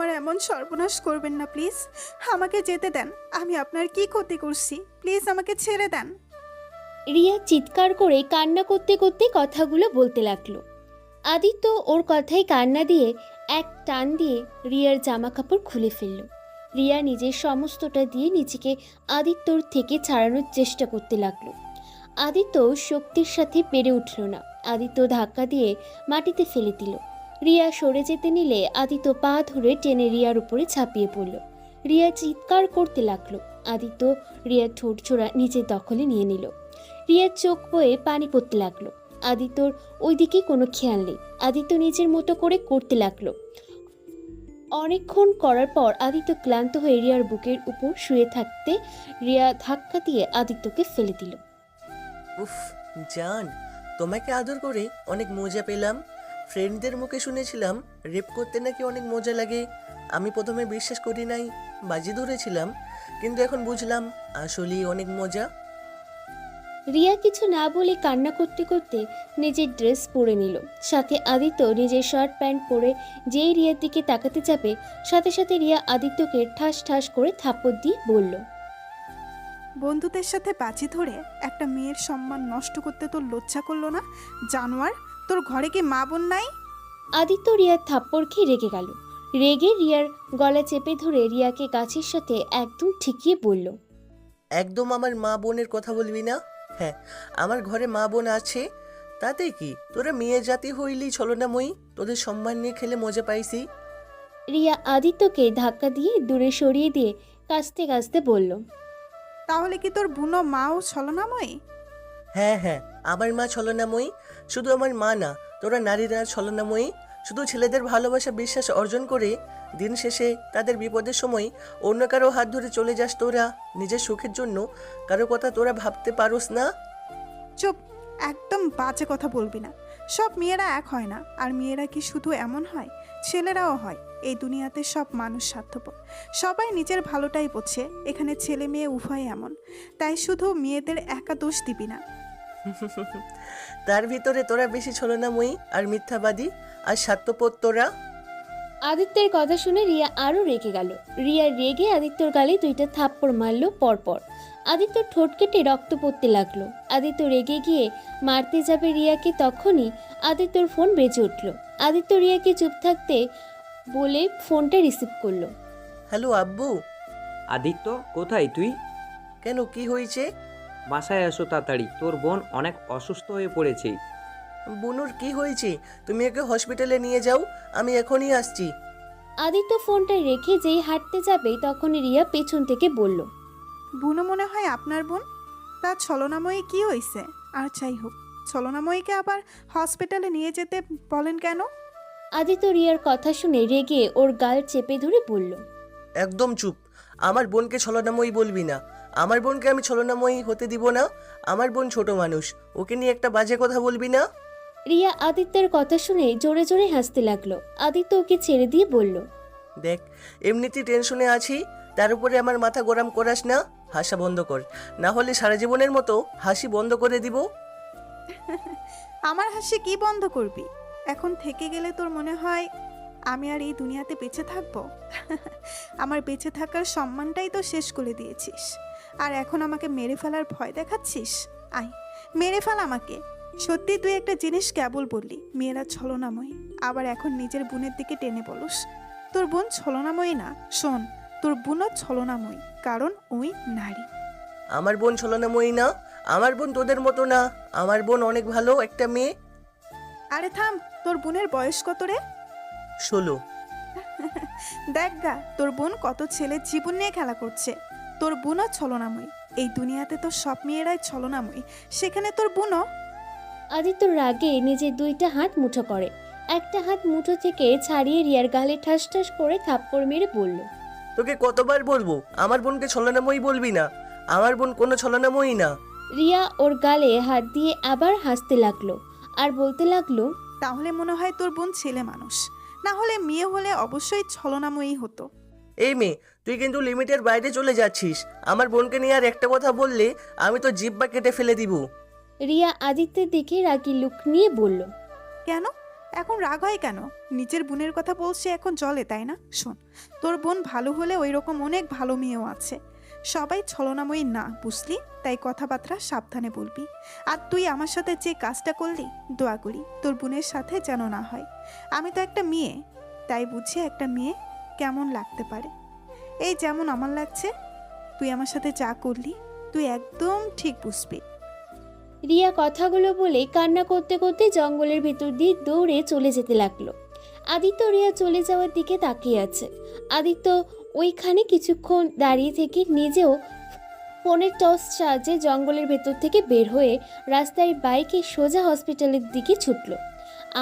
আমার এমন সর্বনাশ করবেন না প্লিজ। আমাকে যেতে দেন। আমি আপনার কি ক্ষতি করছি? প্লিজ আমাকে ছেড়ে দেন। রিয়া চিৎকার করে কান্না করতে করতে কথাগুলো বলতে লাগলো। আদিত্য ওর কথায় কান্না দিয়ে এক টান দিয়ে রিয়ার জামা কাপড় খুলে ফেলল। রিয়া নিজের সমস্তটা দিয়ে নিজেকে আদিত্যর থেকে ছাড়ানোর চেষ্টা করতে লাগলো। আদিত্য শক্তির সাথে পেরে উঠল না। আদিত্য ধাক্কা দিয়ে মাটিতে ফেলে দিল। রিয়া সরে যেতে নিলে আদিত্য পা ধরে টেনে রিয়ার উপরে ঝাঁপিয়ে পড়ল। রিয়া চিৎকার করতে লাগলো। আদিত্য রিয়ার ঠোঁট জোড়া নিজের দখলে নিয়ে নিল। রিয়ার চোখ বয়ে পানি পড়তে লাগলো। আদিত্যর ওইদিকে কোনো খেয়াল নেই। আদিত্য নিজের মতো করে করতে লাগলো। অনেকক্ষণ করার পর আদিত্য ক্লান্ত হয়ে রিয়ার বুকের উপর শুয়ে থাকতে রিয়া ধাক্কা দিয়ে আদিত্যকে ফেলে দিল। উফ জান, তোমাকে আদর করে অনেক মজা পেলাম। ফ্রেন্ডদের মুখে শুনেছিলাম রেপ করতে নাকি অনেক মজা লাগে। আমি প্রথমে বিশ্বাস করি নাই, বাজি ধরেছিলাম, কিন্তু এখন বুঝলাম আসলেই অনেক মজা। রিয়া কিছু না বলে কান্না করতে করতে নিজের ড্রেস পরে নিল। সাথে আদিত্য নিজের শার্ট প্যান্ট পরে যেই রিয়ার দিকে তাকাতে যাবে, সাথে সাথে রিয়া আদিত্যকে ঠাস ঠাস করে থাপ্পড় দিয়ে বলল, বন্ধুদের সাথে বাজি ধরে একটা মেয়ের সম্মান নষ্ট করতে তোর লজ্জা করলো না? জানোয়ার, তোর ঘরে কি মা বোন নাই? আদিত্য রিয়ার থাপ্পড় খেয়ে রেগে গেল। রেগে রিয়ার গলা চেপে ধরে রিয়াকে গাছের সাথে একদম ঠেকিয়ে বলল, একদম আমার মা বোনের কথা বলবি না। হ্যাঁ, আমার ঘরে মা বোন আছে, তাতে কি? তোরা মেয়ে জাতি হইলি ছলনাময়ী, তোদের সম্মান নিয়ে খেলে মজা পাইছি। রিয়া আদিত্যকে ধাক্কা দিয়ে দূরে সরিয়ে দিয়ে কাঁচতে কাঁচতে বলল, তাহলে কি তোর বুনো মাও ছলনাময়ী? হ্যাঁ হ্যাঁ, আমার মা ছলনাময়ী। শুধু আমার মা না, তোরা নারীরা ছলনাময়ী। শুধু ছেলেদের ভালোবাসা বিশ্বাস অর্জন করে দিন শেষে তাদের বিপদের সময় অন্য কারো হাত ধরে চলে যাস তোরা। নিজের সুখের জন্য কারো কথা তোরা ভাবতে পারোস না। চুপ, একদম বাজে কথা বলবি না। সব মেয়েরা এক হয় না। আর মেয়েরা কি শুধু এমন হয়? ছেলেরাও হয়। এই দুনিয়াতে সব মানুষ স্বার্থপর। সবাই নিজের ভালোটাই বোঝে। এখানে ছেলে মেয়ে উভয় এমন। তাই শুধু মেয়েদের একা দোষ দিবি না। তার ভিতরে তোরা বেশি ছলনাময়ী আর মিথ্যাবাদী আর স্বার্থপর তোরা। আদিত্যের কথা শুনে রিয়া আরো রেগে গেল। রিয়া রেগে আদিত্যর গালে দুইটা থাপ্পড় মারল পরপর। আদিত্যর ঠোঁট কেটে রক্ত পড়তে লাগলো। আদিত্য রেগে গিয়ে মারতে যাবে রিয়াকে, তখনই আদিত্যর ফোন বেজে উঠল। আদিত্য রিয়াকে চুপ থাকতে বলে ফোনটা রিসিভ করলো। হ্যালো আব্বু। আদিত্য, কোথায় তুই? কেন, কি হয়েছে? বাসায় আসো তাড়াতাড়ি, তোর বোন অনেক অসুস্থ হয়ে পড়েছে। বুনুর কি হয়েছে? তুমি ওকে হসপিটালে নিয়ে যাও, আমি এখনই আসছি। আদিত্য ফোনটা রেখে যেই হাঁটতে যাবে তখন রিয়া পেছন থেকে বলল, বুনো মনে হয় আপনার বোন। তার ছলনাময়ী কি হয়েছে? আর যাই হোক, ছলনাময়ীকে আবার হসপিটালে নিয়ে যেতে বলেন কেন? আদিত্য রিয়ার কথা শুনে রেগে ওর গাল চেপে ধরে বলল, একদম চুপ। আমার বোনকে ছলনাময়ী বলবি না। আমার বোনকে আমি ছলনাময়ী হতে দিব না। আমার বোন ছোট মানুষ, ওকে নিয়ে একটা বাজে কথা বলবি না। রিয়া আদিত্যের কথা শুনে জোরে জোরে হাসতে লাগলো। আদিত্য ওকে ছেড়ে দিয়ে বলল, দেখ, এমনিতেই টেনশনে আছি, তার উপরে আমার মাথা গরম করাস না। হাসা বন্ধ কর, না হলে সারা জীবনের মতো হাসি বন্ধ করে দিব। আমার হাসি কি বন্ধ করবি? এখন থেকে গেলে তোর মনে হয় আমি আর এই দুনিয়াতে বেঁচে থাকবো? আমার বেঁচে থাকার সম্মানটাই তো শেষ করে দিয়েছিস। আর এখন আমাকে মেরে ফেলার ভয় দেখাচ্ছিস? আয়, মেরে ফেল আমাকে। সত্যি তুই একটা জিনিস কেবল বললি, মেয়েরা ছলনাময়ী। আবার এখন নিজের বোনের দিকে টেনে বলস। তোর বোন ছলনাময়ী না। শোন, তোর বোনও ছলনাময়ী, কারণ ওই নারী। আমার বোন ছলনাময়ী না। আমার বোন তোদের মতো না। আমার বোন অনেক ভালো একটা মেয়ে। আরে থাম, তোর বোনের বয়স কত রে? 16। দেখ গা, তোর বোন কত ছেলের জীবন নিয়ে খেলা করছে। তোর বোনও ছলনাময়ী। এই দুনিয়াতে তো সব মেয়েরাই ছলনাময়ী, সেখানে তোর বোনও। আদিত্য রাগে নিজের দুইটা হাত মুঠো করে। একটা হাত মুঠো থেকে ছাড়িয়ে রিয়ার গালে ঠাস ঠাস করে থাপ্পড় মেরে বলল, তোকে কতবার বলবো আমার বোনকে ছলনাময়ী বলবি না? আমার বোন কোনো ছলনাময়ী না। রিয়া ওর গালে হাত দিয়ে আবার হাসতে লাগলো আর বলতে লাগলো, তাহলে মনে হয় তোর বোন ছেলে মানুষ। না হলে মেয়ে হলে অবশ্যই ছলনাময়ী হতো। এই মেয়ে, তুই কিন্তু লিমিটের বাইরে চলে যাচ্ছিস। আমার বোনকে নিয়ে আর একটা কথা বললে আমি তো জিহ্বা কেটে ফেলে দিব। রিয়া আদিত্যের দিকে রাগী লুক নিয়ে বলল, কেন? এখন রাগ হয় কেন? নিজের বোনের কথা বলছে এখন জলে, তাই না? শোন, তোর বোন ভালো হলে ওই রকম অনেক ভালো মেয়েও আছে। সবাই ছলনাময়ী না, বুঝলি? তাই কথাবার্তা সাবধানে বলবি। আর তুই আমার সাথে যে কাজটা করলি, দোয়া করি তোর বোনের সাথে যেন না হয়। আমি তো একটা মেয়ে, তাই বুঝি একটা মেয়ে কেমন লাগতে পারে। এই যেমন আমার লাগছে, তুই আমার সাথে যা করলি তুই একদম ঠিক বুঝবি। রিয়া কথাগুলো বলে কান্না করতে করতে জঙ্গলের ভেতর দিয়ে দৌড়ে চলে যেতে লাগলো। আদিত্য রিয়া চলে যাওয়ার দিকে তাকিয়ে আছে। আদিত্য ওইখানে কিছুক্ষণ দাঁড়িয়ে থেকে নিজেও ফোনের টর্চ সাহায্যে জঙ্গলের ভেতর থেকে বের হয়ে রাস্তায় বাইকে সোজা হসপিটালের দিকে ছুটল।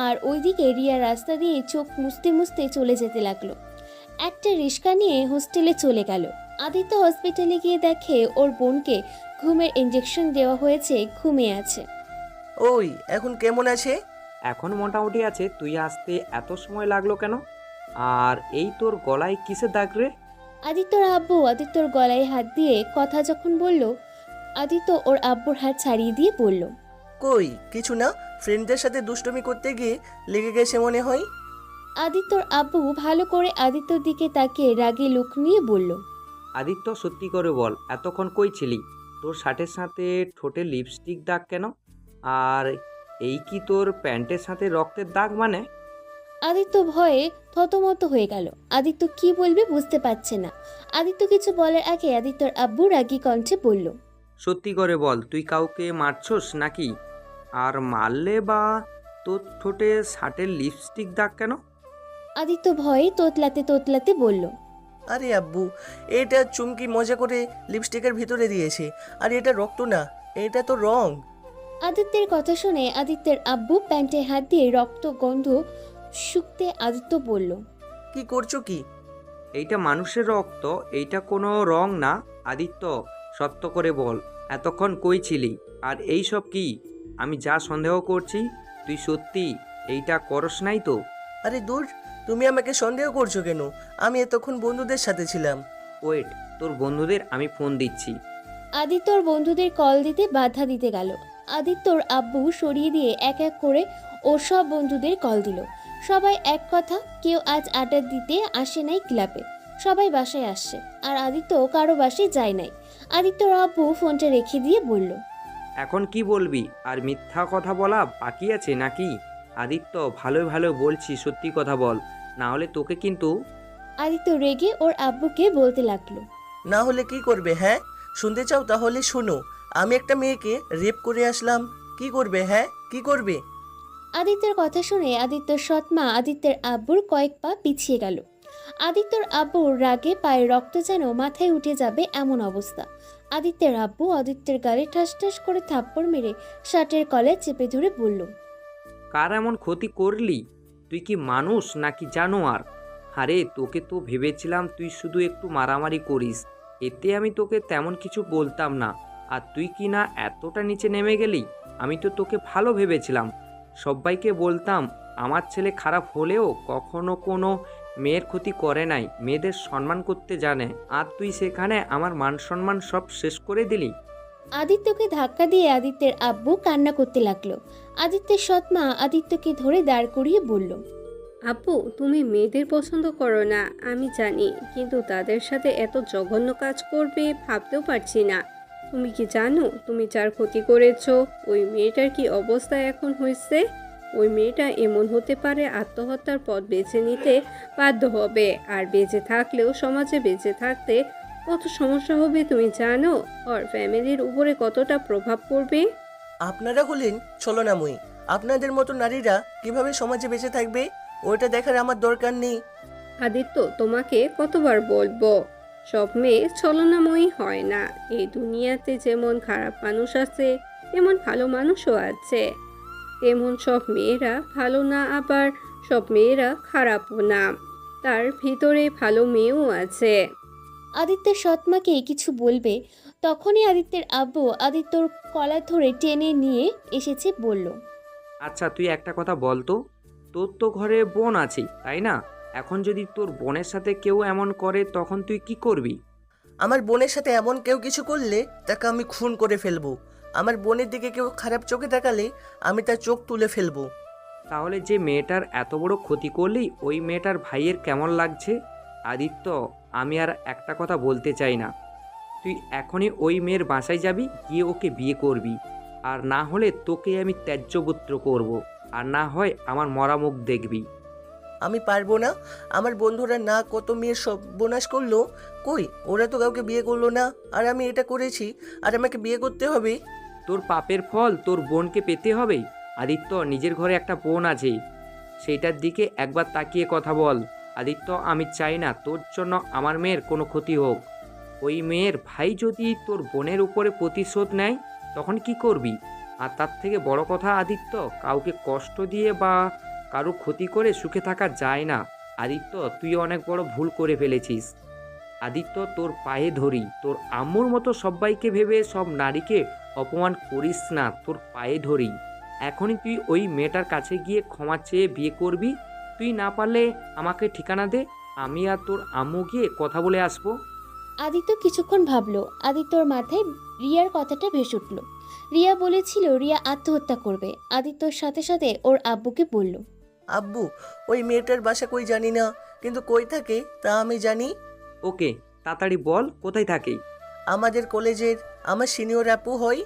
আর ওইদিকে রিয়া রাস্তা দিয়ে চোখ মুছতে মুছতে চলে যেতে লাগলো। একটা রিক্সা নিয়ে হোস্টেলে চলে গেল। আদিত্য হসপিটালে গিয়ে দেখে ওর বোনকে ঘুমের ইঞ্জেকশন দেওয়া হয়েছে, ঘুমিয়ে আছে। ওই এখন কেমন আছে? এখন মোটামুটি আছে। তুই আসতে এত সময় লাগলো কেন? আর এই তোর গলায় কিসের দাগ রে? আদিত্যর আব্বু আদিত্যর গলায় হাত দিয়ে কথা যখন বলল, আদিত্য ওর আব্বুর হাত ছাড়িয়ে দিয়ে বলল, কই কিছু না, ফ্রেন্ডদের সাথে দুষ্টুমি করতে গিয়ে লেগে গেছে মনে হয়। আদিত্যর আব্বু ভালো করে আদিত্যর দিকে তাকিয়ে রাগে লুক নিয়ে বলল, আদিত্য, সত্যি করে বল, এতক্ষণ কই ছিলি? তোর শার্টের সাথে ঠোঁটে লিপস্টিক দাগ কেন? আর এই কি তোর প্যান্টের সাথে রক্তের দাগ মানে? আদিত্য ভয়ে থতমত হয়ে গেল। আদিত্য কি বলবে বুঝতে পারছে না। আদিত্য কিছু বলার আগে আদিত্যর আব্বু রাগী কণ্ঠে বলল, সত্যি করে বল, তুই কাউকে মারছস নাকি? আর মারলে বা তোর ঠোঁটে শার্টের লিপস্টিক দাগ কেন? আদিত্য ভয়ে তোতলাতে তোতলাতে বলল, আরে আব্বু, এটা চুমকি মজা করে লিপস্টিকের ভিতরে দিয়েছে, আর এটা রক্ত না, এটা তো রং। আদিত্যের কথা শুনে আদিত্যের আব্বু প্যান্টে হাত দিয়ে রক্ত গন্ধ শুকতে আদিত্য বলল, কি করছো কি? এইটা মানুষের রক্ত, এইটা কোনো রং না। আদিত্য, সত্য করে বল, এতক্ষণ কই ছিলি? আর এই সব কি? আমি যা সন্দেহ করছি, তুই সত্যি এইটা করস নাই তো? আরে দূর, তুমি আমাকে সন্দেহ করছো কেন? আমি এতক্ষণ বন্ধুদের সাথে ছিলাম। ওয়েট, তোর বন্ধুদের আমি ফোন দিচ্ছি। আদিত্যর বন্ধুদের কল দিতে বাধা দিতে গেল। আদিত্যর আব্বু সরিয়ে দিয়ে এক এক করে ওর সব বন্ধুদের কল দিল। সবাই এক কথা, কেউ আজ আড্ডা দিতে আসে নাই ক্লাবে, সবাই বাসায় আসছে। আর আদিত্য কারো বাসায় যায় নাই। আদিত্যর আব্বু ফোনটা রেখে দিয়ে বলল, এখন কি বলবি? আর মিথ্যা কথা বলা বাকি আছে নাকি? আদিত্য, ভালো ভালো বলছি, সত্যি কথা বল, না হলে তোকে কিন্তু। আদিত্য রেগে ওর আব্বুকে বলতে লাগলো, না হলে কি করবে? হ্যাঁ, শুনতে চাও? তাহলে শোনো, আমি একটা মেয়েকে রেপ করে আসলাম। কি করবে? হ্যাঁ, কি করবে? আদিত্যের কথা শুনে আদিত্যর সৎমা আদিত্যের আব্বুর কয়েক পা পিছিয়ে গেল। আদিত্যর আব্বুর রাগে পায়ে রক্ত যেন মাথায় উঠে যাবে এমন অবস্থা। আদিত্যের আব্বু আদিত্যের গালে ঠাস ঠাস করে থাপ্পড় মেরে শার্টের কলার চেপে ধরে বলল, কার এমন ক্ষতি করলি? তুই কি মানুষ নাকি জানোয়ার? আরে তোকে তো ভেবেছিলাম তুই শুধু একটু মারামারি করিস, এতে আমি তোকে তেমন কিছু বলতাম না। আর তুই কি না এতটা নিচে নেমে গেলি? আমি তো তোকে ভালো ভেবেছিলাম। সবাইকে বলতাম আমার ছেলে খারাপ হলেও কখনো কোনো মেয়ের ক্ষতি করে নাই, মেয়েদের সম্মান করতে জানে। আর তুই সেখানে আমার মান সম্মান সব শেষ করে দিলি। আদিত্যকে ধাক্কা দিয়ে আদিত্যের আব্বু কান্না করতে লাগলো। আদিত্যের সৎমা আদিত্যকে ধরে দাঁড় করিয়ে বলল, আপু, তুমি মেয়েদের পছন্দ করো না আমি জানি, কিন্তু তাদের সাথে এত জঘন্য কাজ করবে ভাবতেও পারছি না। তুমি কি জানো তুমি যার ক্ষতি করেছো ওই মেয়েটার কি অবস্থা এখন হয়েছে? ওই মেয়েটা এমন হতে পারে আত্মহত্যার পথ বেছে নিতে বাধ্য হবে, আর বেঁচে থাকলেও সমাজে বেঁচে থাকতে কত সমস্যা হবে তুমি জানো? ওর ফ্যামিলির উপরে কতটা প্রভাব পড়বে। আপনারা হলেন ছলনাময়ী। আপনাদের মতো নারীরা কিভাবে সমাজে বেঁচে থাকবে ওইটা দেখার আমার দরকার নেই। আদিত্য, তোমাকে কতবার বলবো, সব মেয়ে ছলনাময়ী হয় না। এই দুনিয়াতে যেমন খারাপ মানুষ আছে তেমন ভালো মানুষও আছে। তেমন সব মেয়েরা ভালো না, আবার সব মেয়েরা খারাপও না। তার ভিতরে ভালো মেয়েও আছে। আদিত্যের সৎমাকে কিছু বলবে তখনই আদিত্যের আব্বু আদিত্যর কলার ধরে টেনে নিয়ে এসেছে বলল, আচ্ছা তুই একটা কথা বল তো, তোর তো ঘরে বোন আছে তাই না? এখন যদি তোর বোনের সাথে কেউ এমন করে তখন তুই কি করবি? আমার বোনের সাথে এমন কেউ কিছু করলে তাকে আমি খুন করে ফেলবো। আমার বোনের দিকে কেউ খারাপ চোখে তাকালে আমি তার চোখ তুলে ফেলবো। তাহলে যে মেয়েটার এত বড় ক্ষতি করলি ওই মেয়েটার ভাইয়ের কেমন লাগছে? আদিত্য, আমি আর একটা কথা বলতে চাই না। তুই এখনই ওই মেয়ের বাসায় যাবি, গিয়ে ওকে বিয়ে করবি। আর না হলে তোকে আমি ত্যায্যপুত্র করব। আর না হয় আমার মরা মুখ দেখবি। আমি পারবো না। আমার বন্ধুরা না কত মেয়ের সর্বনাশ করলো, কই ওরা তো কাউকে বিয়ে করলো না, আর আমি এটা করেছি, আর আমাকে বিয়ে করতে হবে? তোর পাপের ফল তোর বোনকে পেতে হবে। আদিত্য, নিজের ঘরে একটা বোন আছে, সেইটার দিকে একবার তাকিয়ে কথা বল। আদিত্য, আমি চাই না তোর জন্য আমার মেয়ের কোনো ক্ষতি হোক। ওই মেয়ের ভাই যদি তোর বোনের উপরে প্রতিশোধ নেয় তখন কি করবি? আর তার থেকে বড় কথা আদিত্য, কাউকে কষ্ট দিয়ে বা কারো ক্ষতি করে সুখে থাকা যায় না। আদিত্য, তুই অনেক বড় ভুল করে ফেলেছিস। আদিত্য, তোর পায়ে ধরি, তোর আম্মুর মতো সবাইকে ভেবে সব নারীকে অপমান করিস না, তোর পায়ে ধরি। এখনই তুই ওই মেয়েটার কাছে গিয়ে ক্ষমা চেয়ে বিয়ে করবি। তুই না পারলে আমাকে ঠিকানা দে, আমি আর তোর আম্মু গিয়ে কথা বলে আসবো। আদিত্য কিছুক্ষণ ভাবলো। আদিত্যর মাথায় রিয়ার কথাটা ভেসে উঠল। রিয়া বলেছিল রিয়া আত্মহত্যা করবে। আদিত্যর সাথে সাথে ওর আব্বুকে বলল, আব্বু, ওই মেয়েটার বাসা কই জানি না, কিন্তু কই থাকে তা আমি জানি। ওকে, তাড়াতাড়ি বল কোথায় থাকে। আমাদের কলেজের আমার সিনিয়র আপু হয়,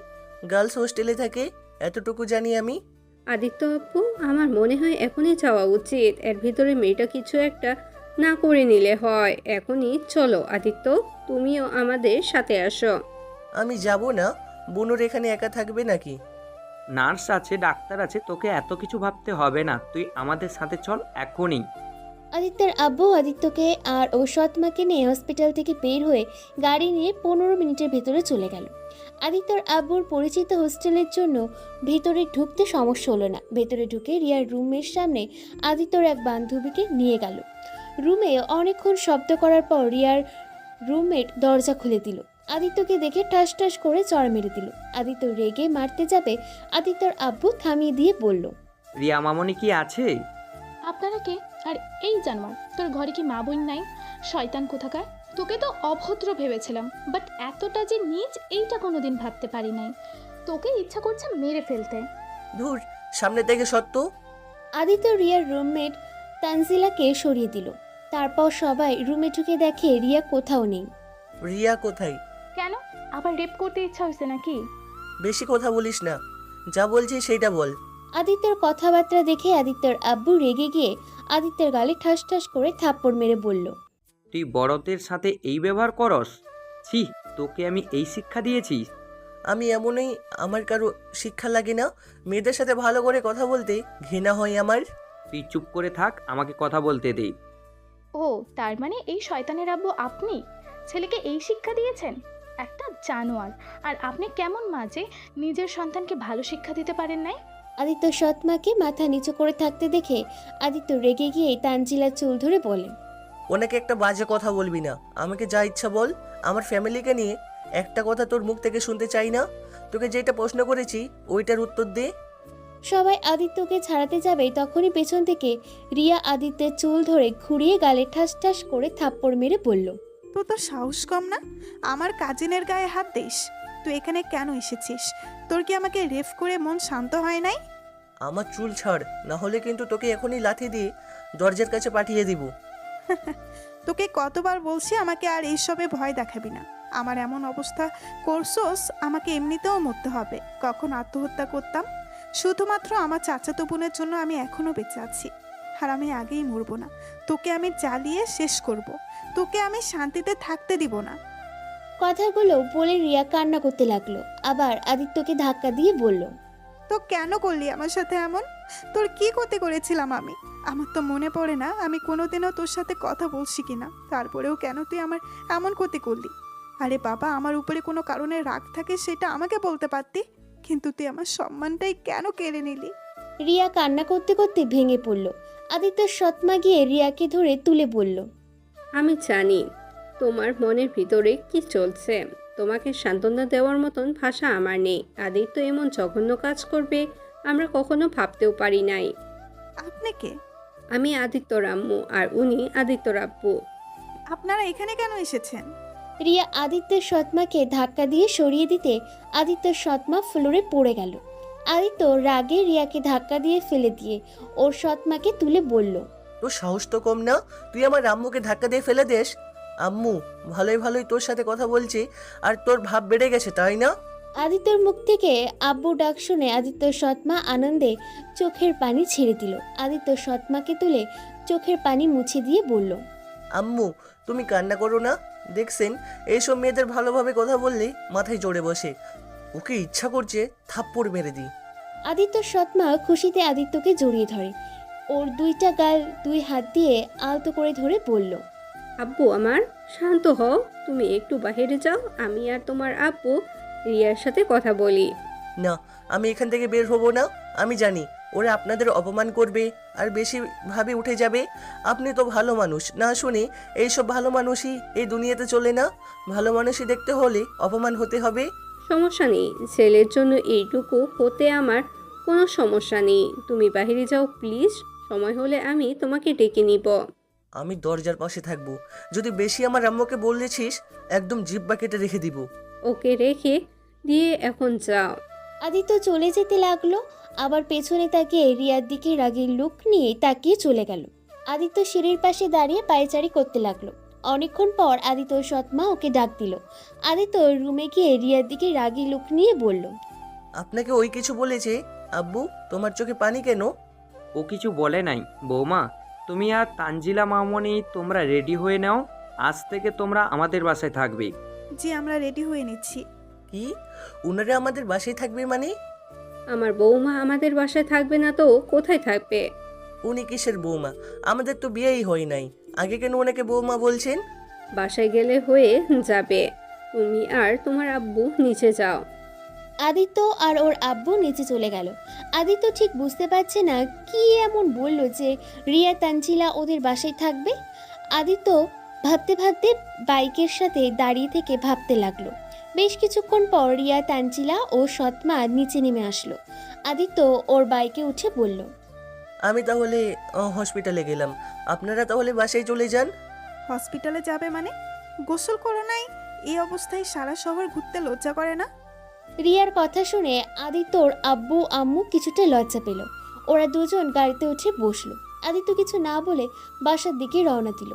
গার্লস হোস্টেলে থাকে, এতটুকু জানি আমি। আদিত্য আপু, আমার মনে হয় এখনই যাওয়া উচিত। এর ভিতরে মেয়েটা কিছু একটা না করে নিলে হয়। এখনই চলো আদিত্য, তুমিও আমাদের সাথে আসো। আমি যাব না। বুনুর এখানে একা থাকবে নাকি? নার্স আছে, ডাক্তার আছে, তোকে এত কিছু ভাবতে হবে না। তুই আমাদের সাথে চল এখনই। আদিত্যের আব্বু আদিত্যকে আর ও সৎমাকে নিয়ে হসপিটাল থেকে বের হয়ে গাড়ি নিয়ে 15 মিনিটের ভেতরে চলে গেল। আদিত্যর আব্বুর পরিচিত হোস্টেলের জন্য ভেতরে ঢুকতে সমস্যা হলো না। ভেতরে ঢুকে রিয়ার রুমের সামনে আদিত্যর এক বান্ধবীকে নিয়ে গেল। রুমে অনেকক্ষণ শব্দ করার পর রিয়ার রুমমেট দরজা খুলে দিল। আদিত্যকে দেখে ঠাস ঠাস করে চড় মেরে দিল। আদিত্য রেগে মারতে যাবে, আদিত্যর আব্বু থামিয়ে দিয়ে বলল, রিয়া মামনি কি আছে? আপনারা কে? আর এই জানোয়ার, তোর ঘরে কি মা বোন নাই? শয়তান কোথাকার! তোকে তো অভদ্র ভেবেছিলাম, বাট এতটা যে নীচ এইটা কোনোদিন ভাবতে পারি নাই। তোকে ইচ্ছা করছে মেরে ফেলতে। ধুর, সামনে থেকে সত্য। আদিত্য রিয়ার রুমমেট তানজিলাকে সরিয়ে দিল। তারপর সবাই রুমে ঢুকে দেখে রিয়া কোথাও নেই। রিয়া কোথায়? কেন, আবার রেপ করতে ইচ্ছা হয়েছে নাকি? বেশি কথা বলিস না, যা বলছি সেইটা বল। আদিত্যর কথাবার্তা দেখে আদিত্যর আব্বু রেগে গিয়ে আদিত্যের গালে ঠাস ঠাস করে থাপ্পড় মেরে বলল, তুই বড়দের সাথে এই ব্যবহার করস? ছি, তোকে আমি এই শিক্ষা দিয়েছি? আমি এমনই, আমার কারো শিক্ষা লাগে না। মেয়েদের সাথে ভালো করে কথা বলতে ঘৃণা হয় আমার। তুই চুপ করে থাক, আমাকে কথা বলতে দে। ও, তার মানে এই শয়তানের আব্বু আপনি ছেলেকে এই শিক্ষা দিয়েছেন? একটা জানোয়ার! আর আপনি কেমন মা যে নিজের সন্তানকে ভালো শিক্ষা দিতে পারেন নাই? আদিত্য সৎমাকে মাথা নিচু করে থাকতে দেখে আদিত্য রেগে গিয়ে তানজিলার চুল ধরে বলে, ওনাকে একটা বাজে কথা বলবি না, আমাকে যা ইচ্ছা বল। আমার ফ্যামিলিকে নিয়ে একটা কথা তোর মুখ থেকে শুনতে চাই না। তোকে যেটা প্রশ্ন করেছি ওইটার উত্তর দে। সবাই আদিত্যকে ছাড়াতে যাবে তখনই পেছন থেকে রিয়া আদিত্যের চুল ধরে ঘুরিয়ে গালে ঠাস ঠাস করে থাপ্পড় মেরে বলল, তোর তো সাহস কম না, আমার কাজিনের গায়ে হাত দিস? তুই এখানে কেন এসেছিস? তোর কি আমাকে রেফ করে মন শান্ত হয় নাই? আমার চুল ছাড়, না হলে কিন্তু তোকে এখনই লাথি দিয়ে দরজার কাছে পাঠিয়ে দিব। তোকে কতবার বলছি আমাকে আর এইসবে ভয় দেখাবি না। আমার এমন অবস্থা করছোস, আমাকে এমনিতেও মরতে হবে। কখন আত্মহত্যা করতাম, শুধুমাত্র আমার চাচাতো বোনের জন্য আমি এখনো বেঁচে আছি। আর আমি আগেই মরবো না। তোকে আমি জ্বালিয়ে শেষ করব। তোকে আমি শান্তিতে থাকতে দিব না। কথাগুলো বলে রিয়া কান্না করতে লাগলো। আবার আদিত্যকে ধাক্কা দিয়ে বলল, তো কেন করলি আমার সাথে এমন? তোর কি ক্ষতি করেছিলাম আমি? আমার তো মনে পড়ে না আমি কোনোদিনও তোর সাথে কথা বলছি কিনা। তারপরেও কেন তুই আমার এমন ক্ষতি করলি? আরে বাবা, আমার উপরে কোনো কারণে রাগ থাকে সেটা আমাকে বলতে পারতি, কিন্তু তুই আমার সম্মানটাই কেন কেড়ে নিলি? রিয়া কান্না করতে করতে ভেঙে পড়ল। আদিত্যর সৎমা গিয়ে রিয়াকে ধরে তুলে বলল, আমি জানি তোমার মনের ভিতরে কি চলছে। তোমাকে সান্ত্বনা দেওয়ার মতন ভাষা আমার নেই। আদিত্য এমন জঘন্য কাজ করবে আমরা কখনো ভাবতেও পারি নাই। আপনি কে? আমি আদিত্যর আম্মু আর উনি আদিত্যর আব্বু। আপনারা এখানে কেন এসেছেন? রিয়া আদিত্যের সৎমাকে ধাক্কা দিয়ে সরিয়ে দিতে আদিত্যর সৎমা ফ্লোরে পড়ে গেল। আদিত্য রাগে রিয়াকে ধাক্কা দিয়ে ফেলে দিয়ে ওর সৎমাকে তুলে বলল, তোর সাহস তো কম না, তুই আমার আম্মুকে ধাক্কা দিয়ে ফেলে দেস। আম্মু, ভালোই ভালোই তোর সাথে কথা বলছি আর তোর ভাব বেড়ে গেছে, তাই না? আদিত্যর মুখ থেকে আব্বু ডাক শুনে আদিত্যর সৎমা আনন্দে চোখের পানি ছেড়ে দিল। আদিত্য সৎমাকে তুলে চোখের পানি মুছে দিয়ে বলল, আম্মু, তুমি কান্না করো না। দেখছেন, এইসব মেয়েদের ভালোভাবে কথা বললে মাথায় চড়ে বসে। ওকে ইচ্ছা করছে থাপ্পড় মেরে দিই। আদিত্যর সৎমা খুশিতে আদিত্যকে জড়িয়ে ধরে। ওর দুইটা গাল দুই হাত দিয়ে আলতো করে ধরে বলল, আব্বু আমার, শান্ত হও, তুমি একটু বাইরে যাও, আমি আর তোমার আব্বু রিয়ার সাথে কথা বলি। না, আমি এখান থেকে বের হব না। আমি জানি ওরা আপনাদের অপমান করবে আর বেশি ভাবে উঠে যাবে। আপনি তো ভালো মানুষ না শুনে এইসব ভালো মানুষই এই দুনিয়াতে চলে না। ভালো মানুষই দেখতে হলে অপমান হতে হবে। সমস্যা নেই, ছেলের জন্য এইটুকু হতে আমার কোনো সমস্যা নেই। তুমি বাইরে যাও প্লিজ, সময় হলে আমি তোমাকে ডেকে নিব। আমি দরজার পাশে থাকবো। যদি বেশি আমার আম্মুকে বলেছিস, একদম জিহ্বা কেটে রেখে দিব। ওকে রেখে দিয়ে এখন যাও। আদিত্য চলে যেতে লাগলো। আবার পেছনে তাকিয়ে রিয়ার দিকে রাগের লুক নিয়ে তাকিয়ে চলে গেল। আদিত্য সিঁড়ির পাশে দাঁড়িয়ে পায়চারি করতে লাগলো। অনেকক্ষণ পর আদিত্য সৎমা ওকে ডাক দিল। আদিত্য রুমে গিয়ে রিয়ার দিকে রাগী লুক নিয়ে বলল, আপনাকে ওই কিছু বলেছে? আব্বু, তোমার চোখে পানি কেন? ও কিছু বলে নাই বৌমা। তুমি আর তানজিলা মামনি তোমরা রেডি হয়ে নাও, আজ থেকে তোমরা আমাদের বাসায় থাকবে। জি, আমরা রেডি হয়ে নিচ্ছি। কি, ওনারা আমাদের বাসায় থাকবে মানে? আমার বৌমা আমাদের বাসায় থাকবে না তো কোথায় থাকবে? উনি কিসের বৌমা? আমাদের তো বিয়েই হয় নাই, আগে কেন ওনাকে বৌমা বলছেন? বাসায় গেলে হয়ে যাবে। তুমি আর তোমার আব্বু নিচে যাও। আদিত্য আর ওর আব্বু নিচে চলে গেল। আদিত্য ঠিক বুঝতে পারছে না কি এমন বলল যে রিয়া তানজিলা ওদের বাসায় থাকবে। আদিত্য ভাবতে ভাবতে বাইকের সাথে দাঁড়িয়ে থেকে ভাবতে লাগলো। বেশ কিছুক্ষণ পর রিয়া তানজিলা ও সৎমা নিচে নেমে আসলো। আদিত্য ওর বাইকে উঠে বলল, আমি তাহলে হসপিটালে গেলাম, আপনারা তাহলে বাসায় চলে যান। হসপিটালে যাবে মানে? গোসল করো নাই? এই অবস্থায় সারা শহর ঘুরতে লজ্জা করে না? রিয়ার কথা শুনে আদিত্যর আব্বু আম্মু কিছুটা লজ্জা পেল। ওরা দুজন গাড়িতে উঠে বসলো। আদিত্য কিছু না বলে বাসার দিকে রওনা দিল।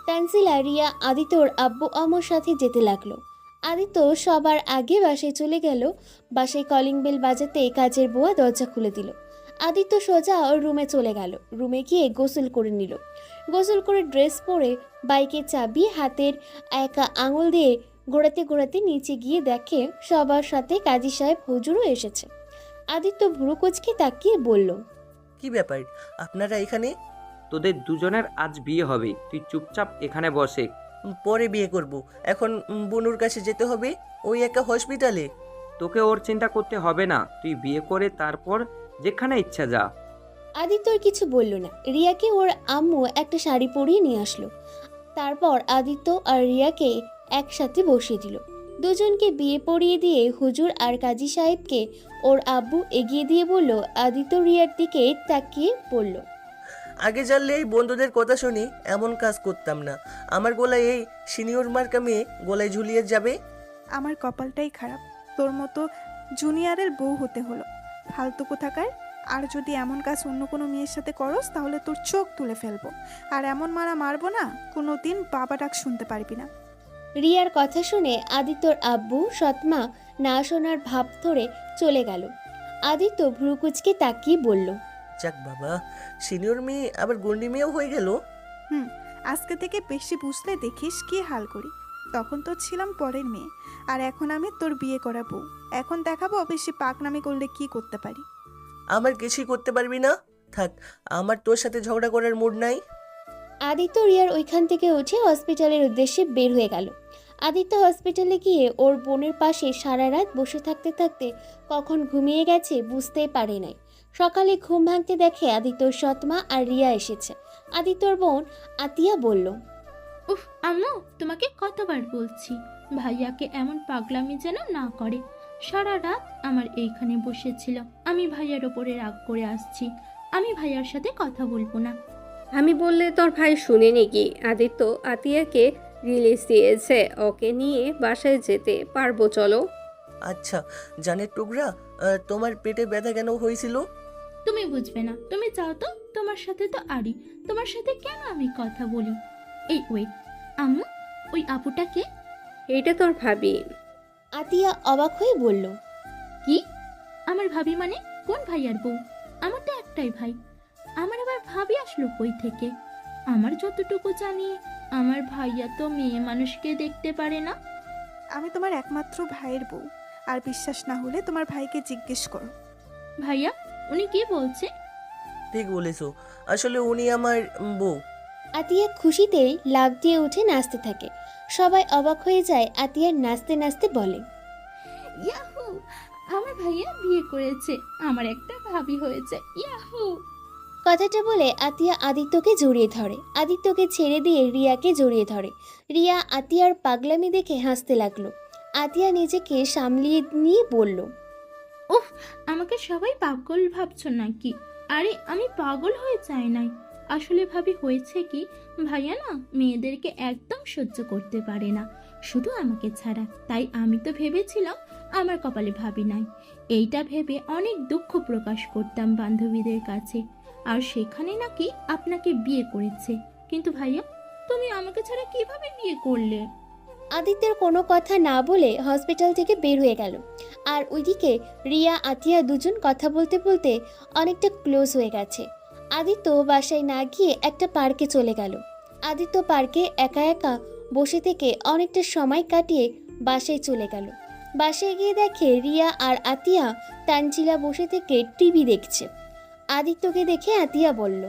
তানজিলা রিয়া আদিত্যর আব্বু আম্মুর সাথে যেতে লাগলো। আদিত্য সবার আগে বাসায় চলে গেল। বাসায় কলিং বেল বাজাতে কাজের বুয়া দরজা খুলে দিল। আদিত্য সোজা ওর রুমে চলে গেল। রুমে গিয়ে গোসল করে নিল। গোসল করে ড্রেস পরে বাইকের চাবি হাতের একা আঙুল দিয়ে ঘোরাতে ঘোরাতে নিচে গিয়ে দেখে সবার সাথে কাজী সাহেব হুজুরও এসেছে। আদিত্য ভুরু কুঁচকে তাকিয়ে বলল, কি ব্যাপার, আপনারা এখানে? তোদের দুজনের আজ বিয়ে হবে, তুই চুপচাপ এখানে বসে। পরে বিয়ে করব, এখন বনুর কাছে যেতে হবে, ওই একা হসপিটালে। তোকে ওর চিন্তা করতে হবে না, তুই বিয়ে করে তারপর যেখানে ইচ্ছা যা। আদিত্যর কিছু বলল না। রিয়াকে ওর আম্মু একটা শাড়ি পরিয়ে নিয়ে আসলো। তারপর আদিত্য আর রিয়াকে একসাথে বসিয়ে দিল। দুজনকে বিয়ে পড়িয়ে দিয়ে হুজুর আর কাজী সাহেবকে ওর আব্বু এগিয়ে দিয়ে বলল। আদিত্য রিয়ার দিকে তাকিয়ে বলল, আগে জানলে এই বন্ধুদের কথা শুনি এমন কাজ করতাম না। আমার গলায় এই সিনিয়র মার্কা মেয়ে গলায় ঝুলিয়ে যাবে। আমার কপালটাই খারাপ, তোর মতো জুনিয়রের বউ হতে হলো। ফালতু কোথাকার। আর যদি এমন কাজ অন্য কোনো মেয়ের সাথে করস তাহলে তোর চোখ তুলে ফেলবো। আর এমন মারা মারবো না, কোনো দিন বাবা ডাক শুনতে পারবি না। রিয়ার কথা শুনে আদিত্যর আব্বু সৎমা না শোনার ভাব ধরে চলে গেল। আদিত্য ভ্রুকুচকে তাকিয়ে বলল, যাক বাবা, সিনিয়র মেয়ে আবার গন্ডি মেয়েও হয়ে গেল। আজকে থেকে বেশি বুঝলে দেখিস কি হাল করি। তখন তো ছিলাম পরের মেয়ে, আর এখন আমি তোর বিয়ে করা বউ। এখন দেখাবো বেশি পাকনামি করলে কি করতে পারি। আমার কিছুই করতে পারবি না। থাক, আমার তোর সাথে ঝগড়া করার মুড নাই। আদিত্য রিয়ার ওইখান থেকে উঠে হসপিটালের উদ্দেশ্যে বের হয়ে গেল। আদিত্য হসপিটালে গিয়ে ওর বোনের পাশে সারা রাত বসে থাকতে থাকতে কখন ঘুমিয়ে গেছে বুঝতেই পারে নাই। সকালে ঘুম ভাঙতে দেখে আদিত্যর সৎমা আর রিয়া এসেছে। আদিত্যর বোন আতিয়া বলল, উফ আম্মু, তোমাকে কতবার বলছি ভাইয়াকে এমন পাগলামি যেন না করে। সারা রাত আমার এইখানে বসেছিল, আমি ভাইয়ার ওপরে রাগ করে আসছি। আমি ভাইয়ার সাথে কথা বলবো না। আমি বললে তোর ভাই শুনে নাকি? আদিত্য আতিয়াকে রিলিজ দিয়েছে, ওকে নিয়ে বাসায় যেতে পারবো, চলো। আচ্ছা জানের টুকরা, তোমার পেটে ব্যথা কেন হয়েছিল? তুমি বুঝবে না, তুমি চাও তো? তোমার সাথে তো আরি, তোমার সাথে কেন আমি কথা বলি? এই ওয়েট, আম্মু, ওই আপুটাকে? এটা তোর ভাবি। আতিয়া অবাক হয়ে বলল, কি? আমার ভাবি মানে? কোন ভাইয়ার বউ? আমার তো একটাই ভাই। আমার আবার ভাবি আসলো কই থেকে? আমার যতটুকু জানি, আমার ভাইয়া তো মেয়ে মানুষকে দেখতে পারে না। আমি তোমার একমাত্র ভাইয়ের বউ, আর বিশ্বাস না হলে তোমার ভাইকে জিজ্ঞেস করো। ভাইয়া, উনি কি বলছে? ঠিক বলেছো, আসলে উনি আমার বউ। আতিয়া খুশিতে লাফ দিয়ে উঠে নাচতে থাকে। সবাই অবাক হয়ে যায়। আতিয়ার নাচতে নাচতে বলে, ইয়াহু, আমার ভাইয়া বিয়ে করেছে, আমার একটা ভাবি হয়েছে, ইয়াহু। কথাটা বলে আতিয়া আদিত্যকে জড়িয়ে ধরে। আদিত্যকে ছেড়ে দিয়ে রিয়াকে জড়িয়ে ধরে। রিয়া আতিয়ার পাগলামি দেখে হাসতে লাগলো। আতিয়া নিজেকে সামলিয়ে নিয়ে বলল, উফ, আমাকে সবাই পাগল ভাবছো নাকি? আরে আমি পাগল হয়ে যাই নাই। আসলে ভাবি হয়েছে কি, ভাইয়া না মেয়েদেরকে একদম সহ্য করতে পারে না, শুধু আমাকে ছাড়া। তাই আমি তো ভেবেছিলাম আমার কপালে ভাবি নাই। এইটা ভেবে অনেক দুঃখ প্রকাশ করতাম বান্ধবীদের কাছে। আর সেখানে নাকি আপনাকে বিয়ে করেছে। কিন্তু ভাইয়া, তুমি আমাকে ছাড়া কিভাবে বিয়ে করলে? আদিত্যের কোনো কথা না বলে হসপিটাল থেকে বের হয়ে গেল। আর ওইদিকে রিয়া আতিয়া দুজন কথা বলতে বলতে অনেকটা ক্লোজ হয়ে গেছে। আদিত্য বাসায় না গিয়ে একটা পার্কে চলে গেল। আদিত্য পার্কে একা একা বসে থেকে অনেকটা সময় কাটিয়ে বাসায় চলে গেল। বাসায় গিয়ে দেখে রিয়া আর আতিয়া তানজিলা বসে থেকে টিভি দেখছে। আদিত্যকে দেখে আতিয়া বলল,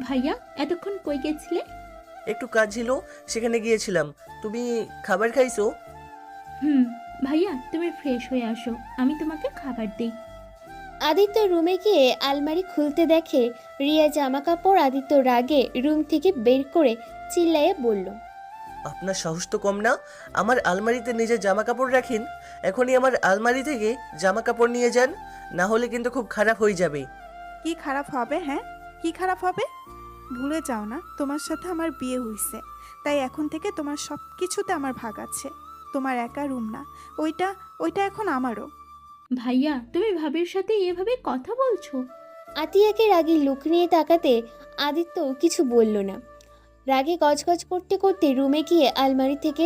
ভাইয়া, এতক্ষণ কই গেছিলে? একটু কাজ ছিল, সেখানে গিয়েছিলাম। তুমি খাবার খাইছো? ভাইয়া, তুমি ফ্রেশ হয়ে আসো, আমি তোমাকে খাবার দিই। আদিত্য রুমে গিয়ে আলমারি খুলতে দেখে রিয়া জামা কাপড়। আদিত্য রাগে রুম থেকে বের করে চিল্লায়ে বলল, আপনার সাহস তো কম না, আমার আলমারিতে নিজের জামা কাপড় রাখেন। এখনই আমার আলমারি থেকে জামা কাপড় নিয়ে যান, না হলে কিন্তু খুব খারাপ হয়ে যাবে। কি খারাপ হবে? হ্যাঁ, কি খারাপ হবে? ভুলে যাও না, তোমার সাথে আমার বিয়ে হয়েছে, তাই এখন থেকে তোমার সব কিছুতে আমার ভাগ আছে। তোমার একা রুম না, ওইটা ওইটা এখন আমারও। ভাইয়া, তুমি ভাবির সাথে এভাবে কথা বলছো? আতিয়াকে রাগে লুক নিয়ে তাকাতে আদিত্য কিছু বলল না। রাগে গজগজ করতে করতে রুমে গিয়ে আলমারি থেকে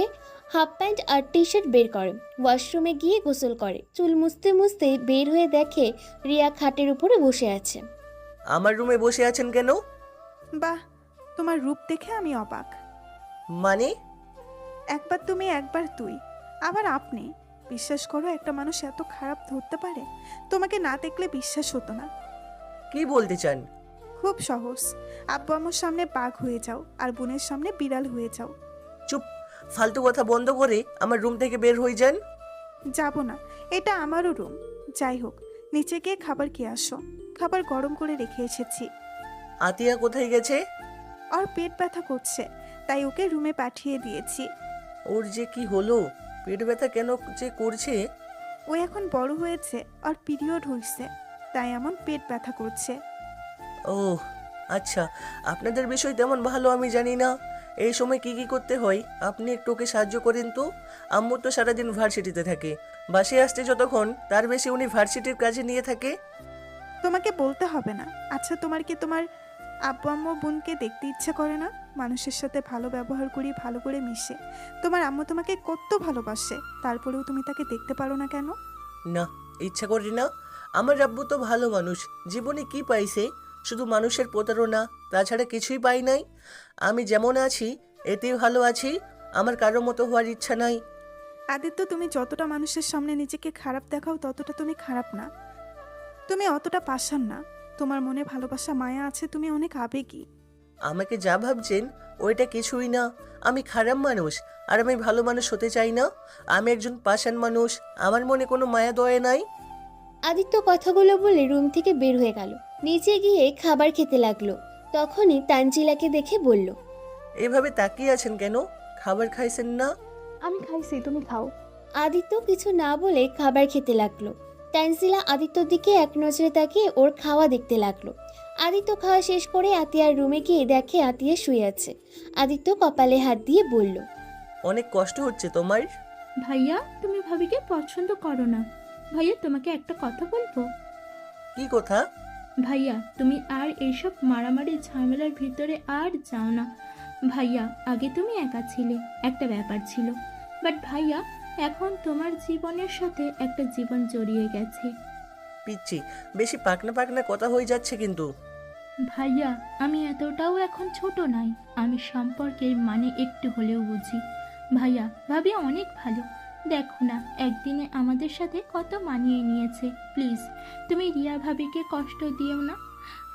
হাফ প্যান্ট আর টি শার্ট বের করে। ওয়াশরুমে গিয়ে গোসল করে। চুল মুছতে মুছতে বের হয়ে দেখে রিয়া খাটের উপরে বসে আছে। আমার রুমে বসে আছেন কেন? বাহ, তোমার রূপ দেখে আমি অবাক। মানে? একবার তুমি, একবার তুই, আবার আপনি। বিশ্বাস করো, একটা মানুষ এত খারাপ ধরতে পারে? তোমাকে না দেখলে বিশ্বাস হতো না। কি বলতে চান? খুব সহজ, আব্বু আম্মুর সামনে বাঘ হয়ে যাও, আর বোনের সামনে বিড়াল হয়ে যাও। চুপ, ফালতু কথা বন্ধ করে আমার রুম থেকে বের হয়ে যান। যাব না, এটা আমারও রুম। যাই হোক, নিচে গিয়ে খাবার খেয়ে আসো। খাবার গরম করে রেখে এসেছি। আতিয়া কোথায় গেছে? আর পেট ব্যথা করছে, তাই ওকে রুমে পাঠিয়ে দিয়েছি। ওর যে কি হলো, পেট ব্যথা কেন যে করছে? ও এখন বড় হয়েছে, আর পিরিয়ড হয়েছে, তাই এমন পেট ব্যথা করছে। ও আচ্ছা, আপনাদের বিষয় তেমন ভালো আমি জানি না। এই সময় কি কি করতে হয় আপনি একটু ওকে সাহায্য করেন তো। আম্মু তো সারাদিন ভার্সিটিতে থাকে, বাসে আসতে যতক্ষণ তার বেশি উনি ভার্সিটির কাজে নিয়ে থাকে। তোমাকে বলতে হবে না। আচ্ছা, তোমার কি তোমার আব্বু আম্মু বোনকে দেখতে ইচ্ছে করে না? মানুষের সাথে ভালো ব্যবহার করি, ভালো করে মিশে। তোমার আম্মু তোমাকে কত ভালোবাসে, তারপরেও তুমি তাকে দেখতে পারো না কেন? না, ইচ্ছা করি না। আমার আব্বু তো ভালো মানুষ, জীবনে কি পাইছে? শুধু মানুষের প্রতারণা, তাছাড়া কিছুই পাই নাই। আমি যেমন আছি এতেই ভালো আছি, আমার কারো মতো হওয়ার ইচ্ছা নাই। আদিত্য, তুমি যতটা মানুষের সামনে নিজেকে খারাপ দেখাও, ততটা তুমি খারাপ না। তুমি অতটা পাষাণ না। তোমার মনে ভালোবাসা, মায়া আছে, তুমি অনেক আবেগী। আমাকে যা ভাবছেন ওইটা কিছুই না। আমি খারাপ মানুষ, আর আমি ভালো মানুষ হতে চাই না। আমি একজন পাষাণ মানুষ, আমার মনে কোনো মায়া দয়া নাই। আদিত্য কথাগুলো বলে রুম থেকে বের হয়ে গেল। নিচে গিয়ে খাবার খেতে লাগলো। তখনই তানজিলাকে দেখে বলল, এভাবে তাকিয়ে আছেন কেন? খাবার খাইছেন না? আমি খাইছি, তুমি খাও। আদিত্য কিছু না বলে খাবার খেতে লাগলো। তানজিলা আদিত্যর দিকে এক নজরে তাকিয়ে ওর খাওয়া দেখতে লাগলো। আদিত্য খাওয়া শেষ করে আতিয়ার রুমে গিয়ে দেখে আতিয়া শুয়ে আছে। আদিত্য কপালে হাত দিয়ে বলল, অনেক কষ্ট হচ্ছে তোমার? ভাইয়া, তুমি ভাবিকে পছন্দ করো না। ভাইয়া তোমাকে একটা কথা বলবো? কি কথা? ভাইয়া তুমি আর এইসব মারামারি ঝামেলার ভিতরে আর যাও না। ভাইয়া আগে তুমি একা ছিলে, একটা ব্যাপার ছিল, বাট ভাইয়া এখন তোমার জীবনের সাথে একটা জীবন জড়িয়ে গেছে। পিচ্ছি, বেশি পাকনা পাকনা কথা হয়ে যাচ্ছে কিন্তু। ভাইয়া আমি এতটাও এখন ছোট নাই, আমি সম্পর্কের মানে একটু হলেও বুঝি। ভাইয়া ভাবি অনেক ভালো, দেখো না একদিনে আমাদের সাথে কত মানিয়ে নিয়েছে। প্লিজ তুমি রিয়া ভাবিকে কষ্ট দিও না।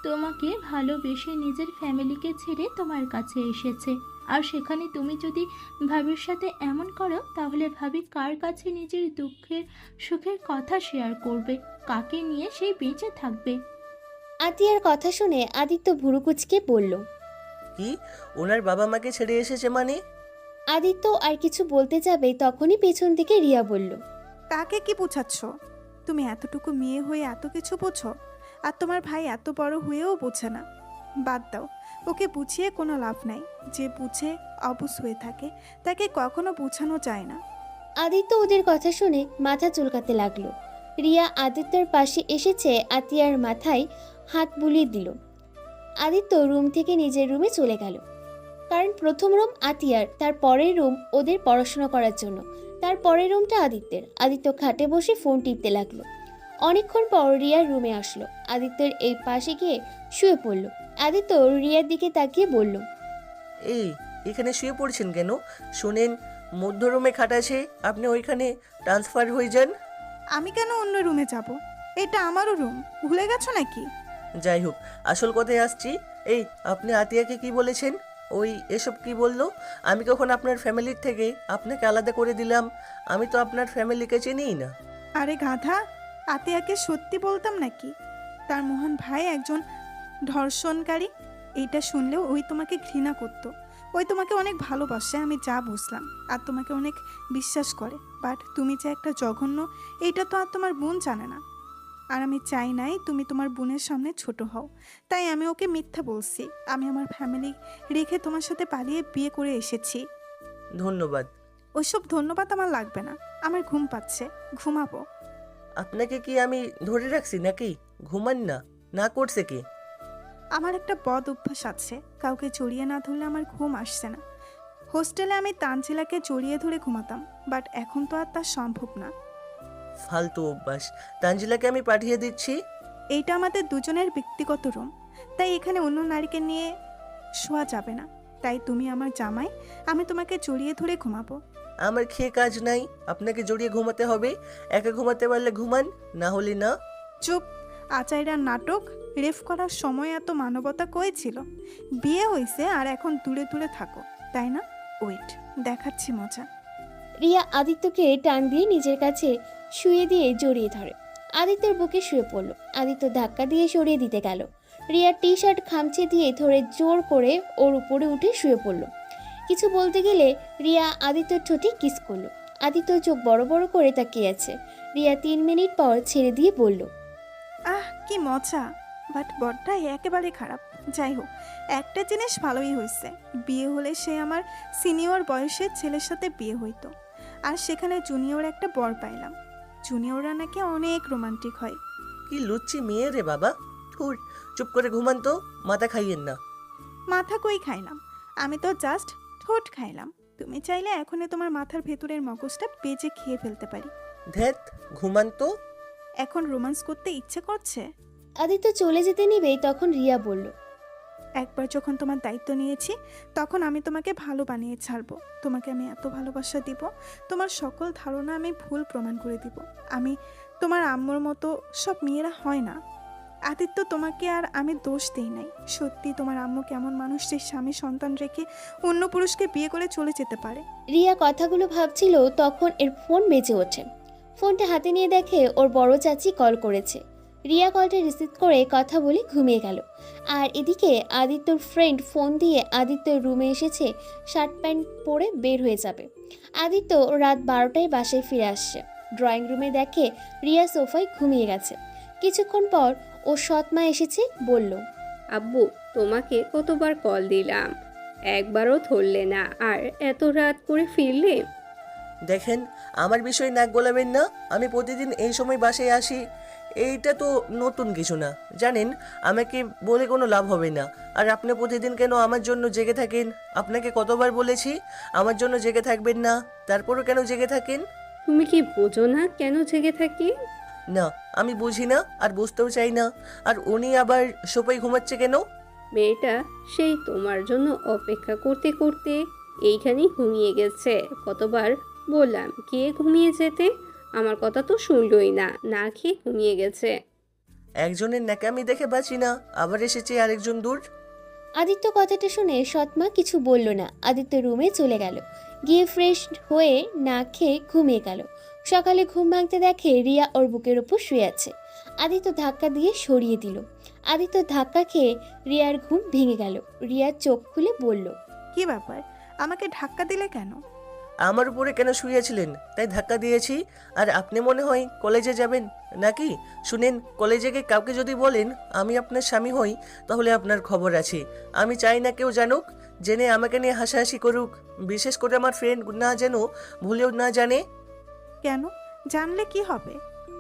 তোমাকে ভালোবেসে নিজের ফ্যামিলিকে ছেড়ে তোমার কাছে এসেছে, আর সেখানে তুমি যদি ভাবির সাথে এমন করো তাহলে ভাবি কার কাছে নিজের দুঃখের সুখের কথা শেয়ার করবে, কাকে নিয়ে সেই বেঁচে থাকবে? আতিয়ার কথা শুনে আদিত্য ভুরুকুচকে বলল। কি, ওনার বাবা মাকে ছেড়ে এসেছে মানে? আদিত্য আর কিছু বলতে যাবে তখনই পেছন থেকে রিয়া বলল। তাকে কি বোঝাচ্ছ? তুমি এতটুকু মেয়ে হয়ে এত কিছু বোঝো, আর তোমার ভাই এত বড় হয়েও বোঝে না। বাদ দাও, ওকে বুঝিয়ে কোনো লাভ নাই। যে বুঝে অবুঝ হয়ে থাকে তাকে কখনো বোঝানো যায় না। আদিত্য ওদের কথা শুনে মাথা চুলকাতে লাগলো। রিয়া আদিত্যর পাশে এসেছে, আতিয়ার মাথায় হাত বুলিয়ে দিল। আদিত্য রুম থেকে নিজের রুমে চলে গেল, কারণ প্রথম রুম আতিয়ার, তার পরের রুম ওদের পড়াশোনা করার জন্য, তার পরের রুমটা আদিত্যের। আদিত্য খাটে বসে ফোন টিপতে লাগলো। অনেকক্ষণ পর রিয়ার রুমে আসলো, আদিত্যের এই পাশে গিয়ে শুয়ে পড়ল। আদিত্য রিয়ার দিকে তাকিয়ে বলল। এই, এখানে শুয়ে পড়ছেন কেন? শোনেন, মধ্য রুমে খাট আছে, আপনি ওইখানে ট্রান্সফার হয়ে যান। আমি কেন অন্য রুমে যাব? এটা আমারও রুম, ভুলে গেছো নাকি? যাই হোক, আসল কথায় আসছি। এই, আপনি আতিয়াকে কি বলেছেন? ওই এসব কি বললো? আমি কখন আপনার ফ্যামিলির থেকে আপনাকে আলাদা করে দিলাম? আমি তো আপনার ফ্যামিলিকে চিনিই না। আরে গাধা, আতিয়াকে সত্যি বলতাম নাকি? তার মহান ভাই একজন ধর্ষণকারী। এইটা শুনলেও ওই তোমাকে ঘৃণা করতো। ওই তোমাকে অনেক ভালোবাসে, আমি যা বুঝলাম, আর তোমাকে অনেক বিশ্বাস করে। বাট তুমি যে একটা জঘন্য, এইটা তো আর তোমার বোন জানে না। আর আমি চাই নাই তুমি তোমার বোনের সামনে ছোট হও, তাই আমি ওকে মিথ্যা বলছি। আমি আমার ফ্যামিলি রেখে তোমার সাথে পালিয়ে বিয়ে করে এসেছি। ধন্যবাদ। ওইসব ধন্যবাদ আমার লাগবে না, আমার ঘুম পাচ্ছে, ঘুমাবো। আপনাকে কি আমি ধরে রাখছি নাকি? ঘুমান না, না করছে কি? আমার একটা বদ অভ্যাস আছে, কাউকে জড়িয়ে না ধরলে আমার ঘুম আসছে না। হোস্টেলে আমি তানজিলাকে জড়িয়ে ধরে ঘুমাতাম, বাট এখন তো আর তা সম্ভব না। ফালতু অভ্যাস। তানজিলাকে আমি পাঠিয়ে দিচ্ছি। এইটা আমাদের দুজনের ব্যক্তিগত রুম, তাই এখানে অন্য নারীকে নিয়ে শোয়া যাবে না। তাই তুমি আমার জামাই, আমি তোমাকে জড়িয়ে ধরে ঘুমাবো। আমার খেয়ে কাজ নাই, আপনাকে জড়িয়ে ঘুমাতে হবে। একা ঘুমাতে পারলে ঘুমান, না হলে না। চুপ! আচাইরা নাটক রেফ করার সময় এত মানবতা কই ছিল? বিয়ে হয়েছে আর এখন দূরে দূরে থাকো, তাই না? ওয়েট, দেখাচ্ছি মজা। রিয়া আদিত্যকে টান দিয়ে নিজের কাছে শুয়ে দিয়ে জড়িয়ে ধরে। আদিত্যের বুকে শুয়ে পড়ল। আদিত্য ধাক্কা দিয়ে সরিয়ে দিতে গেল। রিয়া টি শার্ট খামচে দিয়ে ধরে জোর করে ওর উপরে উঠে শুয়ে পড়ল। কিছু বলতে গেলে রিয়া আদিত্যর ঠোঁটে কিস করলো। আদিত্য চোখ বড় বড় করে তাকিয়ে আছে। রিয়া 3 মিনিট পর ছেড়ে দিয়ে বলল। আহ, কি মজা! বাট বরটা একেবারে খারাপ। যাই হোক, একটা জিনিস ভালোই হয়েছে, বিয়ে হলে সে আমার সিনিয়র বয়সের ছেলের সাথে বিয়ে হইতো, আর সেখানে জুনিয়র একটা বর পাইলাম। জুনিয়ররা নাকি অনেক রোমান্টিক হয়। কি লুচ্ছি মেয়ে রে বাবা! ধুর, চুপ করে ঘুমান তো, মাথা খাইয়েন না। মাথা কই খাইলাম, আমি তো জাস্ট ঠোঁট খাইলাম। তুমি চাইলে এখনই তোমার মাথার ভেতরের মগজটা বেজে খেয়ে ফেলতে পারি। ধ্যাত, ঘুমান তো। এখন রোমান্স করতে ইচ্ছে করছে? আদিত্য চলে যেতে নিবেই তখন রিয়া বলল। একবার যখন তোমার দায়িত্ব নিয়েছি, তখন আমি তোমাকে ভালো বানিয়ে ছাড়বো। তোমাকে আমি এত ভালোবাসা দিব, তোমার সকল ধারণা আমি ভুল প্রমাণ করে দিব। আমি তোমার আম্মুর মতো সব মেয়েরা হয় না। আদিত্য, তোমাকে আর আমি দোষ দেই নাই। সত্যি তোমার আম্মু কেমন মানুষ যে স্বামী সন্তান রেখে অন্য পুরুষকে বিয়ে করে চলে যেতে পারে। রিয়া কথাগুলো ভাবছিল, তখন এর ফোন বেজে ওঠে। ফোনটা হাতে নিয়ে দেখে ওর বড় চাচি কল করেছে। রিয়া কলটা রিসিভ করে কথা বলে ঘুমিয়ে গেল। আর এদিকে আদিত্যর ফ্রেন্ড ফোন দিয়ে আদিত্যর রুমে এসেছে শার্ট প্যান্ট পরে বের হয়ে যাবে। আদিত্য রাত 12টায় বাসায় ফিরে আসছে। ড্রয়িং রুমে দেখে রিয়া সোফায় ঘুমিয়ে গেছে। কিছুক্ষণ পর ও সৎমা এসেছে, বলল। আব্বু তোমাকে কতবার কল দিলাম, একবারও ধরলে না, আর এত রাত করে ফিরলে। দেখেন, আমার বিষয়ে নাক গলাবেন না। আমি প্রতিদিন এই সময় বাসায় আসি, এইটা তো নতুন কিছু না। জানেন, আমাকে বলে কোনো লাভ হবে না। আর আপনি প্রতিদিন কেন আমার জন্য জেগে থাকেন? আপনাকে কতবার বলেছি আমার জন্য জেগে থাকবেন না, তারপরও কেন জেগে থাকেন? তুমি কি বোঝো না কেন জেগে থাকি? না, আমি বুঝি না আর বুঝতেও চাই না। আর উনি আবার সোফায় ঘুমাচ্ছে কেন? মেয়েটা সেই তোমার জন্য অপেক্ষা করতে করতে এইখানেই ঘুমিয়ে গেছে। কতবার বললাম গিয়ে ঘুমিয়ে যেতে, আমার কথা তো শুনলই না, না খেয়ে ঘুমিয়ে গেছে। একজনের ন্যাকামি দেখে বাঁচি না, আবার এসেছে আরেকজন দূর। আদিত্য কথাটা শুনে সৎমা কিছু বলল না। আদিত্য রুমে চলে গেল, গিয়ে ফ্রেশ হয়ে না খেয়ে ঘুমিয়ে গেল। সকালে ঘুম ভাঙতে দেখে রিয়া ওর বুকের উপর শুয়ে আছে। আদিত্য ধাক্কা দিয়ে সরিয়ে দিল। আদিত্য ধাক্কা খেয়ে রিয়ার ঘুম ভেঙে গেল। রিয়া চোখ খুলে বলল, কি ব্যাপার, আমাকে ধাক্কা দিলে কেন? আমার উপরে কেন শুয়েছিলেন তাই ধাক্কা দিয়েছি। আর আপনি মনে হয় কলেজে যাবেন নাকি? শুনেন, কলেজে গিয়ে কাউকে যদি বলেন আমি আপনার স্বামী হই, তাহলে আপনার খবর আছে। আমি চাই না কেউ জানুক, জেনে আমাকে নিয়ে হাসাহাসি করুক। বিশেষ করে আমার ফ্রেন্ড না যেন ভুলেও না জানে। কেন? জানলে কি হবে?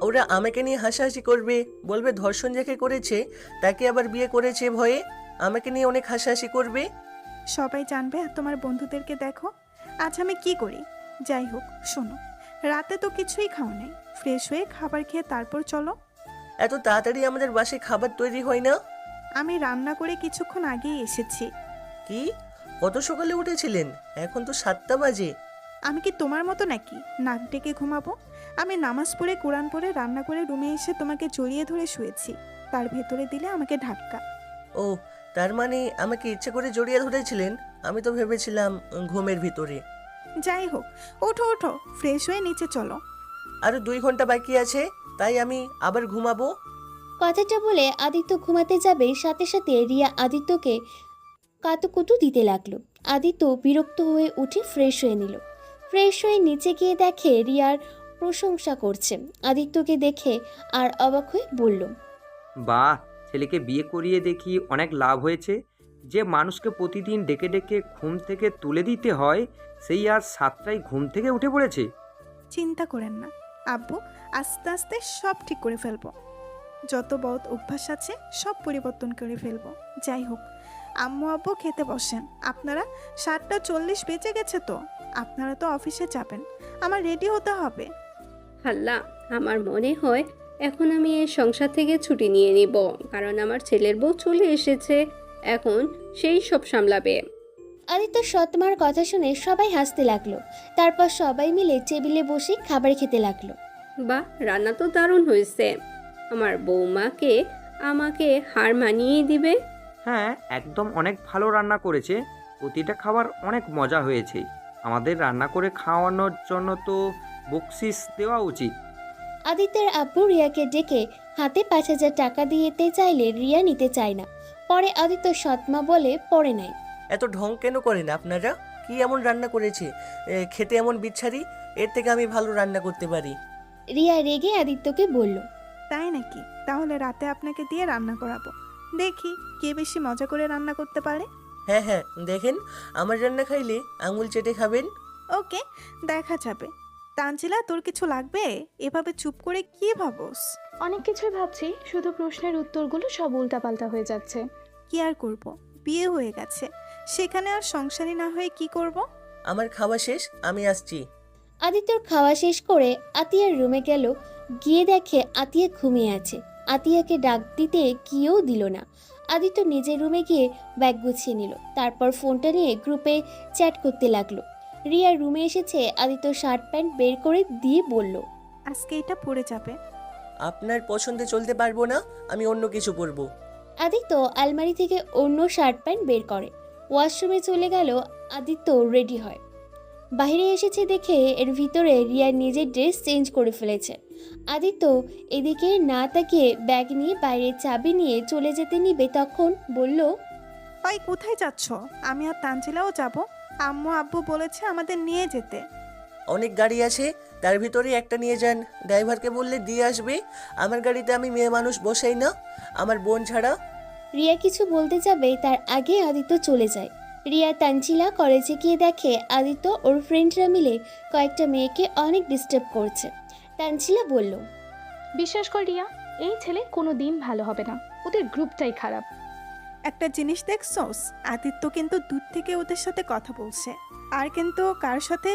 ওরা আমাকে নিয়ে হাসাহাসি করবে, বলবে ধর্ষণ যাকে করেছে তাকে আবার বিয়ে করেছে ভয়ে। আমাকে নিয়ে অনেক হাসাহাসি করবে। সবাই জানবে আর তোমার বন্ধুদেরকে দেখো। আজ আমি কি করি? যাই হোক, শোনো, রাতে তো কিছুই খাও নাই। ফ্রেশ হয়ে খাবার খেয়ে তারপর চলো। এত তাড়াতাড়ি আমাদের বাসায় খাবার তৈরি হয় না। আমি রান্না করে কিছুক্ষণ আগেই এসেছি। কি? কত সকালে উঠেছিলেন? এখন তো 7টা বাজে। আমি কি তোমার মতো নাকি নাক ডেকে ঘুমাবো? আমি নামাজ পড়ে কোরআন পড়ে রান্না করে রুমে এসে তোমাকে জড়িয়ে ধরে শুয়েছি, তার ভেতরে দিলে আমাকে ধাক্কা। ও, তার মানে আমাকে ইচ্ছে করে জড়িয়ে ধরেছিলেন? আমি তো ভেবেছিলাম ঘুমের ভিতরে। যাই হোক, ওঠো ওঠো, ফ্রেশ হয়ে নিচে চলো। আরো 2 ঘন্টা বাকি আছে, তাই আমি আবার ঘুমাবো। কথাটা বলে আদিত্য ঘুমাতে যাবে, সাথে সাথে রিয়া আদিত্যকে কাতুকুতু দিতে লাগলো। আদিত্য বিরক্ত হয়ে উঠে ফ্রেশ হয়ে নিল। ফ্রেশ হয়ে নিচে গিয়ে দেখে রিয়ার প্রশংসা করছে। আদিত্যকে দেখে আর অবাক হয়ে বলল, বাহ, ছেলেকে বিয়ে করিয়ে দেখি অনেক লাভ হয়েছে। যে মানুষকে প্রতিদিন ডেকে ডেকে ঘুম থেকে তুলে দিতে হয়, সেই আজ 7টায় ঘুম থেকে উঠে পড়েছে। চিন্তা করেন না আব্বু, আস্তে আস্তে সব ঠিক করে ফেলবো। যত বদ অভ্যাস আছে সব পরিবর্তন করে ফেলবো। যাই হোক, আম্মু আব্বু খেতে বসেন। আপনারা 7:40 বেজে গেছে তো, আপনারা তো অফিসে যাবেন, আমার রেডি হতে হবে। আল্লাহ, আমার মনে হয় এখন আমি এই সংসার থেকে ছুটি নিয়ে নিব, কারণ আমার ছেলের বউ চলে এসেছে, এখন সেই সব সামলাবে। আদিত্য সৎমার কথা শুনে সবাই হাসতে লাগলো। তারপর সবাই মিলে টেবিলে বসে খাবার খেতে লাগলো। বাহ, রান্না তো দারুণ হয়েছে। আমার বৌমাকে আমাকে হার মানিয়ে দিবে। হ্যাঁ, একদম অনেক ভালো রান্না করেছে। প্রতিটা খাবার অনেক মজা হয়েছে। আমাদের রান্না করে খাওয়ানোর জন্য তো বকশিস দেওয়া উচিত। আদিত্যের আব্বু রিয়াকে ডেকে হাতে 5,000 টাকা দিতে চাইলে রিয়া নিতে চায় না। পরে আদিত্য সৎমা বলে পরে নাই। এত ঢং কেন করেন আপনারা? কি এমন রান্না করেছে খেতে এমন বিচ্ছারি? এর থেকে আমি ভালো রান্না করতে পারি। রিয়া রেগে আদিত্যকে বলল, তাই নাকি? তাহলে রাতে আপনাকে দিয়ে রান্না করাবো, দেখি কে বেশি মজা করে রান্না করতে পারে। হ্যাঁ হ্যাঁ, দেখেন, আমার রান্না খাইলে আঙুল চেটে খাবেন। ওকে, দেখা যাবে। তানজিলা, তোর কিছু লাগবে? এভাবে চুপ করে কি ভাবস? অনেক কিছুই ভাবছি, শুধু প্রশ্নের উত্তরগুলো সব উল্টাপাল্টা হয়ে যাচ্ছে। কি আর করব, বিয়ে হয়ে গেছে, সেখানে আর সংসারী না হয়ে কি করব? আমার খাওয়া শেষ, আমি আসছি। আদিত্যর খাওয়া শেষ করে আতিয়ার রুমে গেল। গিয়ে দেখে আতিয়া ঘুমিয়ে আছে। আতিয়াকে ডাক দিতে গিয়েও দিল না। আদিত্য নিজের রুমে গিয়ে ব্যাগ গুছিয়ে নিল। তারপর ফোনটা নিয়ে গ্রুপে চ্যাট করতে লাগলো। রিয়া রুমে এসেছে, আদিত্য শার্ট প্যান্ট বের করে দিয়ে বলল, আজকে এটা পড়ে যাবে। আপনার পছন্দে চলতে পারবো না, আমি অন্য কিছু পরবো। আদিত্য আলমারি থেকে অন্য শার্ট প্যান্ট বের করে। ওয়াশরুমে চলে গেল। আদিত্য রেডি হয়। বাইরে এসেছে দেখে এর ভিতরে রিয়া নিজের ড্রেস চেঞ্জ করে ফেলেছে। আদিত্য এদিকে না তাকিয়ে ব্যাগ নিয়ে বাইরে চাবি নিয়ে চলে যেতে নিবে, তখন বলল, ওই কোথায় যাচ্ছ? আমি আর তানজিলাও যাব। আম্মু আব্বু বলেছে আমাদের নিয়ে যেতে। অনেক গাড়ি আছে, তার ভিতরে একটা নিয়ে যান। ড্রাইভারকে বললে দিয়ে আসবে। আমার গাড়িতে আমি মেয়ে মানুষ বসাই না, আমার বোন ছাড়া। রিয়া কিছু বলতে যাবে তার আগে আদিত্য চলে যায়। রিয়া তানজিলা কলেজে গিয়ে দেখে আদিত্য ওর ফ্রেন্ডরা মিলে কয়েকটা মেয়েকে অনেক ডিস্টার্ব করছে। তানজিলা বলল, বিশ্বাস কর রিয়া, এই ছেলে কোনো দিন ভালো হবে না, ওদের গ্রুপটাই খারাপ। একটা জিনিস দেখছোস, আদিত্য কিন্তু দূর থেকে ওদের সাথে কথা বলছে, আর কিন্তু কার সাথে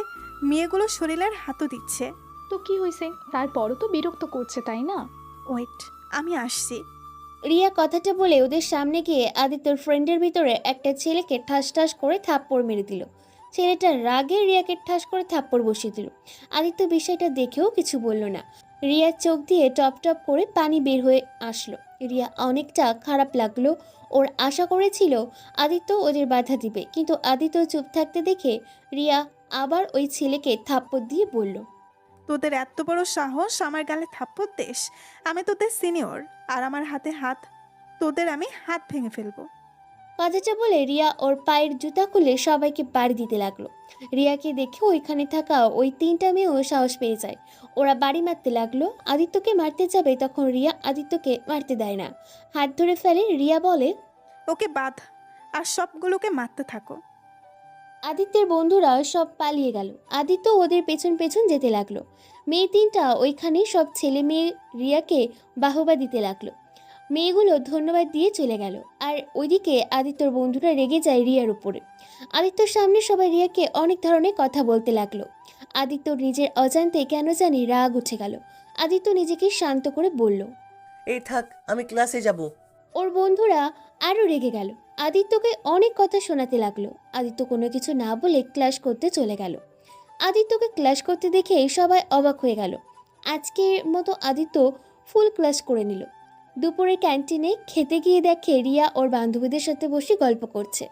মেয়েগুলো শরীরের হাতও দিচ্ছে। তো কি হয়েছে, তারপরও তো বিরক্ত করছে, তাই না? ওয়েট, আমি আসছি। রিয়া কথাটা বলে ওদের সামনে গিয়ে আদিত্যর ফ্রেন্ডের ভিতরে একটা ছেলেকে ঠাস ঠাস করে থাপ্পড় মেরে দিল। ছেলেটা রাগে রিয়াকে ঠাস করে থাপ্পড় বসিয়ে দিল। আদিত্য বিষয়টা দেখেও কিছু বলল না। রিয়ার চোখ দিয়ে টপ টপ করে পানি বের হয়ে আসলো। রিয়া অনেকটা খারাপ লাগলো। ওর আশা করেছিল আদিত্য ওদের বাধা দিবে, কিন্তু আদিত্য চুপ থাকতে দেখে রিয়া আবার ওই ছেলেকে থাপ্পড় দিয়ে বলল, তোদের এত বড় সাহস আমার গালে থাপ্পড় দিস? আমি তোদের সিনিয়র, আর আমার হাতে হাত, তোদের আমি হাত ভেঙে ফেলবো। কথাটা বলে রিয়া ওর পায়ের জুতা খুলে সবাইকে বাড়ি দিতে লাগলো। রিয়াকে দেখে ওইখানে থাকা ওই 3টা মেয়েও সাহস পেয়ে যায়। ওরা বাড়ি মারতে লাগলো। আদিত্যকে মারতে যাবে, তখন রিয়া আদিত্যকে মারতে দেয় না, হাত ধরে ফেলে। রিয়া বলে, ওকে বাঁধ, আর সবগুলোকে মারতে থাকো। আদিত্যের বন্ধুরা সব পালিয়ে গেল। আদিত্য ওদের পেছন পেছন যেতে লাগলো। মেয়ে 3টা ওইখানে সব ছেলে মেয়ে রিয়াকে বাহবা দিতে লাগলো। মেয়েগুলো ধন্যবাদ দিয়ে চলে গেল। আর ওইদিকে আদিত্যর বন্ধুরা রেগে যায় রিয়ার উপরে। আদিত্যর সামনে সবাই রিয়াকে অনেক ধরনের কথা বলতে লাগলো। আদিত্য নিজের অজান্তে কেন জানি রাগ উঠে গেল। আদিত্য নিজেকে শান্ত করে বলল, এই থাক, আমি ক্লাসে যাব। ওর বন্ধুরা আরও রেগে গেল। আদিত্যকে অনেক কথা শোনাতে লাগলো। আদিত্য কোনো কিছু না বলে ক্লাস করতে চলে গেল। আদিত্যকে ক্লাস করতে দেখে সবাই অবাক হয়ে গেল। আজকের মতো আদিত্য ফুল ক্লাস করে নিল। দুপুরে ক্যান্টিনে খেতে গিয়ে দেখে রিয়া ওর বান্ধবীদের সাথে বসে গল্প করছে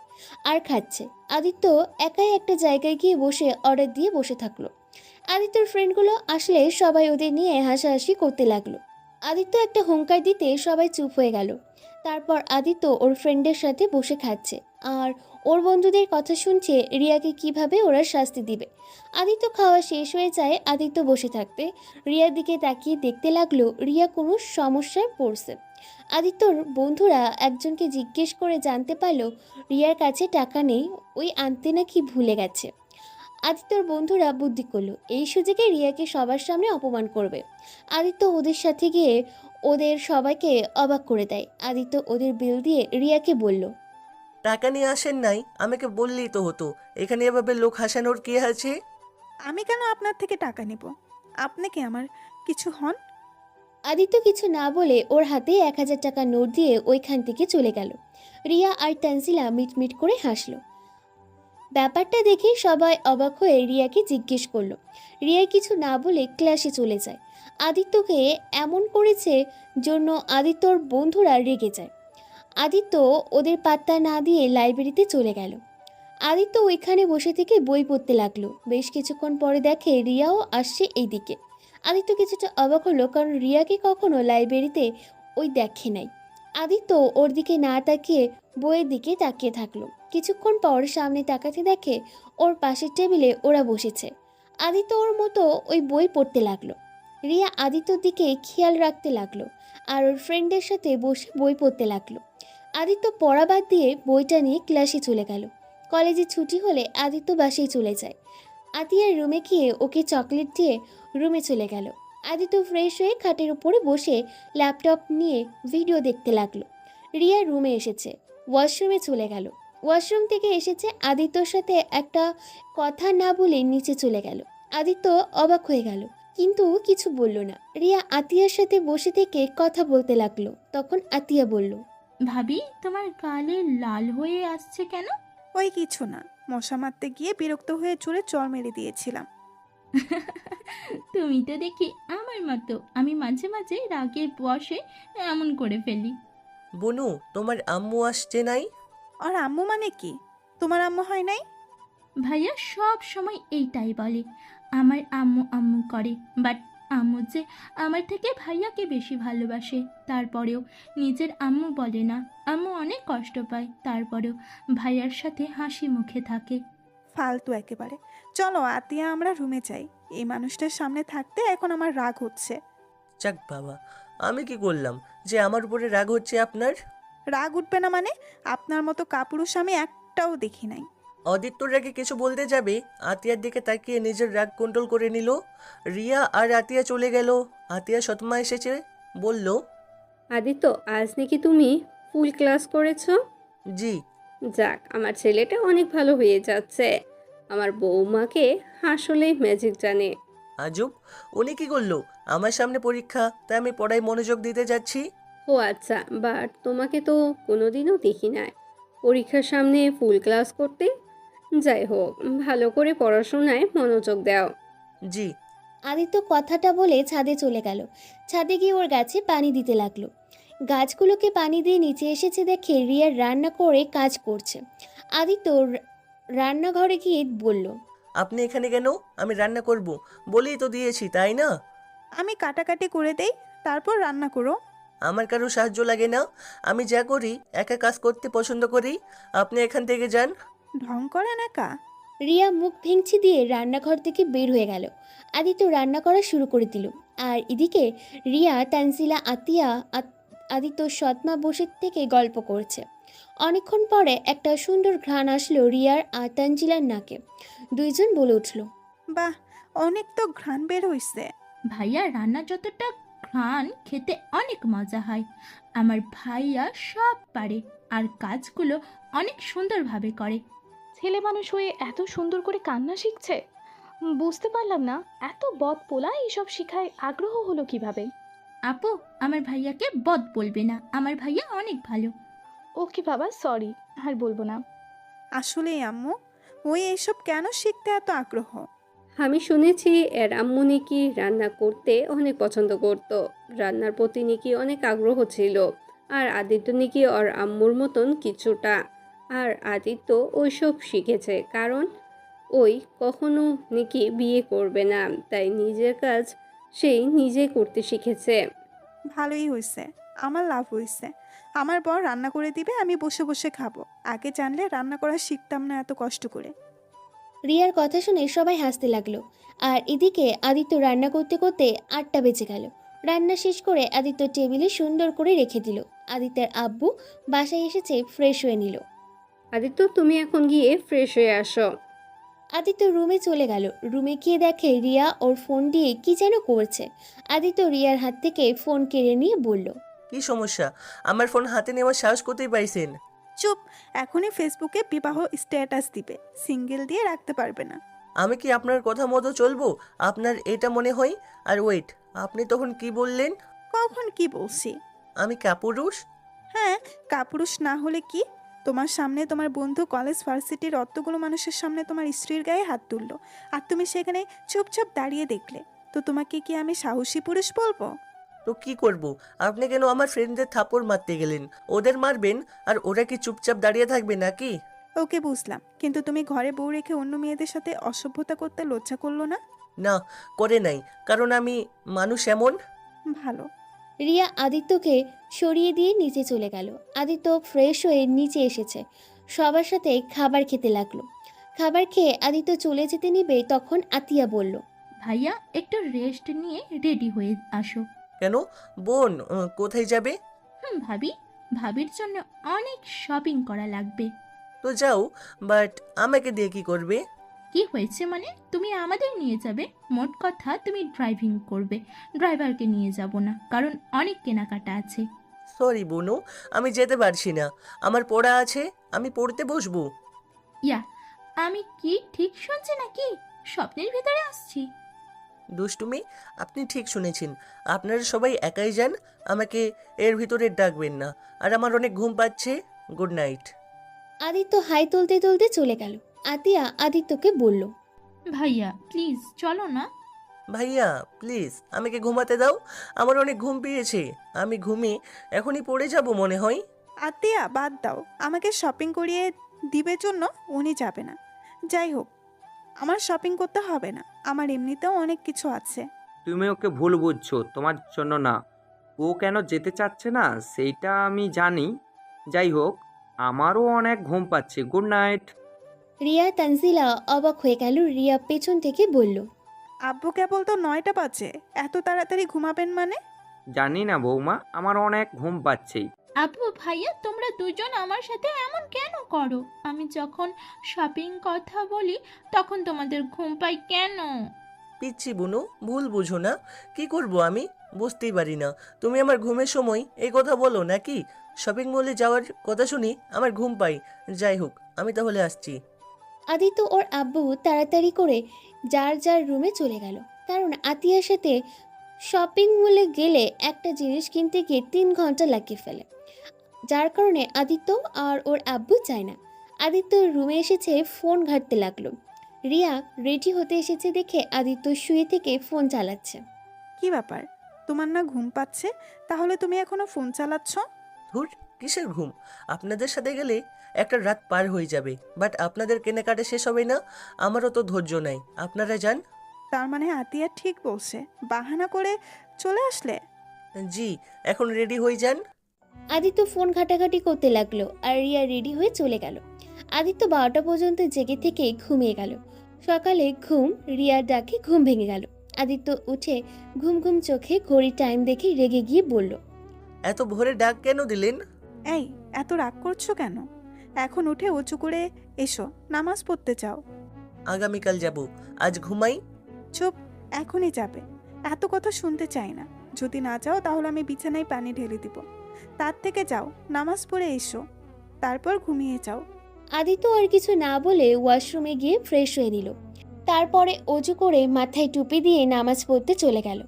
আর খাচ্ছে। আদিত্য একাই একটা জায়গায় গিয়ে বসে অর্ডার দিয়ে বসে থাকলো। আদিত্যর ফ্রেন্ডগুলো আসলে সবাই ওদের নিয়ে হাসাহাসি করতে লাগলো। আদিত্য একটা হুঙ্কার দিতে সবাই চুপ হয়ে গেল। তারপর আদিত্য ওর ফ্রেন্ডের সাথে বসে খাচ্ছে আর ওর বন্ধুদের কথা শুনছে রিয়াকে কিভাবে ওরা শাস্তি দিবে। আদিত্য খাওয়া শেষ হয়ে যায়। আদিত্য বসে থাকতে রিয়ার দিকে তাকিয়ে দেখতে লাগলো রিয়া কোনো সমস্যায় পড়ছে। আদিত্যর বন্ধুরা একজনকে জিজ্ঞেস করে জানতে পারলো রিয়ার কাছে টাকা নেই, ওই আনতে নাকি ভুলে গেছে। আদিত্যর বন্ধুরা বুদ্ধি করলো এই সুযোগে রিয়াকে সবার সামনে অপমান করবে। আদিত্য ওদের সাথে গিয়ে ওদের সবাইকে অবাক করে দেয়। আদিত্য ওদের বিল দিয়ে রিয়াকে বলল, টাকা নিয়ে আসেন নাই, আমাকে বললেই তো হতো। এখানে এভাবে লোক হাসানোর কি আছে? আমি কেন আপনার থেকে টাকা নিব? আপনি কি আমার কিছু হন? আদিত্য কিছু না বলে ওর হাতে 1000 টাকা নোট দিয়ে ওইখান থেকে চলে গেল। রিয়া আর তানজিলা মিটমিট করে হাসলো। ব্যাপারটা দেখে সবাই অবাক হয়ে রিয়াকে জিজ্ঞেস করলো। রিয়া কিছু না বলে ক্লাসে চলে যায়। আদিত্যকে এমন করেছে জন্য আদিত্যর বন্ধুরা রেগে যায়। আদিত্য ওদের পাত্তা না দিয়ে লাইব্রেরিতে চলে গেল। আদিত্য ওইখানে বসে থেকে বই পড়তে লাগলো। বেশ কিছুক্ষণ পরে দেখে রিয়াও আসছে এইদিকে। আদিত্য কিছুটা অবাক হলো, কারণ রিয়াকে কখনো লাইব্রেরিতে ওই দেখে নাই। আদিত্য ওর দিকে না তাকিয়ে বইয়ের দিকে তাকিয়ে থাকলো। কিছুক্ষণ পর সামনে তাকাতে দেখে ওর পাশের টেবিলে ওরা বসেছে। আদিত্য ওর মতো ওই বই পড়তে লাগলো। রিয়া আদিত্যর দিকে খেয়াল রাখতে লাগলো আর ওর ফ্রেন্ডের সাথে বসে বই পড়তে লাগলো। আদিত্য পড়া বাদ দিয়ে বইটা নিয়ে ক্লাসে চলে গেল। কলেজে ছুটি হলে আদিত্য বাসায় চলে যায়। আতিয়ার রুমে গিয়ে ওকে চকলেট দিয়ে রুমে চলে গেল। আদিত্য ফ্রেশ হয়ে খাটের উপরে বসে ল্যাপটপ নিয়ে ভিডিও দেখতে লাগলো। রিয়া রুমে এসেছে, ওয়াশরুমে চলে গেল। ওয়াশরুম থেকে এসেছে, আদিত্যর সাথে একটা কথা না বলে নিচে চলে গেল। আদিত্য অবাক হয়ে গেল, কিন্তু কিছু বলল না। রিয়া আতিয়ার সাথে বসে থেকে কথা বলতে লাগলো। তখন আতিয়া বলল, ভাবি, তোমার গালে লাল হয়ে আসছে কেন? ওই কিছু না, মশা মারতে গিয়ে বিরক্ত হয়ে চুলে চড় মেরে দিয়েছিলাম। তুমি তো দেখি আমার মতো, আমি মাঝে মাঝে রাগের বশে এমন করে ফেলি। বনু, তোমার আম্মু আসছে নাই? আর আম্মু মানে কি? তোমার আম্মু হয় নাই? ভাইয়া সব সময় এইটাই বলে, আমার আম্মু আম্মু করে। বাট আম্মু যে আমার থেকে ভাইয়াকে বেশি ভালোবাসে, তারপরেও নিজের আম্মু বলে না। আম্মু অনেক কষ্ট পায়, তারপরেও ভাইয়ার সাথে হাসি মুখে থাকে। ফালতু একেবারে। চলো আতিয়া, আমরা রুমে যাই। এই মানুষটার সামনে থাকতে এখন আমার রাগ হচ্ছে। যাক বাবা, আমি কি করলাম যে আমার উপরে রাগ হচ্ছে আপনার? রাগ উঠবে না মানে? আপনার মতো কাপুরুষ আমি একটা একটাও দেখি নাই। অদিত্যর রাগে কিছু বলতে যাবে, আতিয়ার দিকে তাকিয়ে নিজের রাগ কন্ট্রোল করে নিল। রিয়া আর আতিয়া চলে গেল। আতিয়া সৎমা এসেছে, বলল, আদিত্য, আজ নাকি তুমি ফুল ক্লাস করেছো? জি। যাক, আমার ছেলেটা অনেক ভালো হয়ে যাচ্ছে। আমার বৌমাকে আসলেই ম্যাজিক জানে। আজব, উনি কি করলো? আমার সামনে পরীক্ষা, তাই আমি পড়ায় মনোযোগ দিতে যাচ্ছি। ও আচ্ছা, বাট তোমাকে তো কোনোদিনও দেখি নাই পরীক্ষার সামনে ফুল ক্লাস করতে। যাই হোক, ভালো করে পড়াশোনায় মনোযোগ দাও। জি। আদিত্য কথাটা বলে ছাদে চলে গেল। ছাদে গিয়ে ওর গাছে পানি দিতে লাগলো। গাছগুলোকে পানি দিয়ে নিচে এসেছে দেখে রিয়া রান্না করে কাজ করছে। আদিত্য রান্নাঘরে গিয়ে বলল, আপনি এখানে কেন? আমি রান্না করব বলেই তো দিয়েছি, তাই না? আমি কাটাকাটি করে দেই, তারপর রান্না করো। আমার কারো সাহায্য লাগে না। আমি যা করি একা কাজ করতে পছন্দ করি। আপনি এখান থেকে যান। ঢং করেন একা। রিয়া মুখ ভেঙচি দিয়ে রান্নাঘর থেকে বের হয়ে গেল। আদিত্য রান্না করা শুরু করে দিল। আর এদিকে রিয়া, তানজিলা, আদিত্য সৎমা বসে থেকে গল্প করছে। অনেকক্ষণ পরে একটা সুন্দর ঘ্রাণ আসলো রিয়ার আর তানজিলার নাকে। দুইজন বলে উঠল, বাহ, অনেক তো ঘ্রাণ বের হইছে। ভাইয়া রান্না যতটা ঘ্রাণ, খেতে অনেক মজা হয়। আমার ভাইয়া সব পারে আর কাজগুলো অনেক সুন্দরভাবে করে। ছেলে মানুষ হয়ে এত সুন্দর করে কান্না শিখছে, বুঝতে পারলাম না এত বদ পোলা এইসব শিখায় আগ্রহ হলো কিভাবে। আপু, আমার ভাইয়াকে বদ বলবে না, আমার ভাইয়া অনেক ভালো। ওকে বাবা, সরি, আর বলবো না। আসলেই আম্মু, ওই এইসব কেন শিখতে এত আগ্রহ? আমি শুনেছি এর আম্মু নাকি রান্না করতে অনেক পছন্দ করত। রান্নার প্রতি নাকি অনেক আগ্রহ ছিল। আর আদিত্য নাকি ওর আম্মুর মতন কিছুটা। আর আদিত্য ওইসব শিখেছে কারণ ওই কখনো নাকি বিয়ে করবে না, তাই নিজের কাজ সেই নিজে করতে শিখেছে। ভালোই হয়েছে, আমার লাভ হয়েছে। আমার বর রান্না করে দিবে, আমি বসে বসে খাবো। আগে জানলে রান্না করা শিখতাম না এত কষ্ট করে। রিয়ার কথা শুনে সবাই হাসতে লাগলো। আর এদিকে আদিত্য রান্না করতে করতে 8টা বেজে গেল। রান্না শেষ করে আদিত্য টেবিলে সুন্দর করে রেখে দিল। আদিত্যের আব্বু বাসায় এসেছে, ফ্রেশ হয়ে নিল। আদিত্য, তুমি এখন গিয়ে ফ্রেশ হয়ে আসো। আদিত্য রুমে চলে গেল। রুমে গিয়ে দেখে রিয়া ওর ফোন দিয়ে কি যেন করছে। আদিত্য রিয়ার হাত থেকে ফোন কেড়ে নিয়ে বলল, কি সমস্যা? আমার ফোন হাতে নেওয়ার সাহস কোথায় পাইছেন? চুপ, এখনই ফেসবুকে বিবাহ স্ট্যাটাস দিবে, সিঙ্গেল দিয়ে রাখতে পারবে না। আমি কি আপনার কথা মতো চলবো? আপনার এটা মনে হয়? আর ওয়েট, আপনি তখন কি বললেন? কখন কি বলছি? আমি কাপুরুষ? হ্যাঁ, কাপুরুষ না হলে কি? তোমার সামনে তোমার বন্ধু কলেজ ভার্সিটির অতগুলো মানুষের সামনে তোমার স্ত্রীর গায়ে হাত তুললো, আর তুমি সেখানে চুপচাপ দাঁড়িয়ে দেখলে, তো তোমাকে কি আমি সাহসী পুরুষ বলবো? তো কি করব? আপনি কেন আমার ফ্রেন্ডদের থাপ্পড় মারতে গেলেন? ওদের মারবেন আর ওরা কি চুপচাপ দাঁড়িয়ে থাকবে নাকি? ওকে বুঝলাম, কিন্তু তুমি ঘরে বউ রেখে অন্য মেয়েদের সাথে অসভ্যতা করতে লজ্জা করলো না? না, করে নাই, কারণ আমি মানুষ এমন। ভালো। রিয়া আদিত্যকে সরিয়ে দিয়ে নিচে চলে গেল। আদিত্য ফ্রেশ হয়ে নিচে এসেছে, সবার সাথে খাবার খেতে লাগলো। খাবার খেয়ে আদিত্য চলে যেতে নিবে, তখন আতিয়া বলল, ভাইয়া একটু রেস্ট নিয়ে রেডি হয়ে আসো। কেন? বোন কোথায় যাবে? ভাবি, ভাবির জন্য অনেক শপিং করা লাগবে। তো যাও, বাট আমাকে দিয়ে কি করবে? কি হয়েছে মানে? তুমি আমাদের নিয়ে যাবে, মোট কথা তুমি ড্রাইভিং করবে। ড্রাইভারকে নিয়ে যাব না, কারণ অনেক কেনাকাটা আছে। সরি বোনু, আমি যেতে পারছি না। আমার পড়া আছে, আমি পড়তে বসবো। ইয়া, আমি কি ঠিক শুনছি নাকি স্বপ্নের ভিতরে আসছি? দুষ্টুমি, আপনি ঠিক শুনেছেন। আপনারা সবাই একাই যান, আমাকে এর ভিতরে ডাকবেন না। আর আমার অনেক ঘুম পাচ্ছে। Good night. আদিত্য হাই তুলতে তুলতে চলে গেল। আতিয়া আদিত্যকে বলল, ভাইয়া প্লিজ চলো না। ভাইয়া প্লিজ আমাকে ঘুমাতে দাও, আমার অনেক ঘুম পেয়েছে। আমি ঘুমিয়ে এখনই পড়ে যাব মনে হয়। আতিয়া বাদ দাও, আমাকে শপিং করিয়ে দিবে জন্য উনি যাবে না। যাই হোক, আমার শপিং করতে হবে না, আমার এমনিতেও অনেক কিছু আছে। তুমি ওকে ভুল বুঝছো, তোমার জন্য না। ও কেন যেতে চাচ্ছে না সেইটা আমি জানি। যাই হোক, আমারও অনেক ঘুম পাচ্ছে। Good night. রিয়া তানজিলা অবাক হয়ে গেল। রিয়া পেছন থেকে বলল, আব্বু কেবল তো 9টা বাজে, এত তাড়াতাড়ি ঘুমাবেন মানে? জানি না বৌমা, আমার অনেক ঘুম পাচ্ছে। আপু ভাইয়া তোমরা দুজন আমার সাথে এমন কেন করো? আমি যখন শপিং কথা বলি তখন তোমাদের ঘুম পায় কেন? পিচ্ছি বুনু, ভুল বুঝো না। কি করব আমি, বুঝতেই পারি না। তুমি আমার ঘুমের সময় এই কথা বলো নাকি? শপিং মলে যাওয়ার কথা শুনি আমার ঘুম পাই। যাই হোক, আমি তাহলে আসছি। আদিত্য ওর আব্বু তাড়াতাড়ি করে যার যার রুমে চলে গেল, কারণ আতিয়ার সাথে শপিং মলে গেলে একটা জিনিস কিনতে গিয়ে 3 ঘন্টা লাগিয়ে ফেলে, যার কারণে আদিত্য আর ওর আব্বু চায় না। আদিত্য রুমে এসেছে, ফোন ঘাঁটতে লাগলো। রিয়া রেডি হতে এসেছে দেখে আদিত্য শুয়ে থেকে ফোন চালাচ্ছে। কি ব্যাপার, তোমার না ঘুম পাচ্ছে? তাহলে তুমি এখনো ফোন চালাচ্ছ? ধুর, কিসের ঘুম? আপনাদের সাথে গেলে একটা রাত পার হয়ে যাবে, বাট আপনাদের কেনাকাটা শেষ হবে না। আমারও তো ধৈর্য নাই, আপনারা যান। তার মানে আতিয়া ঠিক বলছে, বাহানা করে চলে আসলে? জি, এখন রেডি হয়ে যান। আদিত্য ফোন ঘাটাঘাটি করতে লাগলো আর রিয়া রেডি হয়ে চলে গেল। আদিত্য 12টা পর্যন্ত জেগে থেকে ঘুমিয়ে গেল। সকালে রিয়ার ডাকে ঘুম ভেঙে গেল। আদিত্য উঠে ঘুম ঘুম চোখে ঘড়ি টাইম দেখে রেগে গিয়ে বলল, এত ভোরে ডাক কেন দিলেন? এই, এত রাগ করছো কেন? এখন উঠে উঁচু করে এসো, নামাজ পড়তে চাও। আগামীকাল যাব, আজ ঘুমাই। চুপ, এখনই যাবে? এত কথা শুনতে চাই না। যদি না যাও তাহলে আমি বিছানায় পানি ঢেলে দিব। তার থেকে যাও, নামাজ পড়ে এসো, তারপর ঘুমিয়ে যাও। আদিত্য আর কিছু না বলে ওয়াশরুমে গিয়ে ফ্রেশ হয়ে নিল। তারপরে অজু করে মাথায় টুপি দিয়ে নামাজ পড়তে চলে গেল।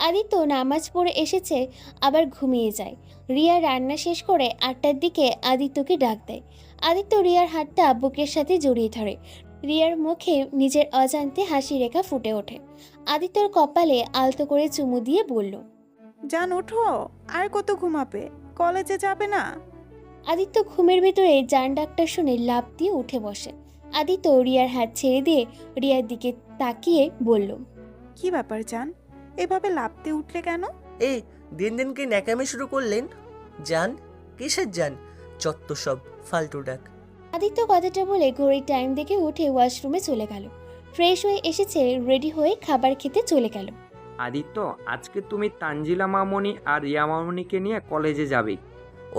আদিত্য নামাজ পড়ে এসেছে, আবার ঘুমিয়ে যায়। রিয়া রান্না শেষ করে 8টার দিকে আদিত্যকে ডাক দেয়। আদিত্য রিয়ার হাতটা বুকের সাথে জড়িয়ে ধরে। রিয়ার মুখে নিজের অজান্তে হাসি রেখা ফুটে ওঠে। আদিত্যর কপালে আলতো করে চুমু দিয়ে বলল, জান ওঠো, আর কত ঘুমাবে? কলেজে যাবে না? আদিত্য ঘুমের ভেতরে জান ডাকটা শুনে লাফ দিয়ে উঠে বসে। আদিত্য রিয়ার হাত ছেড়ে দিয়ে রিয়ার দিকে তাকিয়ে বলল, কি ব্যাপার জান, এভাবে লাফতে উঠলে কেন? এই দিন দিন কি ন্যাকামি শুরু করলেন? যান? কিসের যান? চত্ব সব ফালতু ডাক। আদিত্য কথাটা বলে ঘড়ির টাইম দেখে উঠে ওয়াশরুমে চলে গেল। ফ্রেশ হয়ে এসেছে, রেডি হয়ে খাবার খেতে চলে গেল। আদিত্য, আজকে তুমি তানজিলা মামনি আর রিয়া মামনিকে নিয়ে কলেজে যাবে।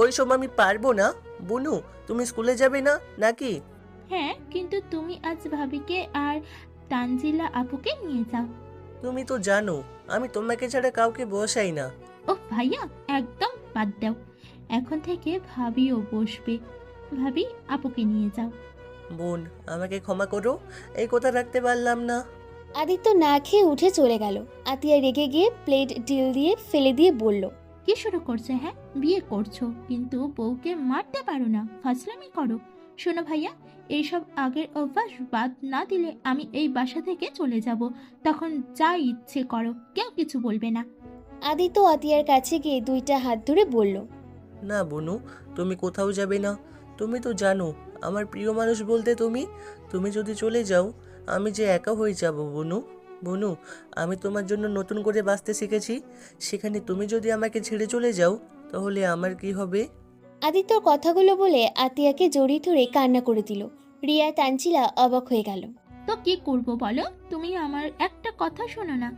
ওই সময় আমি পারবো না। বুনু, তুমি স্কুলে যাবে না নাকি? হ্যাঁ, কিন্তু তুমি আজ ভাবিকে আর তানজিলা আপুকে নিয়ে যাও। তুমি তো জানো আমি তোমাকে ছাড়া কাউকে বসাই না। ও ভাইয়া, একদম বাদ দাও। এখন থেকে ভাবিও বসবে। ভাবি, আপুকে নিয়ে যাও। বোন, আমাকে ক্ষমা করো, এই কথা রাখতে পারলাম না। আদিত্য না খেয়ে উঠে চলে গেল। আতিয়া রেগে গিয়ে প্লেট ডিল দিয়ে ফেলে দিয়ে বলল, কি শুরু করছে? হ্যাঁ, বিয়ে করছো কিন্তু বউকে মারতে পারো না, ফাজলামি করো। শোনো ভাইয়া, এইসব আগের অভ্যাস বাদ না দিলে আমি এই বাসা থেকে চলে যাব। তখন যা ইচ্ছে করো, কেউ কিছু বলবে না। আদিত্য আতিয়ার কাছে গিয়ে 2টা হাত ধরে বলল, না বুনু, তুমি কোথাও যাবে না। তুমি তো জানো আমার প্রিয় মানুষ বলতে তুমি। তুমি যদি চলে যাও আমি যে একা হয়ে যাব বুনু। বুনু, আমি তোমার জন্য নতুন করে বাঁচতে শিখেছি, সেখানে তুমি যদি আমাকে ছেড়ে চলে যাও তাহলে আমার কি হবে? আদিত্যর কথাগুলো বলে আতিয়াকে জড়িয়ে ধরে কান্না করে দিল। রিয়া তানজিলা অবাক হয়ে গেল। তো কি করব বলো? তুমি আমার একটা কথা শোনো না।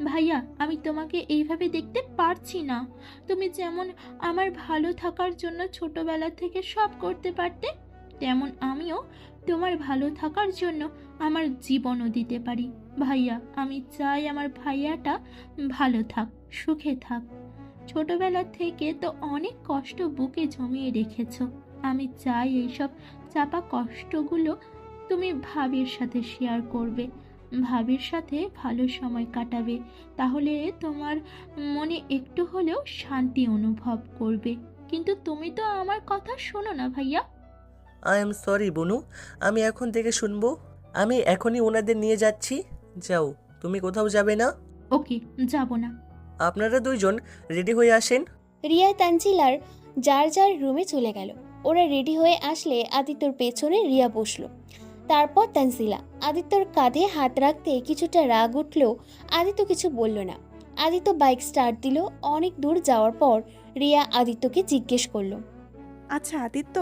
ভাইয়া, আমি তোমাকে এইভাবে দেখতে পারছি না। তুমি যেমন আমার ভালো থাকার জন্য ছোটবেলা থেকে সব করতে পারতে, তেমন আমিও তোমার ভালো থাকার জন্য আমার জীবনও দিতে পারি। ভাইয়া, আমি চাই আমার ভাইয়াটা ভালো থাক, সুখে থাক। ছোটবেলা থেকে তো অনেক কষ্ট বুকে জমিয়ে রেখেছো। আমি চাই এইসব চাপা কষ্টগুলো তুমি ভাবির সাথে শেয়ার করবে, ভাবির সাথে ভালো সময় কাটাবে। তাহলে তোমার মনে একটু হলেও শান্তি অনুভব করবে। কিন্তু তুমি তো আমার কথা শোনো না ভাইয়া। আই এম সরি বুনু, আমি এখন থেকে শুনবো। আমি এখনই ওনাদের নিয়ে যাচ্ছি। যাও, তুমি কোথাও যাবে না। ওকে, যাব না। আপনারা দুইজন রেডি হয়ে আসেন। রিয়া তানজিলার যার যার রুমে চলে গেল। ওরা রেডি হয়ে আসলে আদিত্যর পেছনে রিয়া বসলো, তারপর তানজিলা। আদিত্যর কাঁধে হাত রাখতে কিছুটা রাগ উঠলেও আদিত্য কিছু বলল না। আদিত্য বাইক স্টার্ট দিল। অনেক দূর যাওয়ার পর রিয়া আদিত্যকে জিজ্ঞেস করলো, আচ্ছা আদিত্য,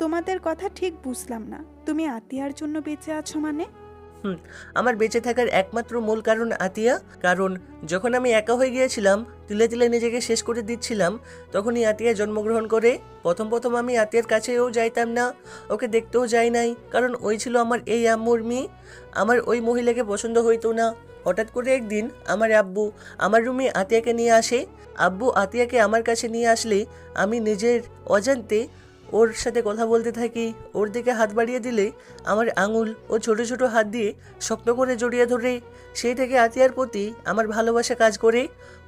তোমাদের কথা ঠিক বুঝলাম না। তুমি আতিয়ার জন্য বেঁচে আছো মানে? আমার বেঁচে থাকার একমাত্র মূল কারণ আতিয়া। কারণ যখন আমি একা হয়ে গিয়েছিলাম, তিলে তিলে নিজেকে শেষ করে দিচ্ছিলাম, তখনই আতিয়া জন্মগ্রহণ করে। প্রথম আমি আতিয়ার কাছেও যাইতাম না, ওকে দেখতেও যাই নাই, কারণ ওই ছিল আমার এই আম্মুর মেয়ে। আমার ওই মহিলাকে পছন্দ হইতো না। হঠাৎ করে একদিন আমার আব্বু আমার রুমে আতিয়াকে নিয়ে আসে। আব্বু আতিয়াকে আমার কাছে নিয়ে আসলে আমি নিজের অজান্তে ওর সাথে কথা বলতে থাকি। ওর দিকে হাত বাড়িয়ে দিলে আমার আঙুল ও ছোট ছোট হাত দিয়ে শক্ত করে জড়িয়ে ধরে। সেই থেকে আতিয়ার প্রতি আমার ভালোবাসা কাজ করে।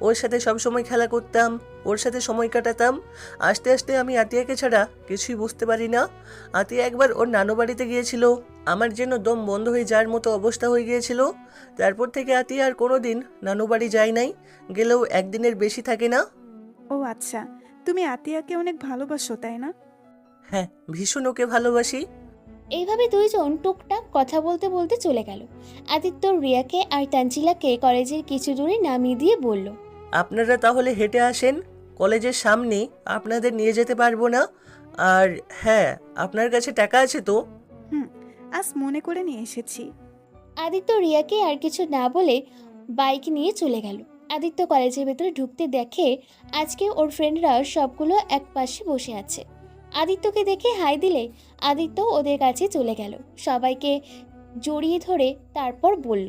ওর সাথে সবসময় খেলা করতাম, ওর সাথে সময় কাটাতাম। আস্তে আস্তে আমি আতিয়াকে ছাড়া কিছুই বুঝতে পারি না। আতিয়া একবার ওর নানু বাড়িতে গিয়েছিল, আমার যেন দম বন্ধ হয়ে যাওয়ার মতো অবস্থা হয়ে গিয়েছিল। তারপর থেকে আতিয়া আর কোনো দিন নানু বাড়ি যায় নাই, গেলেও একদিনের বেশি থাকে না। ও আচ্ছা, তুমি আতিয়াকে অনেক ভালোবাসো তাই না? হ্যাঁ, ভীষণ ওকে ভালোবাসি। এইভাবে দুইজন টুকটাক কথা বলতে বলতে চলে গেল। আদিত্য রিয়াকে আর তানজিলাকে কলেজের কিছু দূরে নামিয়ে দিয়ে বলল, আপনারা তাহলে হেঁটে আসেন, কলেজের সামনে আপনাদের নিয়ে যেতে পারবো না। আর হ্যাঁ, আপনার কাছে টাকা আছে তো? আজ মনে করে নিয়ে এসেছি। আদিত্য রিয়াকে আর কিছু না বলে বাইক নিয়ে চলে গেল। আদিত্য কলেজের ভেতরে ঢুকতে দেখে আজকে ওর ফ্রেন্ডরা সবগুলো এক পাশে বসে আছে। আদিত্যকে দেখে হাই দিলে আদিত্য ওদের কাছে চলে গেল, সবাইকে জড়িয়ে ধরে তারপর বলল,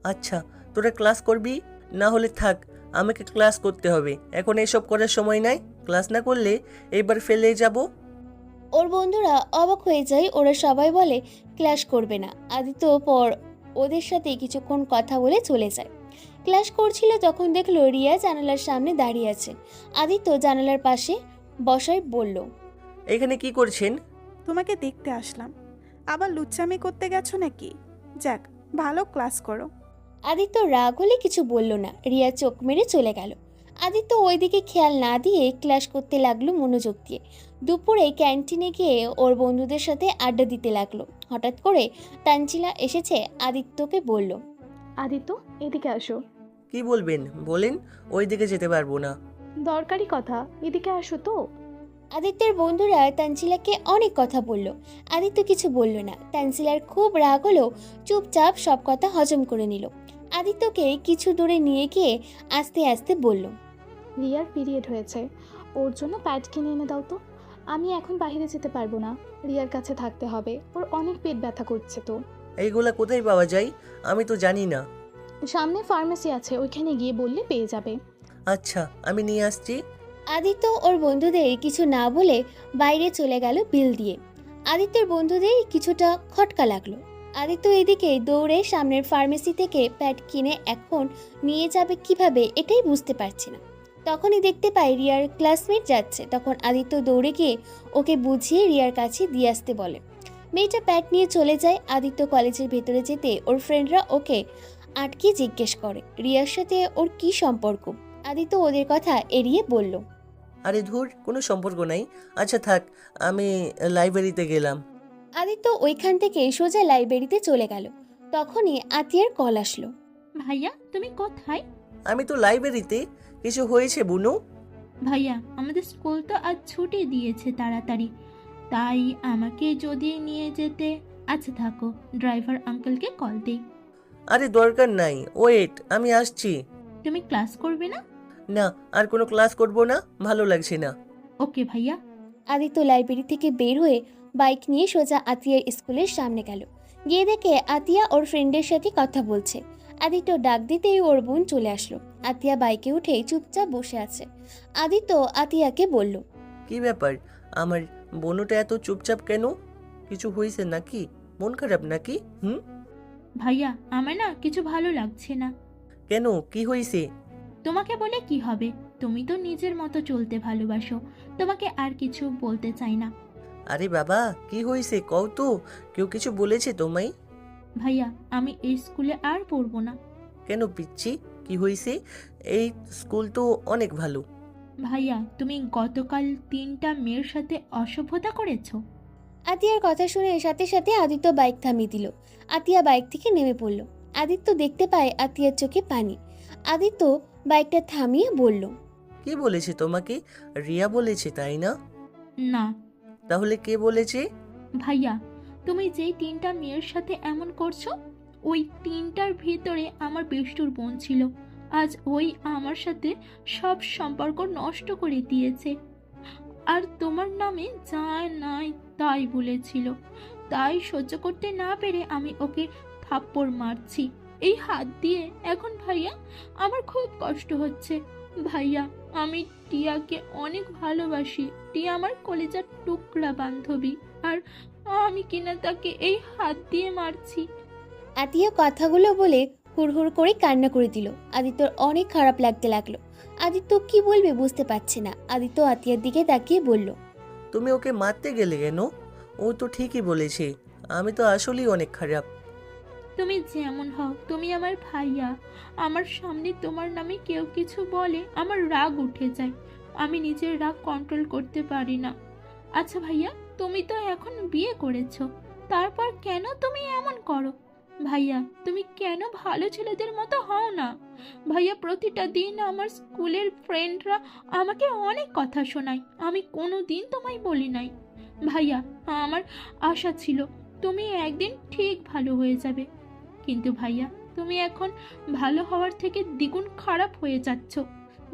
আচ্ছা, তোরা ক্লাস করবি? না হলে থাক, আমাকে ক্লাস করতে হবে। এখন এসব করার সময় নাই, ক্লাস না করলে এইবার ফেলে যাব। ওর বন্ধুরা অবাক হয়ে যায়। ওরা সবাই বলে ক্লাস করবে না। আদিত্য পর ওদের সাথে কিছুক্ষণ কথা বলে চলে যায়। ক্লাস করছিল তখন দেখলো রিয়া জানালার সামনে দাঁড়িয়ে আছে। আদিত্য জানালার পাশে বসায় বলল, এখানে কি করছেন? তোমাকে দেখতে আসলাম। আবার লুচ্চামি করতে গেছো নাকি? যাক, ভালো ক্লাস করো। আদিত্য রাগ হলে কিছু বলল না। রিয়া চোখ মেরে চলে গেল। আদিত্য ওইদিকে খেয়াল না দিয়ে ক্লাস করতে লাগলো মনোযোগ দিয়ে। দুপুরে ক্যান্টিনে গিয়ে ওর বন্ধুদের সাথে আড্ডা দিতে লাগলো। হঠাৎ করে তানজিলা এসেছে, আদিত্যকে বলল, আদিত্য, এদিকে আসো। কি বলবেন বলেন, ওই দিকে যেতে পারবো না। দরকারি কথা, এদিকে আসো তো। আদিত্যের বন্ধুরা তানজিলাকে অনেক কথা বলল। আদিত্য কিছু বলল না। তানজিলার খুব রাগ হলো, চুপচাপ সব কথা হজম করে নিল। আদিত্যকে কিছু দূরে নিয়ে গিয়ে আস্তে আস্তে বলল, রিয়ার পিরিয়ড হয়েছে, ওর জন্য প্যাড কিনে এনে দাও তো। আমি এখন বাইরে যেতে পারবো না, রিয়ার কাছে থাকতে হবে, ওর অনেক পেট ব্যথা করছে তো। এইগুলা কোথায় পাওয়া যায়? আমি তো জানি না। সামনে ফার্মেসি আছে, ওইখানে গিয়ে বললে পেয়ে যাবে। আচ্ছা, আমি নিয়ে আসছি। আদিত্য ওর বন্ধুদের কিছু না বলে বাইরে চলে গেল বিল দিয়ে। আদিত্যের বন্ধুদের কিছুটা খটকা লাগলো। আদিত্য এদিকে দৌড়ে সামনের ফার্মেসি থেকে প্যাড কিনে এখন নিয়ে যাবে কিভাবে, এটাই বুঝতে পারছি না। তখনই দেখতে পাই রিয়ার ক্লাসমেট যাচ্ছে। তখন আদিত্য দৌড়ে গিয়ে ওকে বুঝিয়ে রিয়ার কাছে দিয়ে আসতে বলে। মেয়েটা প্যাড নিয়ে চলে যায়। আদিত্য কলেজের ভেতরে যেতে ওর ফ্রেন্ডরা ওকে আটকে জিজ্ঞেস করে রিয়ার সাথে ওর কি সম্পর্ক। আদিত্য ওদের কথা এড়িয়ে বলল, আরে ধুর, কোনো সম্পর্ক নাই। আচ্ছা থাক, আমি লাইব্রেরিতে গেলাম। আদিত্য ওইখান থেকে সোজা লাইব্রেরিতে চলে গেল। তখনই আতিয়ার কল আসলো। ভাইয়া তুমি কোথায়? আমি তো লাইব্রেরিতে। কিছু হয়েছে বুনু? ভাইয়া আমাদের স্কুল তো আজ ছুটি দিয়েছে তাড়াতাড়ি, তাই আমাকে যদি নিয়ে যেতে। আচ্ছা থাকো, ড্রাইভার আঙ্কেলকে কল দিই। আরে দরকার নাই, ওয়েট, আমি আসছি। তুমি ক্লাস করবে না? না, আর কোনো ক্লাস করব না, ভালো লাগছে না। ওকে ভাইয়া। আদিত্য লাইব্রেরি থেকে বের হয়ে বাইক নিয়ে সোজা আতিয়ার স্কুলের সামনে গেল। গিয়ে দেখে আতিয়া ওর ফ্রেন্ডের সাথে কথা বলছে। আদিত্য ডাক দিতেই ওর বোন চলে আসলো। আতিয়া বাইকে উঠে চুপচাপ বসে আছে। আদিত্য আতিয়াকে বলল, কি ব্যাপার, আমার বোনুটা এত চুপচাপ কেন? কিছু হয়েছে নাকি? মন খারাপ নাকি? ভাইয়া আমার না কিছু ভালো লাগছে না। কেন, কি হয়েছে? তোমাকে বলে কি হবে, তুমি তো নিজের মতো চলতে ভালোবাসো, তোমাকে আর কিছু বলতে চাই না। আরে বাবা, কি হয়েছে কও তো, কেউ কিছু বলেছে তোমায়? ভাইয়া আমি এই স্কুলে আর পড়বো না। কেন পিচ্ছি, কি হয়েছে? এই স্কুল তো অনেক ভালো। ভাইয়া তুমি গতকাল 3টা মেয়ের সাথে অসভ্যতা করেছো। আতিয়ার কথা শুনে সাথে সাথে আদিত্য বাইক থামিয়ে দিল। আতিয়া বাইক থেকে নেমে পড়ল। আদিত্য দেখতে পায় আতিয়ার চোখে পানি। আদিত্য বাইকটা থামিয়ে বলল, কি বলেছে তোমাকে? রিয়া বলেছে তাই না? না তাহলে কে বলেছে? ভাইয়া তুমি যেই 3টা মেয়ের সাথে এমন করছো, ওই টিনটার ভিতরে আমার বেষ্টুর বোন ছিল। আজ ওই আমার সাথে সব সম্পর্ক নষ্ট করে দিয়েছে, আর তোমার নামে যা নাই তাই বলেছিল। তাই সহ্য করতে না পেরে আমি ওকে থাপ্পড় মারছি এই হাত দিয়ে। এখন ভাইয়া আমার খুব কষ্ট হচ্ছে। ভাইয়া, আমি টিয়াকে অনেক ভালোবাসি। টিয়া আমার কলেজার টুকরা বান্ধবী, আর আমি কিনা তাকে এই হাত দিয়ে মারছি। আতিয়া কথাগুলো বলে হুড়হুড় করে কান্না করে দিল। আদিত্যর অনেক খারাপ লাগতে লাগলো। আদিত্য কি বলবে বুঝতে পারছে না। আদিত্য আতিয়ার দিকে তাকিয়ে বলল, তুমি ওকে মারতে গেলে কেন? ও তো ঠিকই বলেছে, আমি তো আসলেই অনেক খারাপ। তুমি যেমন হও, তুমি আমার ভাইয়া। আমার সামনে তোমার নামে কেউ কিছু বলে আমার রাগ উঠে যায়। আমি নিজের রাগ কন্ট্রোল করতে পারি না। আচ্ছা ভাইয়া, তুমি তো এখন বিয়ে করেছো, তারপর কেন তুমি এমন করো? ভাইয়া, তুমি কেন ভালো ছেলেদের মতো হও না? ভাইয়া, প্রতিটা দিন আমার স্কুলের ফ্রেন্ডরা আমাকে অনেক কথা শোনায়, আমি কোনো দিন তোমায় বলি নাই। ভাইয়া, আমার আশা ছিল তুমি একদিন ঠিক ভালো হয়ে যাবে, কিন্তু ভাইয়া তুমি এখন ভালো হওয়ার থেকে দ্বিগুণ খারাপ হয়ে যাচ্ছ।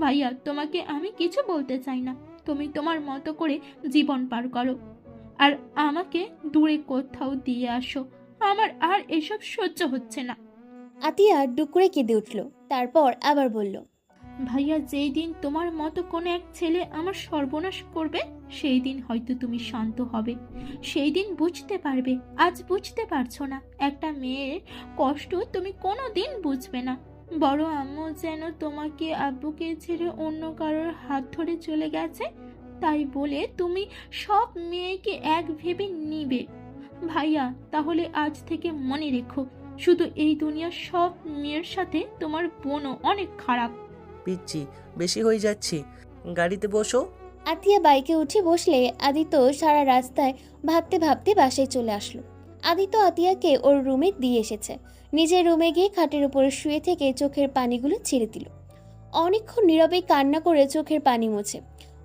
ভাইয়া, তোমাকে আমি কিছু বলতে চাই না, তুমি তোমার মতো করে জীবন পার করো, আর আমাকে দূরে কোথাও দিয়ে আসো। আমার আর এসব সহ্য হচ্ছে না। আতিয়া ডুকরে কেঁদে উঠল। তারপর আবার বলল, ভাইয়া, যেই দিন তোমার মতো কোনো এক ছেলে আমার সর্বনাশ করবে, সেই দিন হয়তো তুমি শান্ত হবে, সেই দিন বুঝতে পারবে। আজ বুঝতে পারছো না, একটা মেয়ের কষ্ট তুমি কোনো দিন বুঝবে না। বড় আম্মু যেন তোমাকে আব্বুকে ছেড়ে অন্য কারোর হাত ধরে চলে গেছে, তাই বলে তুমি সব মেয়েকে এক ভেবে নিবে। ভাইয়া, তাহলে আজ থেকে মনে রেখো, শুধু এই দুনিয়ার সব মেয়ের সাথে তোমার বোনও অনেক খারাপ। পিচ্ছি, বেশি হয়ে যাচ্ছে, গাড়িতে বসো। আতিয়া বাইকে উঠে বসলে আদিত্য সারা রাস্তায় ভাবতে ভাবতে বাসায় চলে আসলো। আদিত্য আতিয়াকে ওর রুমে দিয়ে এসেছে। নিজের রুমে গিয়ে খাটের উপরে শুয়ে থেকে চোখের পানিগুলো ছেড়ে দিল। অনেকক্ষণ নীরবে কান্না করে চোখের পানি মুছে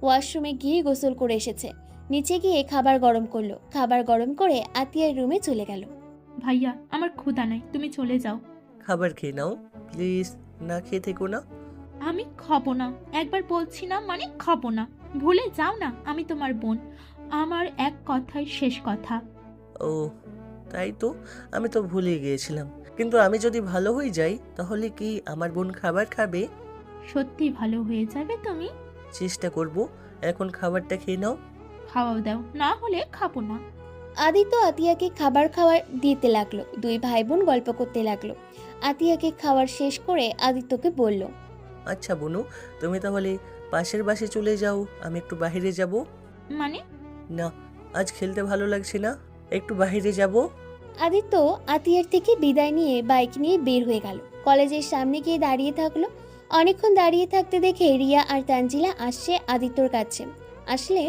ওয়াশরুমে গিয়ে গোসল করে এসেছে। নিচে গিয়ে খাবার গরম করলো। খাবার গরম করে আতিয়ার রুমে চলে গেল। ভাইয়া, আমার ক্ষুধা নাই, তুমি চলে যাও। খাবার খেয়ে নাও প্লিজ, না খেয়ে থেকো না। আমি খাবো না, একবার বলছি না মানে খাবো না। ভুলে যাও না আমি তোমার বোন, আমার এক কথাই শেষ কথা। ও তাই তো, আমি তো ভুলে গিয়েছিলাম। কিন্তু আমি যদি ভালো হয়ে যাই তাহলে কি আমার বোন খাবার খাবে? সত্যি ভালো হয়ে যাবে তুমি? চেষ্টা করব। এখন খাবারটা খেয়ে নাও। খাওয়াও দাও, না হলে খাবো না। আদিত্য আতিয়াকে খাবার খাওয়ার দিতে লাগলো। দুই ভাই বোন গল্প করতে লাগলো। আতিয়াকে খাওয়ার শেষ করে আদিত্যকে বলল, আচ্ছা বনু, তুমি তাহলে পাশের বাসে চলে যাও, আমি একটু বাইরে যাব। মানে? না, আজ খেলতে ভালো লাগছে না, একটু বাইরে যাব। আদিত্য আতিয়ার থেকে বিদায় নিয়ে বাইক নিয়ে বের হয়ে গেল। কলেজের সামনে গিয়ে দাঁড়িয়ে থাকলো। অনেকক্ষণ দাঁড়িয়ে থাকতে দেখে রিয়া আর তানজিলা আসছে আদিত্যর কাছে। আসলে,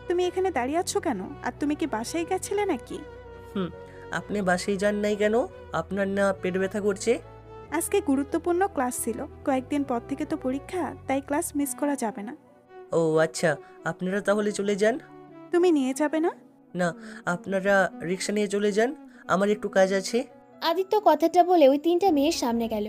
তুমি এখানে দাঁড়িয়ে আছো কেন? আর তুমি কি বাসায় গেছিলে নাকি? আপনি বাসায় যান নাই কেন? আপনার না পেট ব্যথা করছে? আজকে গুরুত্বপূর্ণ ক্লাস ছিল, কয়েকদিন পর থেকে তো পরীক্ষা, তাই ক্লাস মিস করা যাবে না। ও আচ্ছা, আপনারা তাহলে চলে যান। তুমি নিয়ে যাবে না? না, আপনারা রিক্সা নিয়ে চলে যান, আমার একটু কাজ আছে। আদিত্য কথাটা বলে ওই তিনটা মেয়ের সামনে গেল।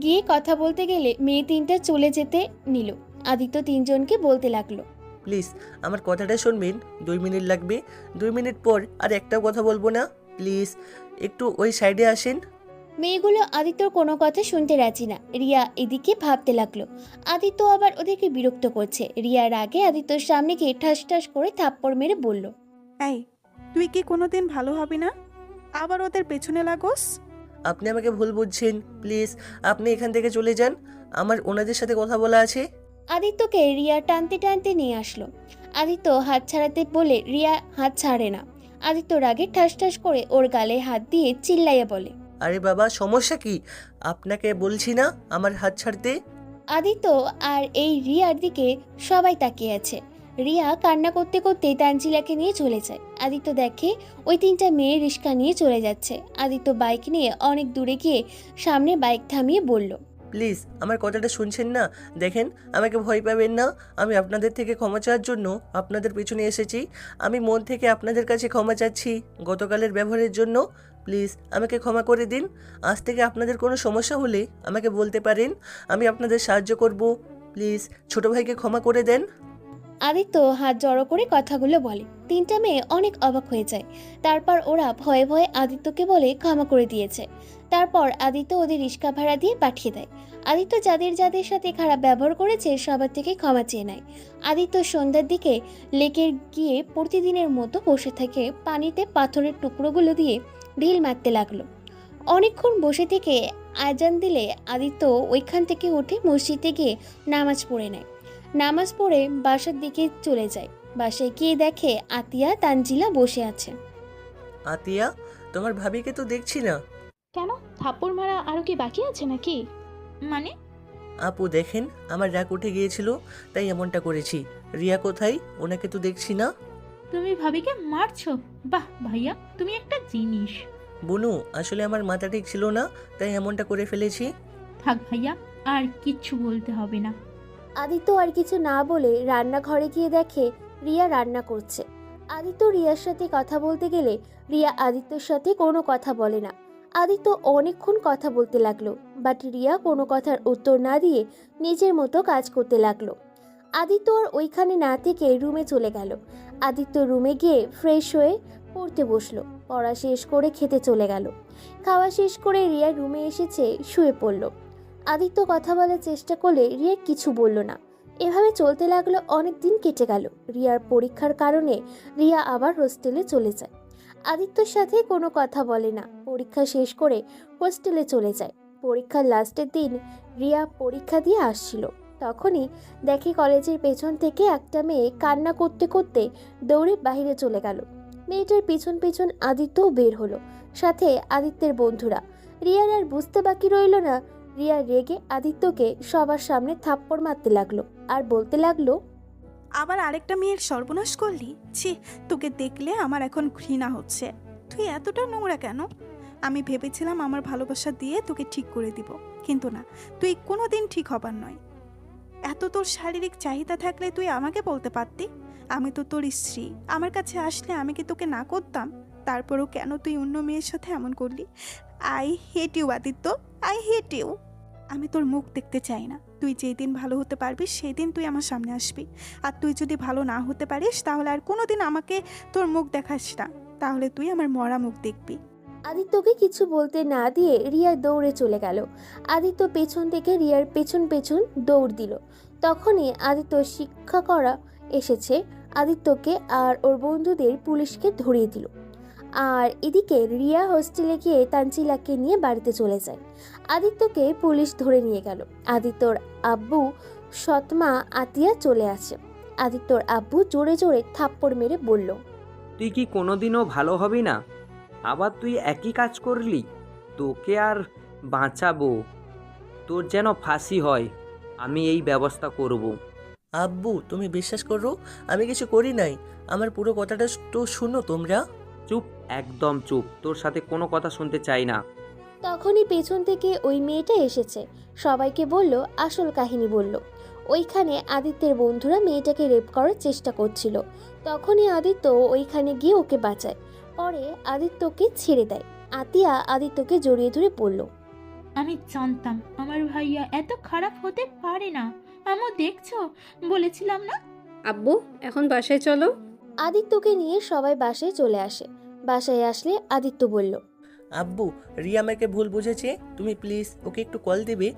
গিয়ে কথা বলতে গেলে মেয়ে তিনটা চলে যেতে নিল। আদিত্য তিনজনকে বলতে লাগলো, প্লিজ আমার কথাটা শুনবেন, 2 মিনিট লাগবে। 2 মিনিট পর আর একটাও কথা বলবো না, প্লিজ একটু ওই সাইডে আসেন। মেয়েগুলো আদিত্যর কোনো কথা শুনতে রাজি না। রিয়া এদিকে ভাবতে লাগলো আদিত্য আবার ওদেরকে বিরক্ত করছে। রিয়ার আগে আদিত্যর সামনে গিয়ে ঠাস ঠাস করে থাপ্পড় মেরে বলল, এই, তুই কি কোনোদিন ভালো হবি না? আবার ওদের পেছনে লাগোস। আপনি আমাকে ভুল বুঝছেন, প্লিজ আপনি এখান থেকে চলে যান, আমার ওনাদের সাথে কথা বলা আছে। আদিত্যকে রিয়া টানতে টানতে নিয়ে আসলো। আদিত্য হাত ছাড়াতে বলে রিয়া হাত ছাড়ে না। আদিত্য রাগে ঠাস ঠাস করে ওর গালে হাত দিয়ে চিল্লাইয়া বলে, আরে বাবা, সমস্যা কি? আপনাকে বলছি না আমার হাত ছাড়তে। আদিত্য আর এই রিয়ার দিকে সবাই তাকিয়ে আছে। রিয়া কান্না করতে করতে তানজিলাকে নিয়ে চলে যায়। আদিত্য দেখে ওই তিনটা মেয়ে রিস্কা নিয়ে চলে যাচ্ছে। আদিত্য বাইক নিয়ে অনেক দূরে গিয়ে সামনে বাইক থামিয়ে বলল, প্লিজ আমার কথাটা শুনছেন না? দেখেন, আমাকে ভয় পাবেন না, আমি আপনাদের থেকে ক্ষমা চাওয়ার জন্য আপনাদের পিছনে এসেছি। আমি মন থেকে আপনাদের কাছে ক্ষমা চাচ্ছি গতকালের ব্যবহারের জন্য, প্লিজ আমাকে ক্ষমা করে দিন। আজ থেকে আপনাদের কোনো সমস্যা হলে আমাকে বলতে পারেন, আমি আপনাদের সাহায্য করব। প্লিজ ছোট ভাইকে ক্ষমা করে দেন। আদিত্য হাত জড়ো করে কথাগুলো বলে। তিনটা মেয়ে অনেক অবাক হয়ে যায়। তারপর ওরা ভয়ে ভয়ে আদিত্যকে বলে ক্ষমা করে দিয়েছে। তারপর আদিত্য ওদের রিক্সা ভাড়া দিয়ে পাঠিয়ে দেয়। আদিত্য যাদের যাদের সাথে খারাপ ব্যবহার করেছে সবার থেকে ক্ষমা চেয়ে নেয়। আদিত্য সন্ধ্যার দিকে লেকে গিয়ে প্রতিদিনের মতো বসে থেকে পানিতে পাথরের টুকরোগুলো দিয়ে ঢিল মারতে লাগলো। অনেকক্ষণ বসে থেকে আজান দিলে আদিত্য ওইখান থেকে উঠে মসজিদে গিয়ে নামাজ পড়ে নেয়। নামাজ পড়ে বাসার দিকে চলে যায়। বাসায় গিয়ে দেখে আতিয়া তানজিলা বসে আছে। আতিয়া, তোমার ভাবিকে তো দেখছি না। কেন, থাপ্পড় মারা আরও কি বাকি আছে নাকি? মানে? আপু দেখেন, আমার রাগ উঠে গিয়েছিল তাই এমনটা করেছি। রিয়া কোথায়? ওনাকে তো দেখছি না। তুমি ভাবিকে মারছো? বাহ ভাইয়া, তুমি একটা জিনিস। বুনু, আসলে আমার মাথা ঠিক ছিল না তাই এমনটা করে ফেলেছি। থাক ভাইয়া, আর কিচ্ছু বলতে হবে না। আদিত্য আর কিছু না বলে রান্নাঘরে গিয়ে দেখে রিয়া রান্না করছে। আদিত্য রিয়ার সাথে কথা বলতে গেলে রিয়া আদিত্যর সাথে কোনো কথা বলে না। আদিত্য অনেকক্ষণ কথা বলতে লাগলো, বাট রিয়া কোনো কথার উত্তর না দিয়ে নিজের মতো কাজ করতে লাগলো। আদিত্য আর ওইখানে না থেকে রুমে চলে গেল। আদিত্য রুমে গিয়ে ফ্রেশ হয়ে পড়তে বসলো। পড়া শেষ করে খেতে চলে গেল। খাওয়া শেষ করে রিয়া রুমে এসেছে, শুয়ে পড়ল। আদিত্য কথা বলার চেষ্টা করলে রিয়া কিছু বলল না। এভাবে চলতে লাগলো, অনেক দিন কেটে গেল। রিয়ার পরীক্ষার কারণে রিয়া আবার হোস্টেলে চলে যায়। আদিত্যর সাথে কোনো কথা বলে না। পরীক্ষা শেষ করে হোস্টেলে চলে যায়। পরীক্ষার লাস্টের দিন রিয়া পরীক্ষা দিয়ে আসছিল। তখনই দেখে কলেজের পেছন থেকে একটা মেয়ে কান্না করতে করতে দৌড়ে বাইরে চলে গেল। মেয়েটার পিছন পিছন আদিত্যও বের হলো, সাথে আদিত্যের বন্ধুরা। রিয়ার আর বুঝতে বাকি রইল না। রিয়া রেগে আদিত্যকে সবার সামনে থাপ্পড় মারতে লাগলো আর বলতে লাগলো, আবার আরেকটা মেয়ের সর্বনাশ করলি। ছি, তোকে দেখলে আমার এখন ঘৃণা হচ্ছে। তুই এতটা নোংরা কেন? আমি ভেবেছিলাম আমার ভালোবাসা দিয়ে তোকে ঠিক করে দিব, কিন্তু না, তুই কোনোদিন ঠিক হবার নয়। এত তোর শারীরিক চাহিদা থাকলে তুই আমাকে বলতে পারতি। আমি তো তোর স্ত্রী, আমার কাছে আসলে আমি কি তোকে না করতাম? তারপরও কেন তুই অন্য মেয়ের সাথে এমন করলি? I hate you Aditya, I hate you. আমি তোর মুখ দেখতে চাই না। তুই যেই দিন ভালো হতে পারবি সেই দিন তুই আমার সামনে আসবি। আর তুই যদি ভালো না হতে পারিস তাহলে আর কোনোদিন আমাকে তোর মুখ দেখাস না, তাহলে তুই আমার মরা মুখ দেখবি। আদিত্যকে কিছু বলতে না দিয়ে রিয়া দৌড়ে চলে গেল। আদিত্য পেছন থেকে রিয়ার পেছন পেছন দৌড় দিল। তখনই আদিত্য শিক্ষা করা এসেছে আদিত্যকে আর ওর বন্ধুদের পুলিশকে ধরিয়ে দিল। আর এদিকে রিয়া হোস্টেলে গিয়ে তানজিলাকে নিয়ে বাড়িতে চলে যায়। আদিত্যকে পুলিশ ধরে নিয়ে গেল। আদিত্যর আব্বু সৎমা আতিয়া চলে আসে। আদিত্যর আব্বু জোরে জোরে থাপ্পড় মেরে বলল, তুই কি কোনোদিনও ভালো হবি না? আবার তুই একই কাজ করলি। তোকে আর বাঁচাবো, তোর যেন ফাঁসি হয়। আমি এই ব্যবস্থা করব। আব্বু, তুমি বিশ্বাস করো আমি কিছু করি নাই। আমার পুরো কথাটা তো শুনো তোমরা। চুপ, একদম চুপ, তোর সাথে কোনো কথা শুনতে চাই না। তখনই পেছন থেকে ওই মেয়েটা এসেছে। সবাইকে বলল, আসল কাহিনী বলল। ওইখানে আদিত্যের বন্ধুরা মেয়েটাকে রেপ করার চেষ্টা করছিল। তখনই আদিত্য ওইখানে গিয়ে ওকে বাঁচায়। পরে আদিত্যকে ছেড়ে দেয়। আতিয়া আদিত্যকে জড়িয়ে ধরে বলল, আমি জানতাম আমার ভাইয়া এত খারাপ হতে পারে না। আম্মু দেখছো, বলেছিলাম না? আব্বু, এখন বাসায় চলো। আদিত্যকে নিয়ে সবাই বাসায় চলে আসে। বাসায় আসলে আদিত্য বলল, আব্বু, রিয়া আমাকে ভুল বুঝেছে, তুমি প্লিজ ওকে একটু কল দেবে।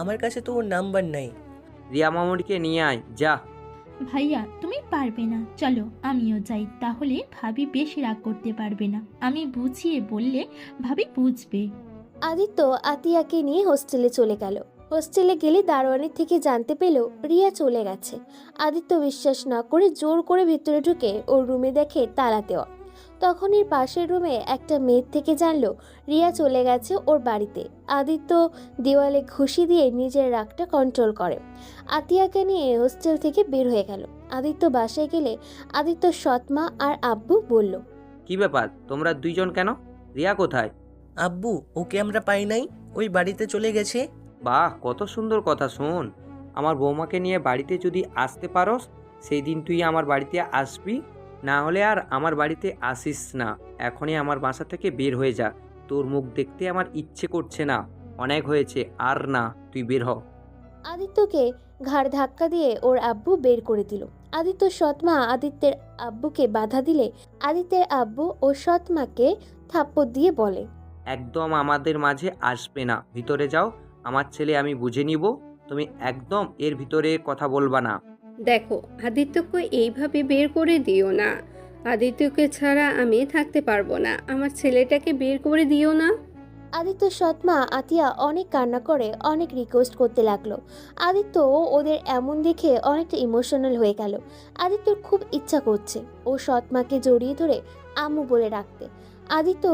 আমার কাছে তো ওর নাম্বার নাই। রিয়া মামুনিকে নিয়ে আয়, যা। ভাইয়া তুমি পারবে না, চলো আমিও যাই, তাহলে ভাবি বেশি রাগ করতে পারবে না। আমি বুঝিয়ে বললে ভাবি বুঝবে। আদিত্য আতিয়াকে নিয়ে হোস্টেলে চলে গেল। হোস্টেলে গেলে দারোয়ানের থেকে জানতে পেল রিয়া চলে গেছে। আদিত্য বিশ্বাস না করে জোর করে ভিতরে ঢুকে ওর রুমে দেখে তালা দেওয়া। তখনই পাশের রুমে একটা মেয়ের থেকে জানলো রিয়া চলে গেছে ওর বাড়িতে। আদিত্য দেওয়ালে ঘুষি দিয়ে নিজের রাগটা কন্ট্রোল করে আতিয়াকে নিয়ে হোস্টেল থেকে বের হয়ে গেল। আদিত্য বাসায় গেলে আদিত্য সৎমা আর আব্বু বলল, কি ব্যাপার, তোমরা দুইজন কেন? রিয়া কোথায়? আব্বু, ওকে আমরা পাই নাই, ওই বাড়িতে চলে গেছে। বাহ, কত সুন্দর কথা। শোন, আমার বৌমাকে নিয়ে বাড়িতে যদি আসতে পারোস সেই দিন তুই আমার বাড়িতে আসবি, না হলে আর আমার বাড়িতে আসিস না। এখনই আমার বাসা থেকে বের হয়ে যা। তোর মুখ দেখতে আমার ইচ্ছে করছে না, অনেক হয়েছে, আর না, তুই বের হ। আদিত্যকে ঘাড় ধাক্কা দিয়ে ওর আব্বু বের করে দিল। আদিত্য সৎমা আদিত্যের আব্বুকে বাধা দিলে আদিত্যের আব্বু ও সৎমাকে থাপ্পড় দিয়ে বলে, একদম আমাদের মাঝে আসবে না, ভিতরে যাও, আমার ছেলে আমি বুঝে নিব, তুমি একদম এর ভিতরে কথা বলবা না। দেখো, আদিত্যকে এইভাবে বের করে দিও না। আদিত্যকে ছাড়া আমি থাকতে পারবো না। আমার ছেলেটাকে বের করে দিও না। আদিত্য সৎমা আতিয়া অনেক কান্না করে অনেক রিকোয়েস্ট করতে লাগলো। আদিত্য ওদের এমন দেখে অনেকটা ইমোশনাল হয়ে গেল। আদিত্যর খুব ইচ্ছা করছে ও সৎমাকে জড়িয়ে ধরে আম্মু বলে রাখতে। আদিত্য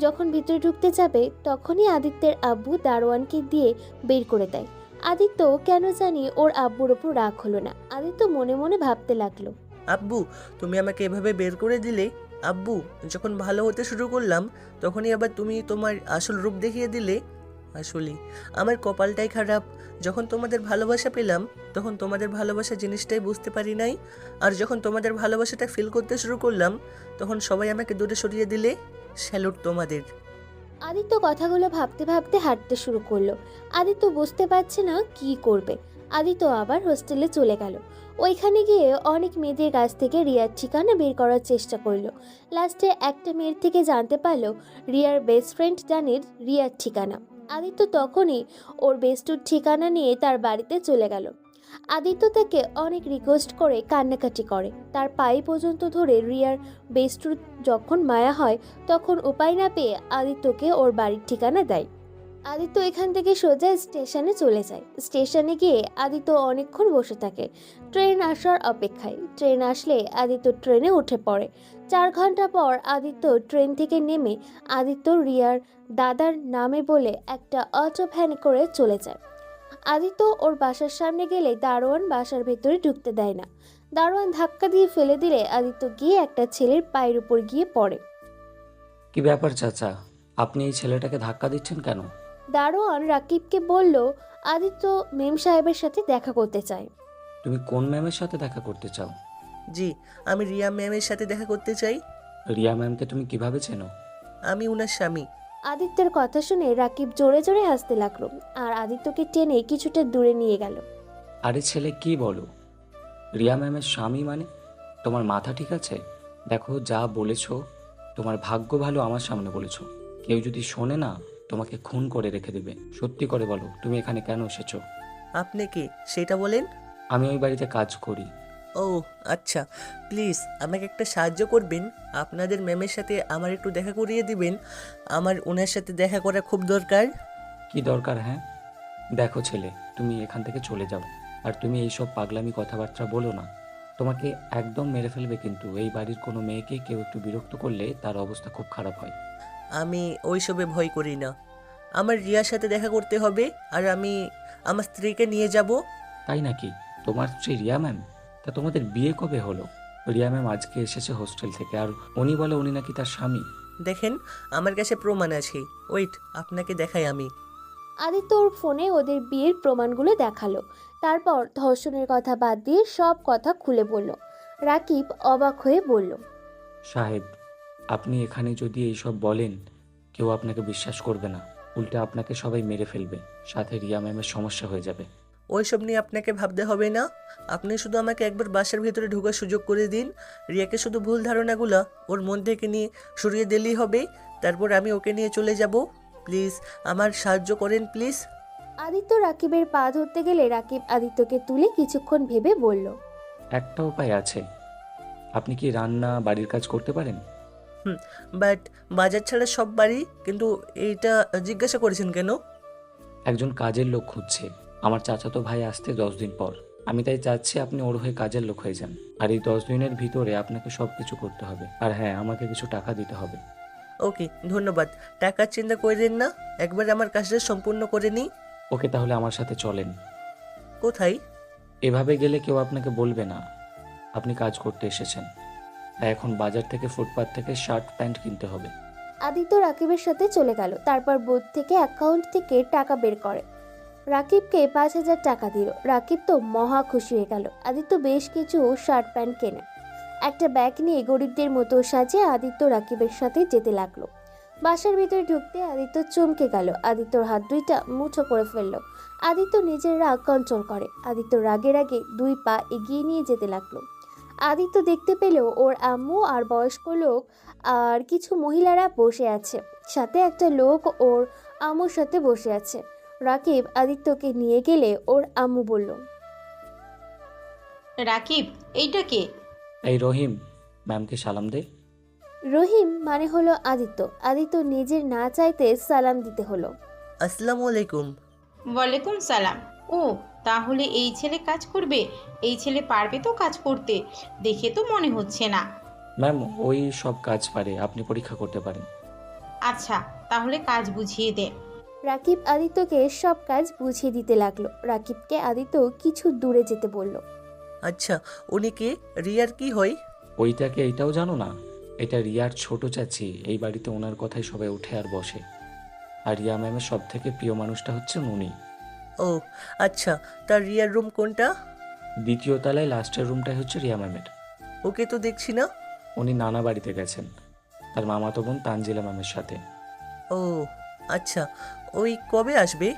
যখন ভিতরে ঢুকতে যাবে তখনই আদিত্যের আব্বু দারোয়ানকে দিয়ে বের করে দেয়। আদিত্য কেন জানি ওর আব্বুর ওপর রাগ হলো না। আদিত্য মনে মনে ভাবতে লাগলো, আব্বু, তুমি আমাকে এভাবে বের করে দিলে। আব্বু, যখন ভালো হতে শুরু করলাম তখনই আবার তুমি তোমার আসল রূপ দেখিয়ে দিলে। আসলে আমার কপালটাই খারাপ। যখন তোমাদের ভালোবাসা পেলাম তখন তোমাদের ভালোবাসা জিনিসটাই বুঝতে পারি নাই, আর যখন তোমাদের ভালোবাসাটা ফিল করতে শুরু করলাম তখন সবাই আমাকে দূরে সরিয়ে দিলে। স্যালুট তোমাদের। আদিত্য কথাগুলো ভাবতে ভাবতে হাঁটতে শুরু করলো। আদিত্য বুঝতে পারছে না কি করবে। আদিত্য আবার হোস্টেলে চলে গেল। ওইখানে গিয়ে অনেক মেয়েদের কাছ থেকে রিয়ার ঠিকানা বের করার চেষ্টা করলো। লাস্টে একটা মেয়ের থেকে জানতে পারলো রিয়ার বেস্ট ফ্রেন্ড জানে রিয়ার ঠিকানা। আদিত্য তখনই ওর বেস্টুর ঠিকানা নিয়ে তার বাড়িতে চলে গেল। আদিত্য তাকে অনেক রিকোয়েস্ট করে কান্নাকাটি করে। তার পায়ে পর্যন্ত ধরে রিয়ার বেস্টুর যখন মায়া হয় তখন উপায় না পেয়ে আদিত্যকে ওর বাড়ির ঠিকানা দেয়। আদিত্য এখান থেকে সোজা স্টেশনে চলে যায়। স্টেশনে গিয়ে আদিত্য অনেকক্ষণ বসে থাকে ট্রেন আসার অপেক্ষায়। ট্রেন আসলে আদিত্য ট্রেনে উঠে পড়ে। 4 ঘন্টা পর আদিত্য ট্রেন থেকে নেমে আদিত্য রিয়ার দাদার নামে বলে একটা অটো ভ্যানে করে চলে যায়। আদিত্য ওর বাসার সামনে গেলে দারোয়ান বাসার ভেতরে ঢুকতে দেয় না। দারোয়ান ধাক্কা দিয়ে ফেলে দিলে আদিত্য গিয়ে একটা ছেলের পায়ের উপর গিয়ে পড়ে। কি ব্যাপার চাচা, আপনি এই ছেলেটাকে ধাক্কা দিচ্ছেন কেন? দারোয়ান রাকিবকে বলল আদিত্য মেম সাহেবের সাথে দেখা করতে চায়। তুমি কোন ম্যামের সাথে দেখা করতে চাও? জি, আমি রিয়া ম্যামের সাথে দেখা করতে চাই। রিয়া ম্যামকে তুমি কিভাবে চেনো? আমি উনার স্বামী। আদিত্যের কথা শুনে রাকিব জোরে জোরে হাসতে লাগলো আর আদিত্যকে টেনে কিছুটা দূরে নিয়ে গেল। আরে ছেলে, কি বলো? রিয়া ম্যামের স্বামী মানে? তোমার মাথা ঠিক আছে? দেখো, যা বলেছো তোমার ভাগ্য ভালো আমার সামনে বলেছো। কেউ যদি শোনে না তোমাকে খুন করে রেখে দেবে। সত্যি করে বলো, তুমি এখানে কেন এসেছো? আপনি কে সেটা বলেন। আমি ওই বাড়িতে কাজ করি। ও আচ্ছা, প্লিজ আমাকে একটা সাহায্য করবেন। আপনাদের ম্যামের সাথে আমার একটু দেখা করিয়ে দিবেন। আমার ওনার সাথে দেখা করা খুব দরকার। কি দরকার? হ্যাঁ, দেখো ছেলে, তুমি এখান থেকে চলে যাও। আর তুমি এইসব পাগলামি কথাবার্তা বলো না। তোমাকে একদম মেরে ফেলবে কিন্তু। এই বাড়ির কোনো মেয়েকে কেউ একটু বিরক্ত করলে তার অবস্থা খুব খারাপ হয়। আমি ওইসবে ভয় করি না। আমার রিয়ার সাথে দেখা করতে হবে, আর আমি আমার স্ত্রীকে নিয়ে যাব। তাই নাকি? তোমার স্ত্রী রিয়া ম্যাম? তা তোমাদের বিয়ে কবে হলো? রিয়া ম্যাম আজকে এসেছে হোস্টেল থেকে, আর উনি বলে উনি নাকি তার স্বামী। দেখেন, আমার কাছে প্রমাণ আছে। ওয়েট, আপনাকে দেখাই আমি। আদিত্য ওর ফোনে ওদের বিয়ের প্রমাণগুলো দেখালো। তারপর ধর্ষণের কথা বাদ দিয়ে সব কথা খুলে বলল। রাকিব অবাক হয়ে বলল, সাহেব, আপনি এখানে যদি এইসব বলেন কেউ আপনাকে বিশ্বাস করবে না। উল্টে আপনাকে সবাই মেরে ফেলবে, সাথে রিয়া ম্যামের সমস্যা হয়ে যাবে। ওইসব নিয়ে আপনাকে ভাবতে হবে না। আপনি শুধু আমাকে একবার বাসার ভিতরে ঢোকার সুযোগ করে দিন। রিয়াকে শুধু ভুল ধারণাগুলো ওর মন থেকে নিয়ে সরিয়ে দিলেই হবে। তারপর আমি ওকে নিয়ে চলে যাব। প্লিজ আমার সাহায্য করেন, প্লিজ। আদিত্য রাকিবের পা ধরতে গেলে রাকিব আদিত্যকে তুলে কিছুক্ষণ ভেবে বলল, একটা উপায় আছে। আপনি কি রান্না বাড়ির কাজ করতে পারেন? বাট বাজার ছাড়া সব বাড়ি, কিন্তু এইটা জিজ্ঞাসা করেছেন কেন? একজন কাজের লোক খুঁজছে আমার চাচাতো ভাই আসতে 10 দিন পর। আমি তাই চাচ্ছি আপনি ওর হয়ে কাজের লোক হয়ে যান। আর এই 10 দিনের ভিতরে আপনাকে সব কিছু করতে হবে। আর হ্যাঁ, আমাকে কিছু টাকা দিতে হবে। ওকে, ধন্যবাদ। টাকার চিন্তা করেন না, একবার আমার কাজটা সম্পূর্ণ করে নিই। ওকে, তাহলে আমার সাথে চলেন। কোথায়? এভাবে গেলে কেউ আপনাকে বলবে না আপনি কাজ করতে এসেছেন। তাই এখন বাজার থেকে ফুটপাত থেকে শার্ট প্যান্ট কিনতে হবে। আদিত্য রাকিবের সাথে চলে গেল। তারপর বুথ থেকে অ্যাকাউন্ট থেকে টাকা বের করে রাকিবকে 5,000 টাকা দিল। রাকিব তো মহা খুশি হয়ে গেল। আদিত্য বেশ কিছু শার্ট প্যান্ট কেনে। একটা ব্যাগ নিয়ে গরিবদের মতো সাজে আদিত্য রাকিবের সাথে যেতে লাগলো। বাসার ভিতরে ঢুকতে আদিত্য চমকে গেল। আদিত্যর হাত দুইটা মুঠো করে ফেলল। আদিত্য নিজের রাগ কন্ট্রোল করে। আদিত্য রাগে রাগে 2 পা এগিয়ে নিয়ে যেতে লাগলো। আদিত্য দেখতে পেল ওর আম্মু আর বয়স্ক লোক আর কিছু মহিলারা বসে আছে, সাথে একটা লোক ওর আম্মুর সাথে বসে আছে। রাকিব আদিত্যকে নিয়ে গেলে ওর আম্মু বলল, রাকিব, এইটা কে? এই রহিম, ম্যামকে সালাম দে। রহিম মানে হলো আদিত্য। আদিত্য নিজের না চাইতে সালাম দিতে হলো। আসসালামু আলাইকুম। ওয়ালাইকুম সালাম। ও, তাহলে এই ছেলে কাজ করবে? এই ছেলে পারবে তো কাজ করতে? দেখে তো মনে হচ্ছে না। ম্যাম ওই সব কাজ পারে, আপনি পরীক্ষা করতে পারেন। আচ্ছা, তাহলে কাজ বুঝিয়ে দে। রাকিব আদিত্যকে সব কাজ বুঝিয়ে দিতে লাগলো। রাকিবকে আদিত্য কিছু দূরে যেতে বলল। আচ্ছা, উনি কে? রিয়ার কি হয়? ওইটাকে এইটাও জানো না? এটা রিয়ার ছোট চাচি। এই বাড়িতে ওনার কথাই সবাই উঠে আর বসে। আর রিয়া ম্যামের সব থেকে প্রিয় মানুষটা হচ্ছে উনি। ও আচ্ছা, তার রিয়ার রুম কোনটা? 2য় তলায় লাস্টের রুমটাই হচ্ছে রিয়া ম্যামের। ওকে তো দেখছি না। উনি নানা বাড়িতে গেছেন তার মামাতো বোন তানজিলা ম্যামের সাথে। ও আচ্ছা, ওই কবে আসবে?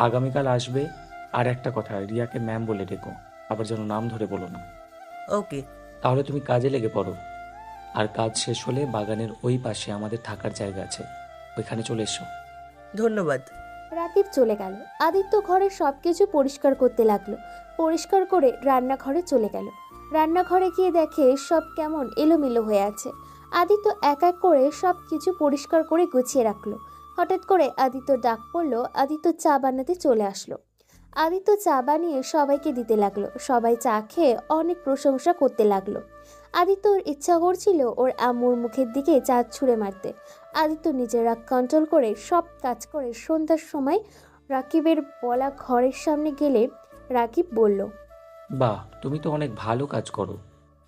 আগামীকাল আসবে। আর একটা কথা, রিয়াকে ম্যাম বলে ডেকো, আবার যেন নাম ধরে বলো না। ওকে। তাহলে তুমি কাজে লেগে পড়ো। আর কাজ শেষ হলে বাগানের ওই পাশে আমাদের থাকার জায়গা আছে, ওইখানে চলে এসো। ধন্যবাদ। রাকিব চলে গেল। আদিত্য ঘরের সবকিছু পরিষ্কার করতে লাগলো। পরিষ্কার করে রান্নাঘরে চলে গেল। রান্নাঘরে গিয়ে দেখে সব কেমন এলোমেলো হয়ে আছে। আদিত্য এক এক করে সব কিছু পরিষ্কার করে গুছিয়ে রাখলো। হঠাৎ করে আদিত্য ডাক পড়লো। আদিত্য চা বানাতে চলে আসলো। আদিত্য চা বানিয়ে সবাইকে দিতে লাগলো। সবাই চা খেয়ে অনেক প্রশংসা করতে লাগলো। আদিত্যর ইচ্ছা করছিল ওর আম্মুর মুখের দিকে চা ছুঁড়ে মারতে। আদিত্য নিজের রাগ কন্ট্রোল করে সব কাজ করে সন্ধ্যার সময় রাকিবের বলা ঘরের সামনে গেলে রাকিব বলল, বাহ, তুমি তো অনেক ভালো কাজ করো।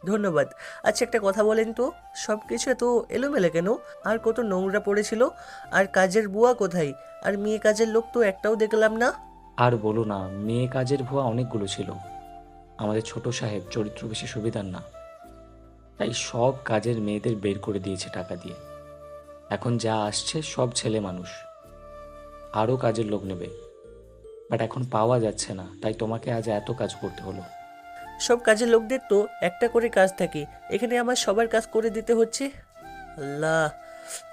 ধন্যবাদ। আচ্ছা, একটা কথা বলেন তো, সব কিছু এত এলোমেলো কেন? আর কত নোংরা পড়েছিল। আর কাজের বুয়া কোথায়? আর মেয়ে কাজের লোক তো একটাও দেখলাম না। আর বলো না, মেয়ে কাজের ভুয়া অনেকগুলো ছিল। আমাদের ছোট সাহেব চরিত্র বেশি সুবিধার না, তাই সব কাজের মেয়েদের বের করে দিয়েছে টাকা দিয়ে। এখন যা আসছে সব ছেলে মানুষ, আরও কাজের লোক নেবে, বাট এখন পাওয়া যাচ্ছে না, তাই তোমাকে আজ এত কাজ করতে হলো। সব কাজের লোকদের তো একটা করে কাজ থাকে, এখানে আমার সবার কাজ করে দিতে হচ্ছে। আল্লাহ।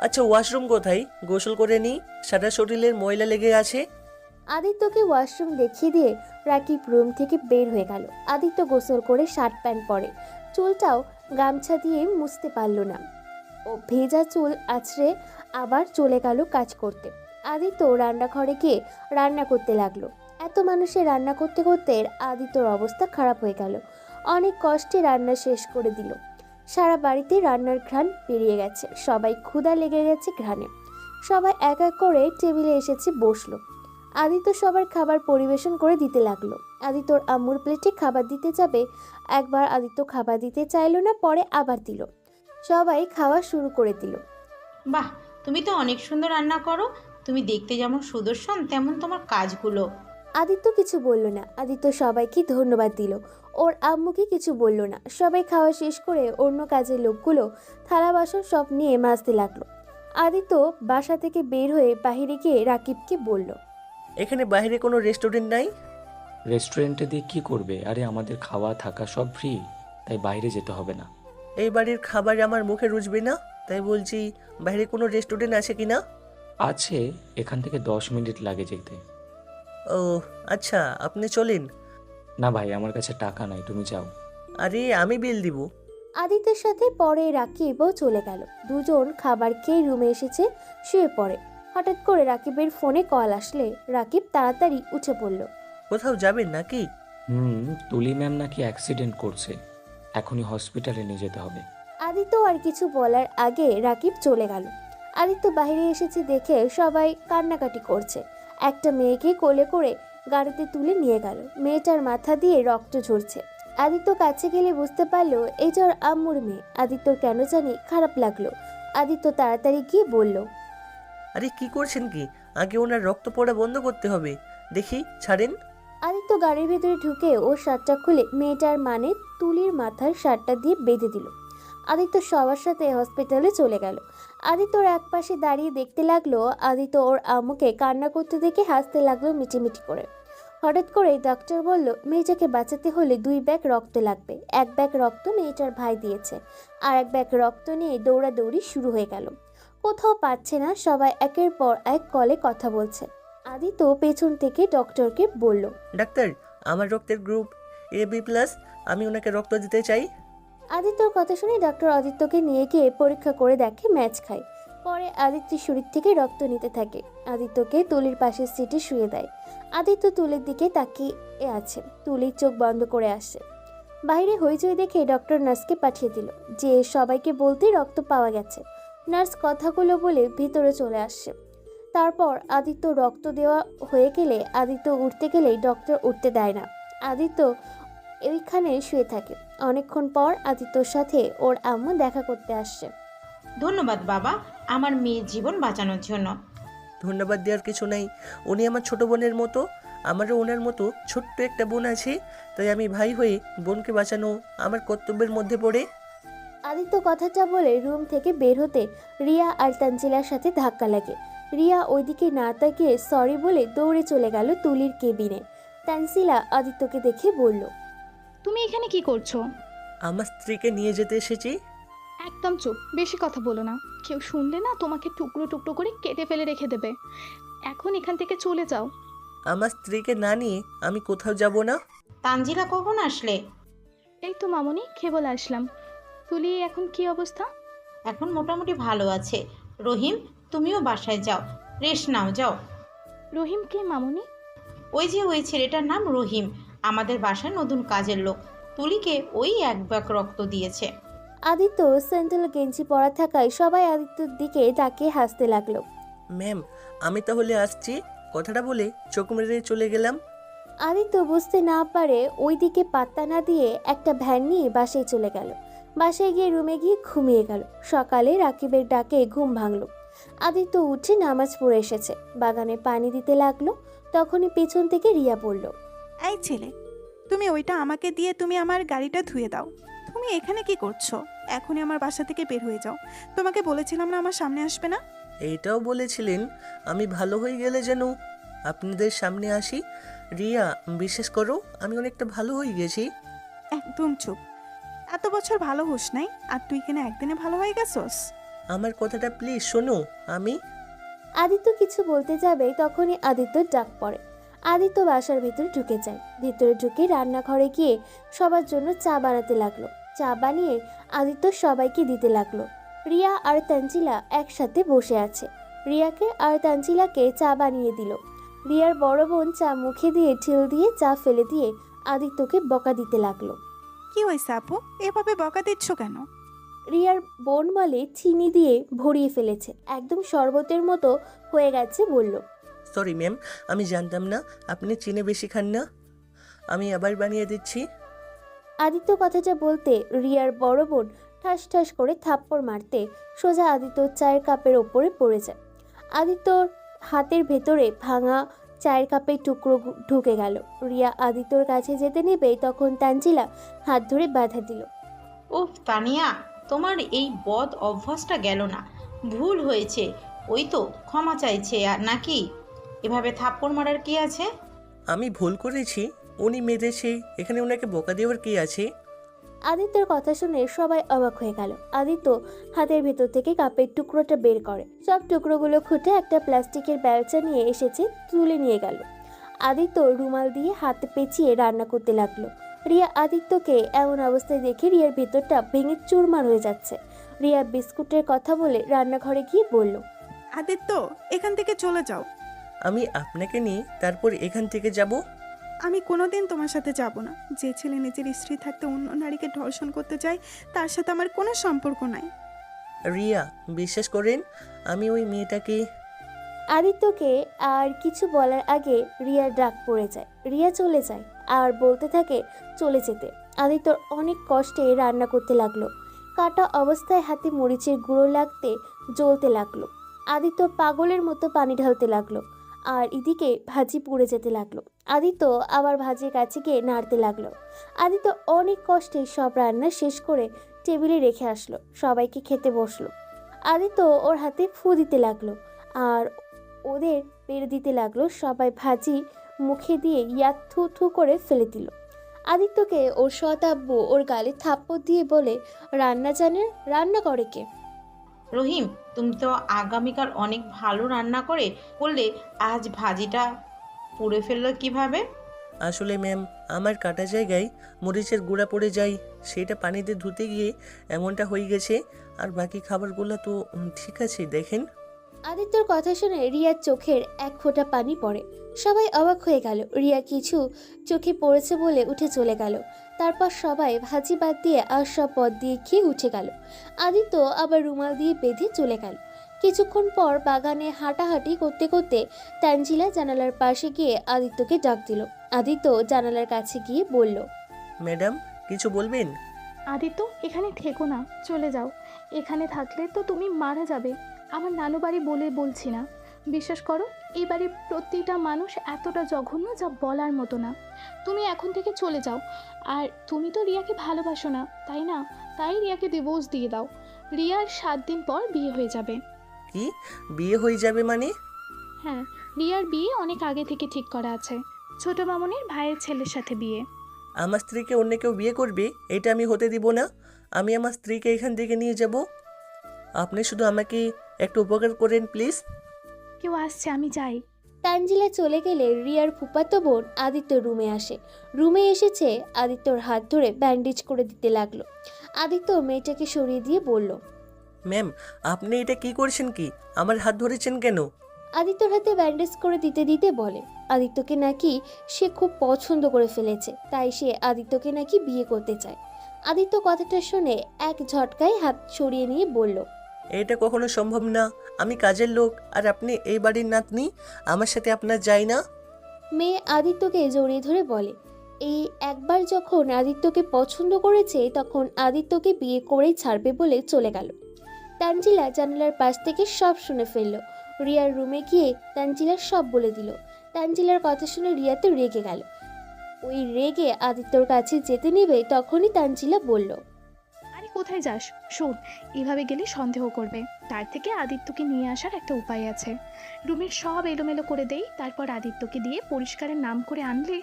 আচ্ছা, ওয়াশরুম কোথায়? গোসল করে নিই, সারা শরীরের ময়লা লেগে আছে। আদিত্যকে ওয়াশরুম দেখিয়ে দিয়ে রাকিব রুম থেকে বের হয়ে গেল। আদিত্য গোসল করে শার্ট প্যান্ট পরে, চুলটাও গামছা দিয়ে মুছতে পারল না। ও ভেজা চুল আছড়ে আবার চলে গেল কাজ করতে। আদিত্য রান্নাঘরে গিয়ে রান্না করতে লাগলো। এত মানুষের রান্না করতে করতে আদিত্যর অবস্থা খারাপ হয়ে গেল। অনেক কষ্টে রান্না শেষ করে দিল। সারা বাড়িতে রান্নার ঘ্রাণ বেরিয়ে গেছে। সবাই ক্ষুধা লেগে গেছে ঘ্রাণে। সবাই এক এক করে টেবিলে এসেছে বসলো। আদিত্য সবার খাবার পরিবেশন করে দিতে লাগলো। আদিত্যর আম্মুর প্লেটে খাবার দিতে যাবে, একবার আদিত্য খাবার দিতে চাইলো না, পরে আবার দিল। সবাই খাওয়া শুরু করে দিল। বাহ, তুমি তো অনেক সুন্দর রান্না করো। তুমি দেখতে যেমন সুদর্শন, তেমন তোমার কাজগুলো। আদিত্য কিছু বলল না। আদিত্য সবাইকে ধন্যবাদ দিল। ওর আম্মুকে কিছু বলল না। সবাই খাওয়া শেষ করে অন্য কাজের লোকগুলো থালা বাসন সব নিয়ে মাজতে লাগলো। আদিত্য বাসা থেকে বের হয়ে বাহিরে গিয়ে রাকিবকে বলল, এখানে বাইরে কোনো রেস্টুরেন্ট নাই? রেস্টুরেন্টে দিয়ে কি করবে? আরে আমাদের খাওয়া থাকা সব ফ্রি, তাই বাইরে যেতে হবে না। এই বাড়ির খাবার আমার মুখে রুচবে না, তাই বলছি বাইরে কোনো রেস্টুরেন্ট আছে কি না? আছে, এখান থেকে 10 মিনিট লাগে যেতে। ও আচ্ছা, আপনি চলেন। না ভাই, আমার কাছে টাকা নাই, তুমি যাও। আরে আমি বিল দিব। আদিত্যের সাথে পরে রাকিবও চলে গেল। দুজন খাবার খেয়ে রুমে এসেছে, শুয়ে পড়ে। হঠাৎ করে রাকিবের ফোনে কল আসলে রাকিব তাড়াতাড়ি উঠে পড়ল। কোথাও যাবেন নাকি? তুলি ম্যাম নাকি অ্যাক্সিডেন্ট করছে, এখনই হসপিটালে নিয়ে যেতে হবে। আদিত্য আর কিছু বলার আগে রাকিব চলে গেল। আদিত্য বাইরে এসেছে দেখে সবাই কান্নাকাটি করছে। একটা মেয়েকে কোলে করে গাড়িতে তুলে নিয়ে গেল। মেয়েটার মাথা দিয়ে রক্ত ঝরছে। আদিত্য কাছে গেলে বুঝতে পারলো এইটা ওর আম্মুর মেয়ে। আদিত্যর কেন জানি খারাপ লাগলো। আদিত্য তাড়াতাড়ি গিয়ে বলল, আরে কি করছেন কি? আগে ওনার রক্ত পড়া বন্ধ করতে হবে। দেখি, ছাড়েন। আদিত্য গাড়ির ভেতরে ঢুকে ও শার্টটা খুলে মেয়েটার মানে তুলির মাথার শার্টটা দিয়ে বেঁধে দিল। আদিত্য সবার সাথে হসপিটালে চলে গেল। আদিত্য ওর একপাশে দাঁড়িয়ে দেখতে লাগলো। আদিত্য ওর আম্মুকে কান্না করতে দেখে হাসতে লাগলো মিটিমিটি করে। হঠাৎ করে ডক্টর বলল, মেয়েটাকে বাঁচাতে হলে 2 ব্যাগ রক্ত লাগবে। 1 ব্যাগ রক্ত মেয়েটার ভাই দিয়েছে, আর 1 ব্যাগ রক্ত নিয়ে দৌড়াদৌড়ি শুরু হয়ে গেল। কোথাও পাচ্ছে না, সবাই একের পর এক কলে কথা বলছে। আদিত্য পেছন থেকে ডক্টরকে বলল, ডাক্তার, আমার রক্তের গ্রুপ AB+, আমি ওনাকে রক্ত দিতে চাই। আদিত্যর কথা শুনে ডক্টর আদিত্যকে নিয়ে গিয়ে পরীক্ষা করে দেখে ম্যাচ খায়। পরে আদিত্যের শরীর থেকে রক্ত নিতে থাকে। আদিত্যকে তুলির পাশের সিটে শুয়ে দেয়। আদিত্য তুলির দিকে তাকিয়ে আছে। তুলির চোখ বন্ধ করে আসছে। বাইরে হইচই দেখে ডক্টর নার্সকে পাঠিয়ে দিল যে সবাইকে বলতে রক্ত পাওয়া গেছে। নার্স কথাগুলো বলে ভিতরে চলে আসছে। তারপর আদিত্য রক্ত দেওয়া হয়ে গেলে আদিত্য উঠতে গেলেই ডক্টর উঠতে দেয় না। আদিত্য এইখানে শুয়ে থাকে। অনেকক্ষণ পর আদিত্যর সাথে ওর আম্মু দেখা করতে আসছে। ধন্যবাদ বাবা, আমার মেয়ের জীবন বাঁচানোর জন্য। ধন্যবাদ দেওয়ার কিছু নেই, উনি আমার ছোট বোনের মতো। আমারও ওনার মতো ছোট্ট একটা বোন আছে, তাই আমি ভাই হয়ে বোনকে বাঁচানো আমার কর্তব্যের মধ্যে পড়ে। আদিত্য কথাটা বলে রুম থেকে বের হতে রিয়া আর তানজিলার সাথে ধাক্কা লাগে। রিয়া ওইদিকে না তাকিয়ে সরি বলে দৌড়ে চলে গেল তুলির কেবিনে। তানজিলা আদিত্যকে দেখে বলল, তুমি এখানে কি করছো? আমার স্ত্রীকে নিয়ে যেতে এসেছি। একদম চুপ, বেশি কথা বলো না। কেউ শুনলে না তোমাকে টুকরো টুকরো করে কেটে ফেলে রেখে দেবে। এখন এখান থেকে চলে যাও। আমার স্ত্রীকে না নিয়ে আমি কোথাও যাব না। তানজিলা কখন আসলে? এই তো মামুনি, কেবল আসলাম। তুলি এখন কি অবস্থা? এখন মোটামুটি ভালো আছে। রহিম, তুমিও বাসায় যাও, রেস্ট নাও, যাও। রহিম কে মামুনি? ওই ছেলেটার নাম রহিম, আমাদের বাসায় নতুন কাজের লোক। তুলিকে ওই 1 ব্যাগ রক্ত দিয়েছে। আদিত্য স্যান্ডেল গেঞ্জি পরা থাকায় সবাই আদিত্যর দিকে তাকিয়ে হাসতে লাগলো। ম্যাম, আমি তাহলে আসছি, কথাটা বলে চোখ মেরে চলে গেলাম। আদিত্য বুঝতে না পারে ওইদিকে পাত্তা না দিয়ে একটা ভ্যান নিয়ে বাসায় চলে গেল। বাসায় গিয়ে রুমে গিয়ে ঘুমিয়ে গেল। সকালে রাকিবের ডাকে ঘুম ভাঙল। আদিত্য উঠে নামাজ পড়ে এসেছে। বাগানে পানি দিতে লাগলো। তখনই পেছন থেকে রিয়া বলল, এই ছেলে, তুমি ওইটা আমাকে দিয়ে তুমি আমার গাড়িটা ধুয়ে দাও। তুমি এখানে কি করছো? এখনই আমার বাসা থেকে বের হয়ে যাও। তোমাকে বলেছিলাম না আমার সামনে আসবে না? এইটাও বলেছিলেন আমি ভালো হয়ে গেলে যেন আপনাদের সামনে আসি। রিয়া, বিশ্বাস করো আমি অনেকটা ভালো হয়ে গেছি। একদম চুপ। এত বছর ভালো হোস নাই, আর তুই কিনা একদিনে ভালো হয়ে গেছস? আমার কথাটা প্লিজ শোনো। আমি আদিত্য কিছু বলতে যাবে তখনই আদিত্যর ডাক পড়ে। আদিত্য বাসার ভিতরে ঢুকে যায়। ভিতরে ঢুকে রান্নাঘরে গিয়ে সবার জন্য চা বানাতে লাগলো। চা বানিয়ে আদিত্য সবাইকে দিতে লাগলো। রিয়া আর তানজিলা একসাথে বসে আছে। রিয়াকে আর তানজিলাকে চা বানিয়ে দিল। রিয়ার বড় বোন চা মুখে দিয়ে ঢিল দিয়ে চা ফেলে দিয়ে আদিত্যকে বকা দিতে লাগলো। কি হয়েছে আপু, এভাবে বকা দিচ্ছ কেন? রিয়ার বোন বলে চিনি দিয়ে ভরিয়ে ফেলেছে, একদম শরবতের মতো হয়ে গেছে বলল। সরি ম্যাম, আমি জানতাম না আপনি চিনি বেশি খান না। আমি আবার বানিয়ে দিচ্ছি। আদিত্য কথাটা বলতে রিয়ার বড় বোন ঠাস ঠাস করে থাপ্পড় মারতে সোজা আদিত্যর চায়ের কাপের ওপরে পড়ে যায়। আদিত্যর হাতের ভেতরে ভাঙা চায়ের কাপের টুকরো ঢুকে গেল। রিয়া আদিত্যর কাছে যেতে নেবে তখন তানজিলা হাত ধরে বাধা দিল। ওহ তানিয়া, তোমার এই বদ অভ্যাসটা গেল না। ভুল হয়েছে, ওই তো ক্ষমা চাইছে আর নাকি? এভাবে থাপ্পড় মারার কি আছে? আমি ভুল করেছি, উনি মেরেছে, এখানে ওনাকে বকা দেওয়ার কি আছে? আদিত্যর কথা শুনে সবাই অবাক হয়ে গেল। আদিত্য হাতের ভেতর থেকে কাপের টুকরোটা বের করে সব টুকরোগুলো খুঁটে একটা প্লাস্টিকের বেলচা নিয়ে এসেছে তুলে নিয়ে গেল। আদিত্য রুমাল দিয়ে হাতে পেঁচিয়ে রান্না করতে লাগলো। রিয়া আদিত্যকে এমন অবস্থায় দেখে রিয়ার ভেতরটা ভেঙে চুরমার হয়ে যাচ্ছে। রিয়া বিস্কুটের কথা বলে রান্নাঘরে গিয়ে বলল, আদিত্য, এখান থেকে চলে যাও। আমি আপনাকে নিয়ে তারপর এখান থেকে যাব? আমি কোনোদিন তোমার সাথে যাব না। যে ছেলে নিজের স্ত্রী থাকতে অন্য নারীকে ধর্ষণ করতে চায় তার সাথে আমার কোনো সম্পর্ক নাই। রিয়া, বিশ্বাস করেন আমি ওই মেয়েটাকে। আদিত্যকে আর কিছু বলার আগে রিয়ার ডাক পড়ে যায়। রিয়া চলে যায় আর বলতে থাকে চলে যেতে। আদিত্য অনেক কষ্টে রান্না করতে লাগলো। কাটা অবস্থায় হাতে মরিচের গুঁড়ো লাগতে জ্বলতে লাগলো। আদিত্য পাগলের মতো পানি ঢালতে লাগলো আর এদিকে ভাজি পুড়ে যেতে লাগলো। আদিত্য আবার ভাজির কাছে গিয়ে নাড়তে লাগলো। আদিত্য অনেক কষ্টে সব রান্না শেষ করে টেবিলে রেখে আসলো, সবাইকে খেতে বসলো। আদিত্য ওর হাতে ফু দিতে লাগলো আর ওদের পেড়ে দিতে লাগলো। সবাই ভাজি মুখে দিয়ে ইয়া থু থু করে ফেলে দিল। আদিত্যকে ওর সৎ আব্বু ওর গালে থাপ্পড় দিয়ে বলে, রান্না জানে, রান্না করে কে? রহিম, তুমি তো আগামীকাল অনেক ভালো রান্না করে বললে, আজ ভাজিটা পুড়ে ফেললো কিভাবে? আসলে ম্যাম, আমার কাটা জায়গায় মরিচের গুঁড়া পড়ে যায়, সেটা পানিতে ধুতে গিয়ে এমনটা হয়ে গেছে। আর বাকি খাবারগুলো তো ঠিক আছে, দেখেন। আদিত্যর কথা শুনে রিয়ার চোখের এক ফোঁটা পানি পড়ে। সবাই অবাক হয়ে গেল। রিয়া কিছু চোখে পড়েছে বলে উঠে চলে গেল। তারপর সবাই ভাজি বাদ দিয়ে আর সব পদ দিয়ে খেয়ে উঠে গেল। আদিত্য আবার রুমাল দিয়ে বেঁধে চলে গেল। কিছুক্ষণ পর বাগানে হাঁটাহাঁটি করতে করতে তানজিলা জানালার পাশে গিয়ে আদিত্যকে ডাক দিল। আদিত্য জানালার কাছে গিয়ে বলল, ম্যাডাম, কিছু বলবেন? আদিত্য, এখানে থেকো না, চলে যাও। এখানে থাকলে তো তুমি মারা যাবে। আমার নানু বাড়ি বলে বলছি না, বিশ্বাস করো, এই বাড়ির প্রতিটা মানুষ এতটা জঘন্য যা বলার মতো না। তুমি এখন থেকে চলে যাও। আর তুমি তো রিয়াকে ভালোবাসো না, তাই না? তাই রিয়াকে ডিভোর্স দিয়ে দাও। রিয়ার 7 দিন পর বিয়ে হয়ে যাবে। কি বিয়ে হয়ে যাবে মানে? হ্যাঁ, রিয়ার বিয়ে অনেক আগে থেকে ঠিক করা আছে। ছোট মামুনের ভাইয়ের ছেলের সাথে বিয়ে। আমার স্ত্রীকে অন্য কেউ বিয়ে করবে, এটা আমি হতে দিব না। আমি আমার স্ত্রীকে এখান থেকে নিয়ে যাব। আপনি শুধু আমাকে একটু উপকার করেন প্লিজ। কেউ আসছে, আমি যাই। তানজিলা চলে গেলে রিয়ার ফুফাতো বোন আদিত্য রুমে আসে। রুমে এসেছে, আদিত্যর হাত ধরে ব্যান্ডেজ করে দিতে লাগলো। আদিত্য মেয়েটাকে সরিয়ে দিয়ে বলল, ম্যাম, আপনি এটা কি করছেন? কি আমার হাত ধরেছেন কেন? আদিত্যর হাতে ব্যান্ডেজ করে দিতে দিতে বলে, আদিত্যকে নাকি সে খুব পছন্দ করে ফেলেছে, তাই সে আদিত্যকে নাকি বিয়ে করতে চায়। আদিত্য কথাটা শুনে এক ঝটকায় হাত সরিয়ে নিয়ে বলল, এটা কখনো সম্ভব না। আমি কাজের লোক, আর আপনি এই বাড়ির নাতনি। আমার সাথে আপনার যায় না। মেয়ে আদিত্যকে জড়িয়ে ধরে বলে, এই একবার যখন আদিত্যকে পছন্দ করেছে তখন আদিত্যকে বিয়ে করেই ছাড়বে বলে চলে গেল। তানজিলা জানালার পাশ থেকে সব শুনে ফেলল। রিয়ার রুমে গিয়ে তানজিলা সব বলে দিল। তানজিলার কথা শুনে রিয়া তো রেগে গেল। ওই রেগে আদিত্যর কাছে যেতে নেবে তখনই তানজিলা বলল, আরে কোথায় যাস? শোন, এভাবে গেলে সন্দেহ করবে। তার থেকে আদিত্যকে নিয়ে আসার একটা উপায় আছে। রুমের সব এলোমেলো করে দেই, তারপর আদিত্যকে দিয়ে পরিষ্কারের নাম করে আনলে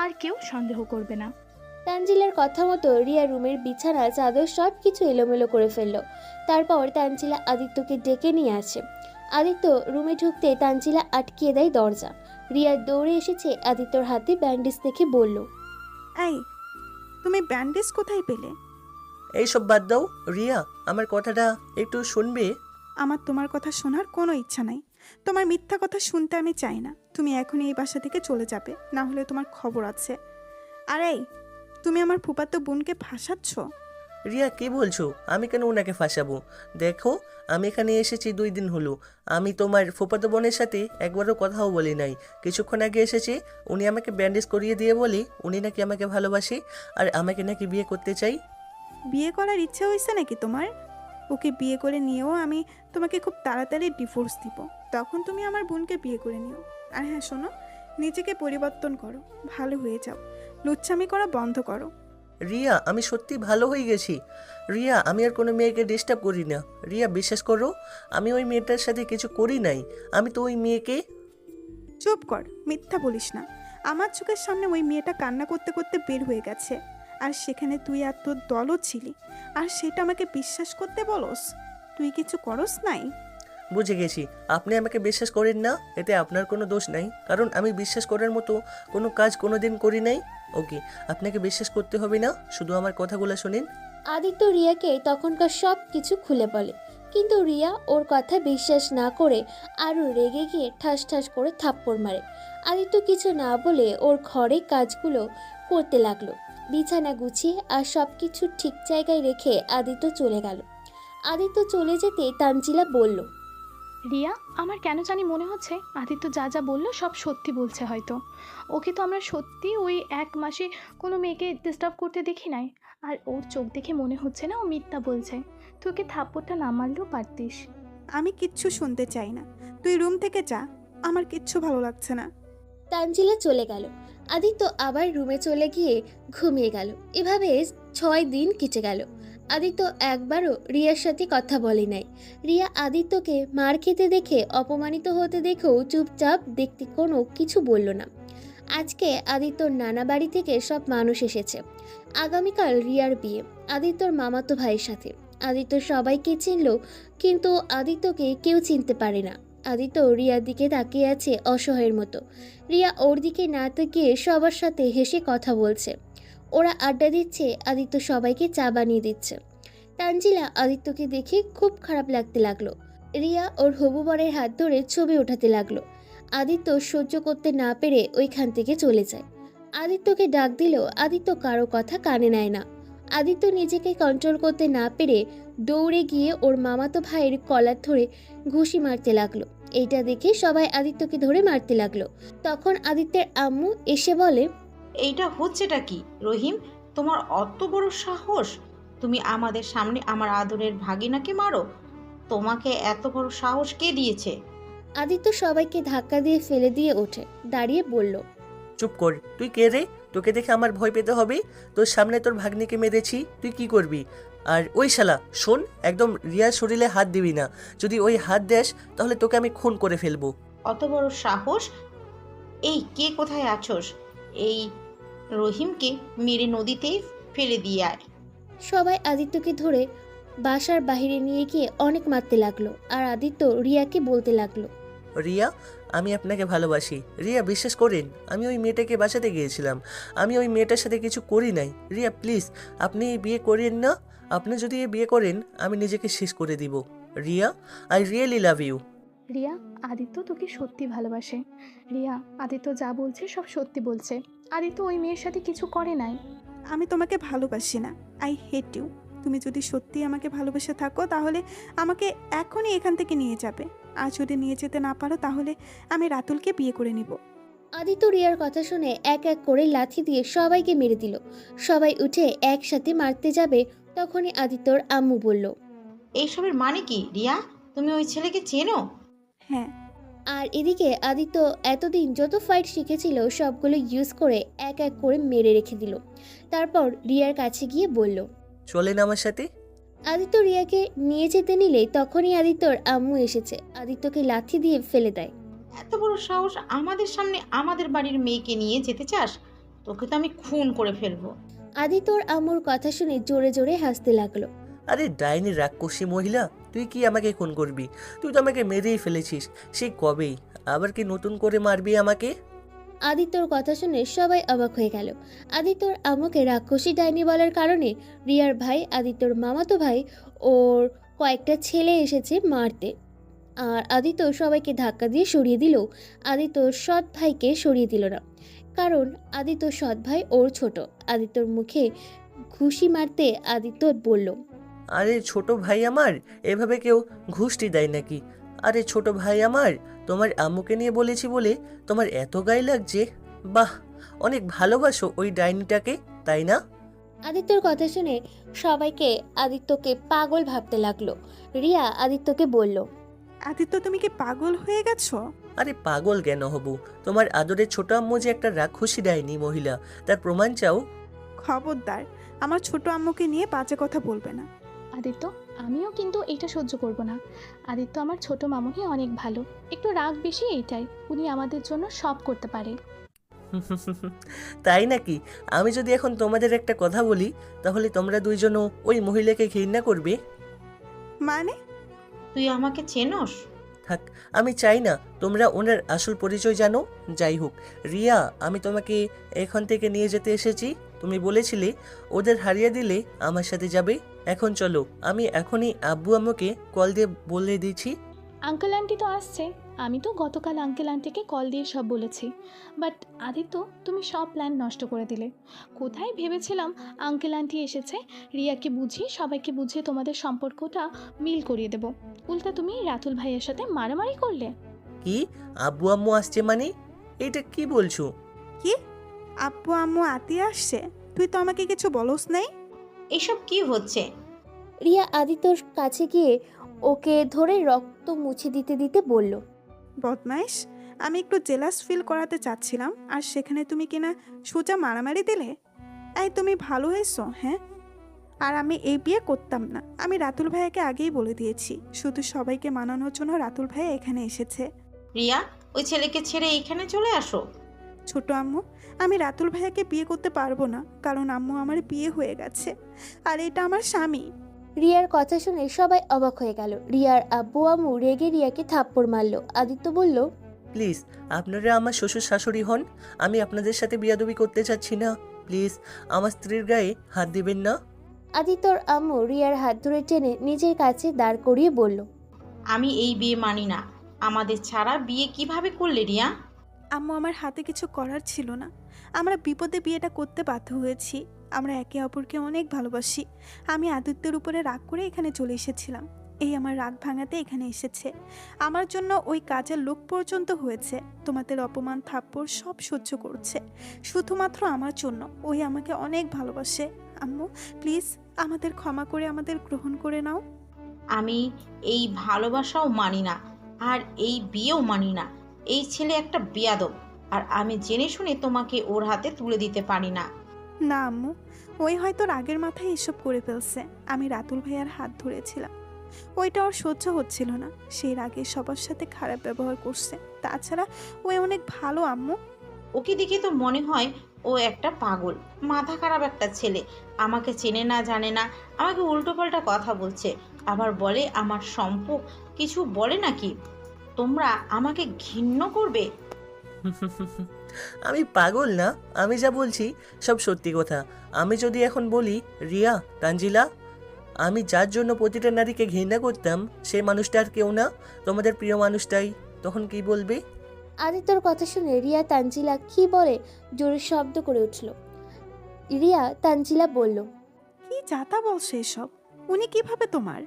আর কেউ সন্দেহ করবে না। তানজিলার কথা মতো রিয়া রুমের বিছানা চাদর সব কিছু এলোমেলো করে ফেলল। তারপর তানজিলা আদিত্যকে ডেকে নিয়ে আসে। আদিত্য রুমে ঢুকতে তানজিলা আটকিয়ে দেয় দরজা। রিয়া দৌড়ে এসেছে আদিত্যর হাতে ব্যান্ডেজ দেখে বলল, এই, তুমি ব্যান্ডেজ কোথায় পেলে? এইসব বাদ দাও রিয়া, আমার কথাটা একটু শুনবে? আমার তোমার কথা শোনার কোনো ইচ্ছা নাই। তোমার মিথ্যা কথা শুনতে আমি চাই না। তুমি এখনই এই বাসা থেকে চলে যাবে, না হলে তোমার খবর আছে। আর এই, তুমি আমার ফুফাতো বোনকে ফাঁসাচ্ছ। রিয়া, কি বলছো? আমি কেন ওনাকে ফাঁসাবো? দেখো, আমি এখানে এসেছি 2 দিন হলো। আমি তোমার ফুফাতো বোনের সাথে একবারও কথাও বলি নাই। কিছুক্ষণ আগে এসেছি, উনি আমাকে ব্যান্ডেজ করিয়ে দিয়ে বলে উনি নাকি আমাকে ভালোবাসে আর আমাকে নাকি বিয়ে করতে চাই। বিয়ে করার ইচ্ছা হয়েছে নাকি তোমার? ওকে বিয়ে করে নিয়েও আমি তোমাকে খুব তাড়াতাড়ি ডিভোর্স দিব। তখন তুমি আমার বোনকে বিয়ে করে নিও। আর হ্যাঁ শোনো, নিজেকে পরিবর্তন করো, ভালো হয়ে যাও, লুচ্ছামি করা বন্ধ করো। রিয়া, আমি সত্যি ভালো হয়ে গেছি। রিয়া, আমি আর কোনো মেয়েকে ডিস্টার্ব করি না। রিয়া, বিশ্বাস করো, আমি ওই মেয়েটার সাথে কিছু করি নাই। আমি তো ওই মেয়েকে... চুপ কর, মিথ্যা বলিস না। আমার চোখের সামনে ওই মেয়েটা কান্না করতে করতে বের হয়ে গেছে, আর সেখানে তুই আর তোর দলও ছিলি, আর সেটা আমাকে বিশ্বাস করতে বলস? তুই কিছু করস নাই? বুঝে গেছি, আপনি আমাকে বিশ্বাস করেন না, এতে আপনার কোনো দোষ নাই, কারণ আমি বিশ্বাস করার মতো কোনো কাজ কোনোদিন করি নাই। ওকে, আপনাকে বিশ্বাস করতে হবে না, শুধু আমার কথাগুলো শুনেন। আদিত্য রিয়াকে তখনকার সব কিছু খুলে বলে, কিন্তু রিয়া ওর কথা বিশ্বাস না করে আরও রেগে গিয়ে ঠাস ঠাস করে থাপ্পড় মারে। আদিত্য কিছু না বলে ওর ঘরে কাজগুলো করতে লাগলো। বিছানা গুছিয়ে আর সব কিছু ঠিক জায়গায় রেখে আদিত্য চলে গেল। আদিত্য চলে যেতে তানজিলা বলল, রিয়া, আমার কেন জানি মনে হচ্ছে আদিত্য যা যা বললো সব সত্যি বলছে। হয়তো ওকে তো আমরা সত্যি ওই 1 মাসে কোনো মেয়েকে ডিস্টার্ব করতে দেখি নাই। আর ওর চোখ দেখে মনে হচ্ছে না ও মিথ্যা বলছে। তুই ওকে থাপ্পড়টা না মারলেও পারতিস। আমি কিচ্ছু শুনতে চাই না, তুই রুম থেকে যা, আমার কিচ্ছু ভালো লাগছে না। তানজিলা চলে গেল। আদিত্য আবার রুমে চলে গিয়ে ঘুমিয়ে গেল। এভাবে 6 দিন কেটে গেল। আদিত্য একবারও রিয়ার সাথে কথা বলে নাই। রিয়া আদিত্যকে মার খেতে দেখে, অপমানিত হতে দেখেও চুপচাপ দেখতে কোনো কিছু বলল না। আজকে আদিত্যর নানা বাড়ি থেকে সব মানুষ এসেছে। আগামীকাল রিয়ার বিয়ে আদিত্যর মামাতো ভাইয়ের সাথে। আদিত্য সবাইকে চিনল, কিন্তু আদিত্যকে কেউ চিনতে পারে না। আদিত্য রিয়ার দিকে তাকিয়ে আছে অসহায়ের মতো। রিয়া ওর দিকে না তাকিয়ে সবার সাথে হেসে কথা বলছে। ওরা আড্ডা দিচ্ছে, আদিত্য সবাইকে চা বানিয়ে দিচ্ছে। তানজিলা আদিত্যকে দেখে খুব খারাপ লাগতে লাগলো। রিয়া ওর হবু বরের হাত ধরে ছবি ওঠাতে লাগলো। আদিত্য সহ্য করতে না পেরে ওইখান থেকে চলে যায়। আদিত্যকে ডাক দিলেও আদিত্য কারো কথা কানে নেয় না। আদিত্য নিজেকে কন্ট্রোল করতে না পেরে দৌড়ে গিয়ে ওর মামাতো ভাইয়ের কলার ধরে ঘুষি মারতে লাগলো। এইটা দেখে সবাই আদিত্যকে ধরে মারতে লাগলো। তখন আদিত্যের আম্মু এসে বলে, এইটা হচ্ছেটা কি রহিম? তোমার অত বড় সাহস? তুমি আমাদের সামনে আমার আদরের ভাগিনাকে মারো? তোমাকে এত বড় সাহস কে দিয়েছে? আদিত্য সবাইকে ধাক্কা দিয়ে ফেলে দিয়ে ওঠে, দাঁড়িয়ে বলল, চুপ কর, তুই কে রে? তোকে দেখে আমার ভয় পেতে হবে? তোর সামনে তোর ভাগ্নিকে মেরেছি, তুই কি করবি? আর ওই শালা শোন, একদম রিয়ার শরীরে হাত দিবি না। যদি ওই হাত দেস তাহলে তোকে আমি খুন করে ফেলবো। অত বড় সাহস? এই কে কোথায় আছোস? এই রহিমকে মেরে নদীতেই ফেলে দিয়ে আয়। সবাই আদিত্যকে ধরে বাসার বাইরে নিয়ে গিয়ে অনেক মারতে লাগলো। আর আদিত্য রিয়াকে বলতে লাগলো, রিয়া, আমি আপনাকে ভালোবাসি। রিয়া, বিশ্বাস করেন, আমি ওই মেয়েটাকে বাঁচাতে গিয়েছিলাম। আমি ওই মেয়েটার সাথে কিছু করি নাই। রিয়া প্লিজ, আপনি এই বিয়ে করেন না। আপনি যদি এই বিয়ে করেন আমি নিজেকে শেষ করে দিব। Riya, I really love you. Riya, Aditya তোকে সত্যি ভালোবাসে। রিয়া, আদিত্য যা বলছে সব সত্যি বলছে। আদিত্য ওই মেয়ের সাথে কিছু করে নাই। আমি তোমাকে ভালোবাসি না, আই হেট ইউ। তুমি যদি সত্যি আমাকে ভালোবেসে থাকো তাহলে আমাকে এখনই এখান থেকে নিয়ে যাবে। আর যদি নিয়ে যেতে না পারো তাহলে আমি রাতুলকে বিয়ে করে নিব। আদিত্য রিয়ার কথা শুনে এক এক করে লাথি দিয়ে সবাইকে মেরে দিল। সবাই উঠে একসাথে মারতে যাবে, তখনই আদিত্যর আম্মু বলল, এইসবের মানে কি রিয়া? তুমি ওই ছেলেকে চেনো? হ্যাঁ। আর এদিকে আদিত্য এতদিন যত ফাইট শিখেছিল সবগুলো ইউজ করে এক এক করে মেরে রেখে দিল। তারপর রিয়ার কাছে গিয়ে বলল, চলেন আমার সাথে। আদিত্য রিয়াকে নিয়ে যেতে নিলে তখনই আদিত্যর আম্মু এসেছে, আদিত্যকে লাথি দিয়ে ফেলে দেয়। এত বড় সাহস, আমাদের সামনে আমাদের বাড়ির মেয়েকে নিয়ে যেতে চাস? তোকে তো আমি খুন করে ফেলবো। আদিত্যর আম্মুর কথা শুনে জোরে জোরে হাসতে লাগলো। আরে ডাইনি রাক্ষসী মহিলা, তুই কি আমাকে খুন করবি? তুই তো আমাকে মেরেই ফেলেছিস সেই কবেই। আবার কি নতুন করে মারবি আমাকে? আদিত্যর কথা শুনে সবাই অবাক হয়ে গেল। আদিত্যর আম্মুকে রাক্ষসী ডাইনি বলার কারণে রিয়ার ভাই, আদিত্যর মামাতো ভাই, ওর কয়েকটা ছেলে এসেছে মারতে। আর আদিত্য সবাইকে ধাক্কা দিয়ে সরিয়ে দিলেও আদিত্য সৎ ভাইকে সরিয়ে দিল না, কারণ আদিত্য সৎ ভাই ওর ছোট। আদিত্যর মুখে ঘুষি মারতে আদিত্য বলল, আরে ছোট ভাই আমার, এভাবে কেউ ঘুষটি দেয় নাকি? আরে ছোট ভাই আমার, তোমার আম্মুকে নিয়ে বলেছি বলে তোমার এত গায়ে লাগছে? বাহ, অনেক ভালোবাসো ওই ডাইনিটাকে, তাই না? আদিত্যর কথা শুনে সবাইকে আদিত্যকে পাগল ভাবতে লাগলো। রিয়া আদিত্যকে বলল, আদিত্য, তুমি কি পাগল হয়ে গেছো? আরে পাগল কেন হব? তোমার আদরের ছোট আম্মু যে একটা রাক্ষসী ডাইনি মহিলা, তার প্রমাণ চাও? খবরদার, আমার ছোট আম্মুকে নিয়ে বাজে কথা বলবে না। আদিত্য, আমিও কিন্তু এটা সহ্য করব না। আদিত্য আমার ছোট মামুনি অনেক ভালো, একটু রাগ বেশি এইটাই। উনি আমাদের জন্য সব করতে পারে। তাই নাকি? আমি যদি এখন তোমাদের একটা কথা বলি তাহলে তোমরা দুইজনও ওই মহিলাকে ঘৃণা করবে? মানে? তুই আমাকে চেনোস? থাক, আমি চাই না তোমরা ওনার আসল পরিচয় জানো। যাই হোক রিয়া, আমি তোমাকে এখান থেকে নিয়ে যেতে এসেছি। তুমি বলেছিলে ওদের হারিয়ে দিলে আমার সাথে যাবে। এখন চলো, আমি এখনই আব্বু আম্মুকে কল দিয়ে বলে দিচ্ছি। আঙ্কেল আন্টি তো আসছে। আমি তো গতকাল আঙ্কেল আন্টিকে কল দিয়ে সব বলেছি। বাট আদিত্য, তুমি সব প্ল্যান নষ্ট করে দিলে। কোথায় ভেবেছিলাম আঙ্কেল আন্টি এসেছে, রিয়াকে বুঝিয়ে সবাইকে বুঝিয়ে তোমাদের সম্পর্কটা মিল করিয়ে দেব। উল্টা তুমি রাতুল ভাইয়ের সাথে মারামারি করলে। কি? আব্বু আম্মু আসছে মানে? এটা কি বলছো? কি? আব্বু আম্মু আতিয়া আসছে? তুই তো আমাকে কিছু বলস নাই। এসব কি হচ্ছে? রিয়া আদিত্যর কাছে গিয়ে ওকে ধরে রক্ত মুছে দিতে দিতে বলল, বদমাইশ, আমি একটু জেলাস ফিল করাতে চাচ্ছিলাম, আর সেখানে তুমি কিনা সোজা মারামারি দিলে। এই তুমি ভালো হয়েছো? হ্যাঁ, আর আমি এই বিয়ে করতাম না। আমি রাতুল ভাইয়াকে আগেই বলে দিয়েছি, শুধু সবাইকে মানানোর জন্য রাতুল ভাইয়া এখানে এসেছে। রিয়া, ওই ছেলেকে ছেড়ে এইখানে চলে আসো। ছোট আম্মু, আমি রাতুল ভাইয়াকে বিয়ে করতে পারবো না, কারণ আম্মু আমার বিয়ে হয়ে গেছে আর এটা আমার স্বামী। রিয়ার কথা শুনে সবাই অবাক হয়ে গেল। রিয়ার আব্বু আম্মু রেগে রিয়াকে থাপ্পড় মারল। আদিত্য বলল, প্লিজ, আপনারা আমার শ্বশুর শাশুড়ি হন, আমি আপনাদের সাথে বিয়াদবি করতে চাচ্ছি না। প্লিজ আমার স্ত্রীর গায়ে হাত দিবেন না। আদিত্যর আম্মু রিয়ার হাত ধরে টেনে নিজের কাছে দাঁড় করিয়ে বলল, আমি এই বিয়ে মানি না। আমাদের ছাড়া বিয়ে কিভাবে করলে রিয়া? আম্মু, আমার হাতে কিছু করার ছিল না। আমরা বিপদে বিয়েটা করতে বাধ্য হয়েছি। আমরা একে অপরকে অনেক ভালোবাসি। আমি আদিত্যের উপরে রাগ করে এখানে চলে এসেছিলাম। এই আমার রাগ ভাঙাতে এখানে এসেছে। আমার জন্য ওই কাজের লোক পর্যন্ত হয়েছে। তোমাদের অপমান থাপ্পড় সব সহ্য করছে শুধুমাত্র আমার জন্য। ওই আমাকে অনেক ভালোবাসে। আম্মু প্লিজ, আমাদের ক্ষমা করে আমাদের গ্রহণ করে নাও। আমি এই ভালোবাসাও মানি না, আর এই বিয়েও মানি না। এই ছেলে একটা বেয়াদব, আর আমি জেনে শুনে তোমাকে ওর হাতে তুলে দিতে পারি না। না আম্মু, ওই হয়তো রাগের মাথায় এসব করে ফেলছে। আমি রাতুল ভাইয়ার হাত ধরেছিলাম, ওইটা ওর সহ্য হচ্ছিল না। সেই রাগে সবার সাথে খারাপ ব্যবহার করছে। তাছাড়া ওই অনেক ভালো আম্মু। ওকে দেখে তো মনে হয় ও একটা পাগল, মাথা খারাপ একটা ছেলে। আমাকে চেনে না, জানে না, আমাকে উল্টোপাল্টা কথা বলছে। আবার বলে আমার সম্পর্ক কিছু বলে নাকি। তোমরা আমাকে ঘৃণ্য করবে? আমি পাগল না, আমি যা বলছি সব সত্যি কথা। আমি যদি এখন বলি রিয়া, তানজিলা, আমি যার জন্য প্রতিটা নারীকে ঘৃণা করতাম সেই মানুষটা আর কেউ না, তোমাদের প্রিয় মানুষটাই, তখন কি বলবে? আদিত্যর কথা শুনে রিয়া তানজিলা কি বলে জোরে শব্দ করে উঠল। রিয়া তানজিলা বলল, কি যাতা বলছে এসব? উনি কিভাবে তোমার?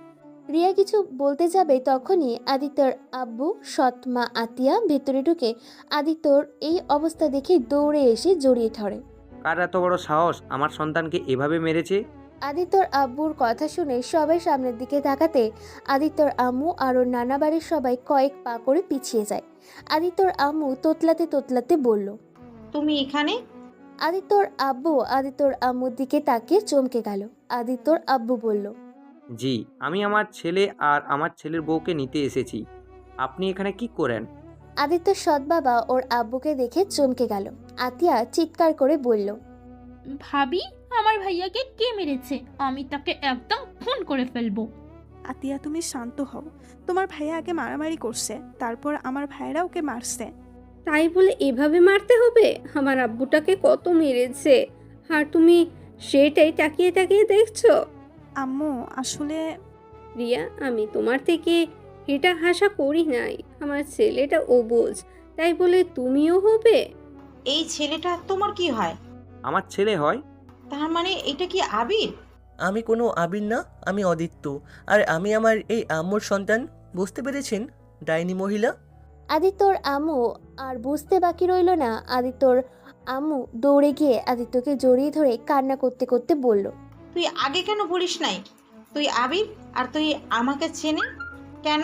রিয়া কিছু বলতে যাবে তখনই আদিত্যর আব্বু সৎমা আতিয়া ভেতরে ঢুকে আদিত্যর এই অবস্থা দেখে দৌড়ে এসে জড়িয়ে ধরে। কার এত বড় সাহস আমার সন্তানকে এভাবে মেরেছে? আদিত্যর আব্বুর কথা শুনে সবাই সামনের দিকে তাকাতে আদিত্যর আম্মু আর ওর নানা বাড়ির সবাই কয়েক পা করে পিছিয়ে যায়। আদিত্যর আম্মু তোতলাতে তোতলাতে বলল, তুমি এখানে? আদিত্যর আব্বু আদিত্যর আম্মুর দিকে তাকিয়ে চমকে গেল। আদিত্যর আব্বু বলল, জি, আমি আমার ছেলে আর আমার ছেলের বউকে নিতে এসেছি। আপনি এখানে কি করেন? আদিত্যর সৎ বাবা ওর আব্বুকে দেখে চমকে গেল। আতিয়া চিৎকার করে বলল, ভাবি, আমার ভাইয়াকে কে মেরেছে? আমি তাকে একদম খুন করে ফেলবো। আতিয়া, তুমি শান্ত হও। তোমার ভাইয়া আগে মারামারি করছে, তারপর আমার ভাইয়েরা ওকে মারছে। তাই বলে এভাবে মারতে হবে? আমার আব্বুটাকে কত মেরেছে, আর তুমি সেটাই তাকিয়ে তাকিয়ে দেখছো? আম্মু আসলে রিয়া, আমি তোমার থেকে এটা আশা করি নাই। আমার ছেলেটা অবুঝ, তাই বলে তুমিও হবে? এই ছেলেটা তোমার কি হয়? আমার ছেলে হয়? তার মানে এটা কি আবির? আমি কোনো আবির না, আমি অদিত্য, আর আমি আমার এই আম্মুর সন্তান। বুঝতে পেরেছেন ডাইনি মহিলা? আদিত্যর আম্মু আর বুঝতে বাকি রইল না। আদিত্যর আম্মু দৌড়ে গিয়ে আদিত্যকে জড়িয়ে ধরে কান্না করতে করতে বলল, তুই আগে কেন বলিস নাই তুই আবির? আর তুই আমাকে চেনে কেন?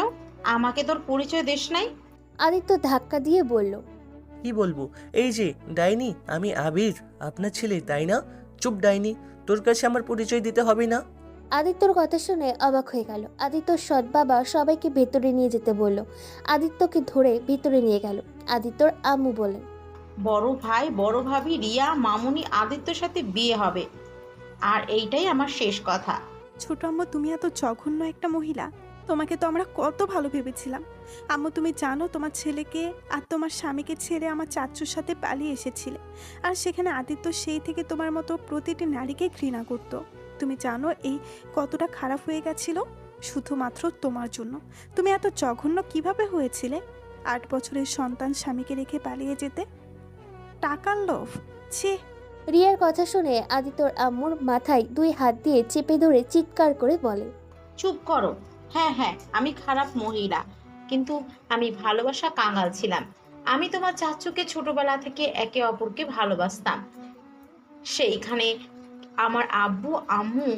আমাকে তোর পরিচয় দিস নাই? আদিত্য ধাক্কা দিয়ে বলল, কি বলবো? এই যে ডাইনি, আমি আবির, আপনার ছেলে, তাই না? চুপ ডাইনি, তোর কাছে আমার পরিচয় দিতে হবে না। আদিত্যর কথা শুনে অবাক হয়ে গেল। আদিত্যর সৎ বাবা সবাইকে ভেতরে নিয়ে যেতে বলল। আদিত্যকে ধরে ভেতরে নিয়ে গেল। আদিত্যর আম্মু বলেন, বড় ভাই বড় ভাবি রিয়া মামুনি আদিত্যর সাথে বিয়ে হবে, আর এইটাই আমার শেষ কথা। ছোট আম্মু, তুমি এত জঘন্য একটা মহিলা। তোমাকে তো আমরা কত ভালো ভেবেছিলাম। আম্মু, তুমি জানো তোমার ছেলেকে আর তোমার স্বামীকে ছেড়ে আমার চাচুর সাথে পালিয়ে এসেছিলে, আর সেখানে আদিত্য সেই থেকে তোমার মতো প্রতিটি নারীকে ঘৃণা করত। তুমি জানো এই কতটা খারাপ হয়ে গেছিল শুধুমাত্র তোমার জন্য। তুমি এত জঘন্য কিভাবে হয়েছিলে? 8 বছরের সন্তান স্বামীকে রেখে পালিয়ে যেতে? টাকার লোভ, ছি। রিয়ার কথা শুনে আদিত্যর আম্মুর মাথায় 2 হাত দিয়ে চেপে ধরে চিৎকার করে বলে, চুপ করো। হ্যাঁ হ্যাঁ, আমি খারাপ মহিলা, কিন্তু আমি ভালোবাসা কাঙাল ছিলাম। আমি তোমার চাচুকে ছোটবেলা থেকে একে অপরকে ভালোবাসতাম। সেইখানে আমার আব্বু আম্মু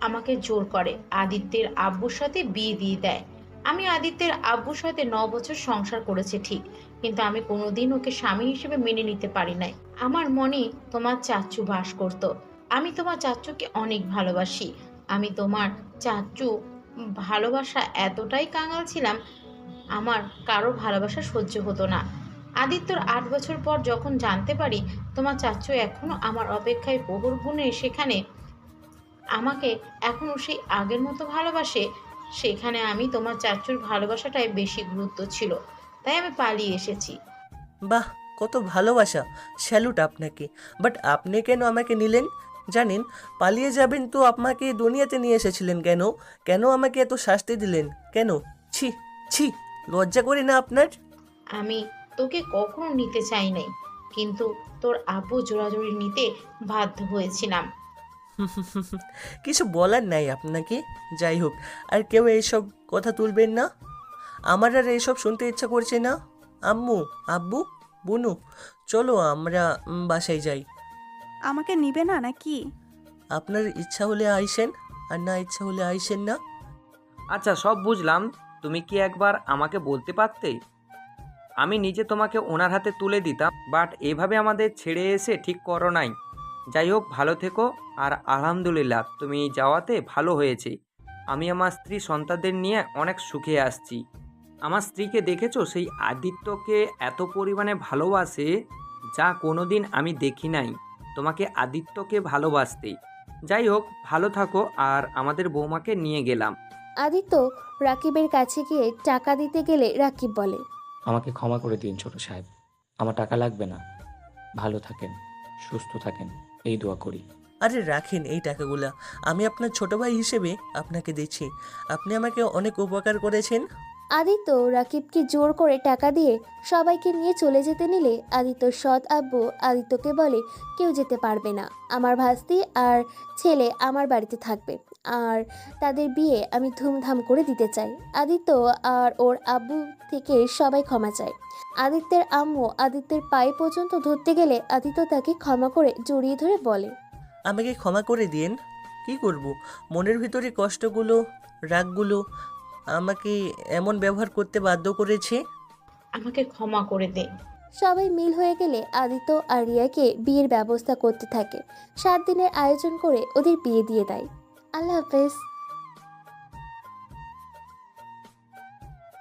আমাকে জোর করে আদিত্যের আব্বুর সাথে বিয়ে দিয়ে দেয়। আমি আদিত্যের আব্বুর সাথে 9 বছর সংসার করেছি ঠিক, কিন্তু আমি কোনোদিন ওকে স্বামী হিসেবে মেনে নিতে পারি নাই। আমার মনে তোমার চাচু বাস করত, আমি তোমার চাচ্চুকে অনেক ভালোবাসি। আমি তোমার চাচ্চু ভালোবাসা এতটাই কাঙাল ছিলাম, আমার কারো ভালোবাসা সহ্য হতো না। আদিত্যর 8 বছর পর যখন জানতে পারি তোমার চাচ্চু এখনো আমার অপেক্ষায় প্রহর গুণে সেখানে আমাকে এখনো সেই আগের মতো ভালোবাসে, সেখানে আমি তোমার চাচ্চুর ভালোবাসাটাই বেশি গুরুত্ব ছিল, তাই আমি পালিয়ে এসেছি। বাহ, কত ভালোবাসা! স্যালুট আপনাকে। বাট আপনি কেন আমাকে নিলেন? জানেন, পালিয়ে যাবেন তো আপনাকে দুনিয়াতে নিয়ে এসেছিলেন কেন? কেন আমাকে এত শাস্তি দিলেন কেন? ছি ছি, লজ্জা করি না আপনার? আমি তোকে কখনো নিতে চাই নাই, কিন্তু তোর আব্বু জোরাজুরি নিতে বাধ্য হয়েছিলাম। কিছু বলার নাই আপনাকে। যাই হোক, আর কেউ এইসব কথা তুলবেন না। আমার আর এইসব শুনতে ইচ্ছা করছে না। আম্মু, আব্বু, বুনু, চলো আমরা বাসায় যাই। আমাকে নিবে না নাকি? আপনার ইচ্ছা হলে আইসেন, আর না ইচ্ছা হলে আইসেন না। আচ্ছা, সব বুঝলাম। তুমি কি একবার আমাকে বলতে পারতে? আমি নিজে তোমাকে ওনার হাতে তুলে দিতাম, বাট এভাবে আমাদের ছেড়ে এসে ঠিক করো নাই। যাই হোক, ভালো থেকো। আর আলহামদুলিল্লাহ, তুমি যাওয়াতে ভালো হয়েছে। আমি আমার স্ত্রী সন্তানদের নিয়ে অনেক সুখে আসছি। আমার স্ত্রীকে দেখেছো? সেই আদিত্যকে এত পরিমাণে ভালোবাসে যা কোনোদিন আমি দেখি নাই তোমাকে আদিত্যকে ভালোবাসতে। যাই হোক, ভালো থাকো। আর আমাদের বৌমাকে নিয়ে গেলাম। আদিত্য রাকিবের কাছে গিয়ে টাকা দিতে গেলে রাকিব বলে, আমাকে ক্ষমা করে দিন ছোট সাহেব, আমার টাকা লাগবে না। ভালো থাকেন, সুস্থ থাকেন, এই দোয়া করি। আরে রাখেন এই টাকাগুলা, আমি আপনার ছোট ভাই হিসেবে আপনাকে দিচ্ছি। আপনি আমাকে অনেক উপকার করেছেন। আদিত্য রাকিবকে জোর করে টাকা দিয়ে সবাইকে নিয়ে চলে যেতে নিলে আদিত্যর সৎ আব্বু আদিত্যকে বলে, কেউ যেতে পারবে না, আমার ভাস্তি আর ছেলে আমার বাড়িতে থাকবে, আর তাদের বিয়ে আমি ধুমধাম করে দিতে চাই। আদিত্য আর ওর আব্বু থেকে সবাই ক্ষমা চায়। আদিত্যের আম্মু আদিত্যের পায়ে পর্যন্ত ধরতে গেলে আদিত্য তাকে ক্ষমা করে জড়িয়ে ধরে বলে, আমাকে ক্ষমা করে দিন। কি করব, মনের ভিতরে কষ্টগুলো, রাগগুলো আমাকে এমন ব্যবহার করতে বাধ্য করেছে। আমাকে ক্ষমা করে দে। সবাই মিল হয়ে গেলে আদিত্য আর রিয়াকে বিয়ের ব্যবস্থা করতে থাকে। 7 দিনের আয়োজন করে ওদের বিয়ে দিয়ে দেয়। আল্লাহ হাফেজ।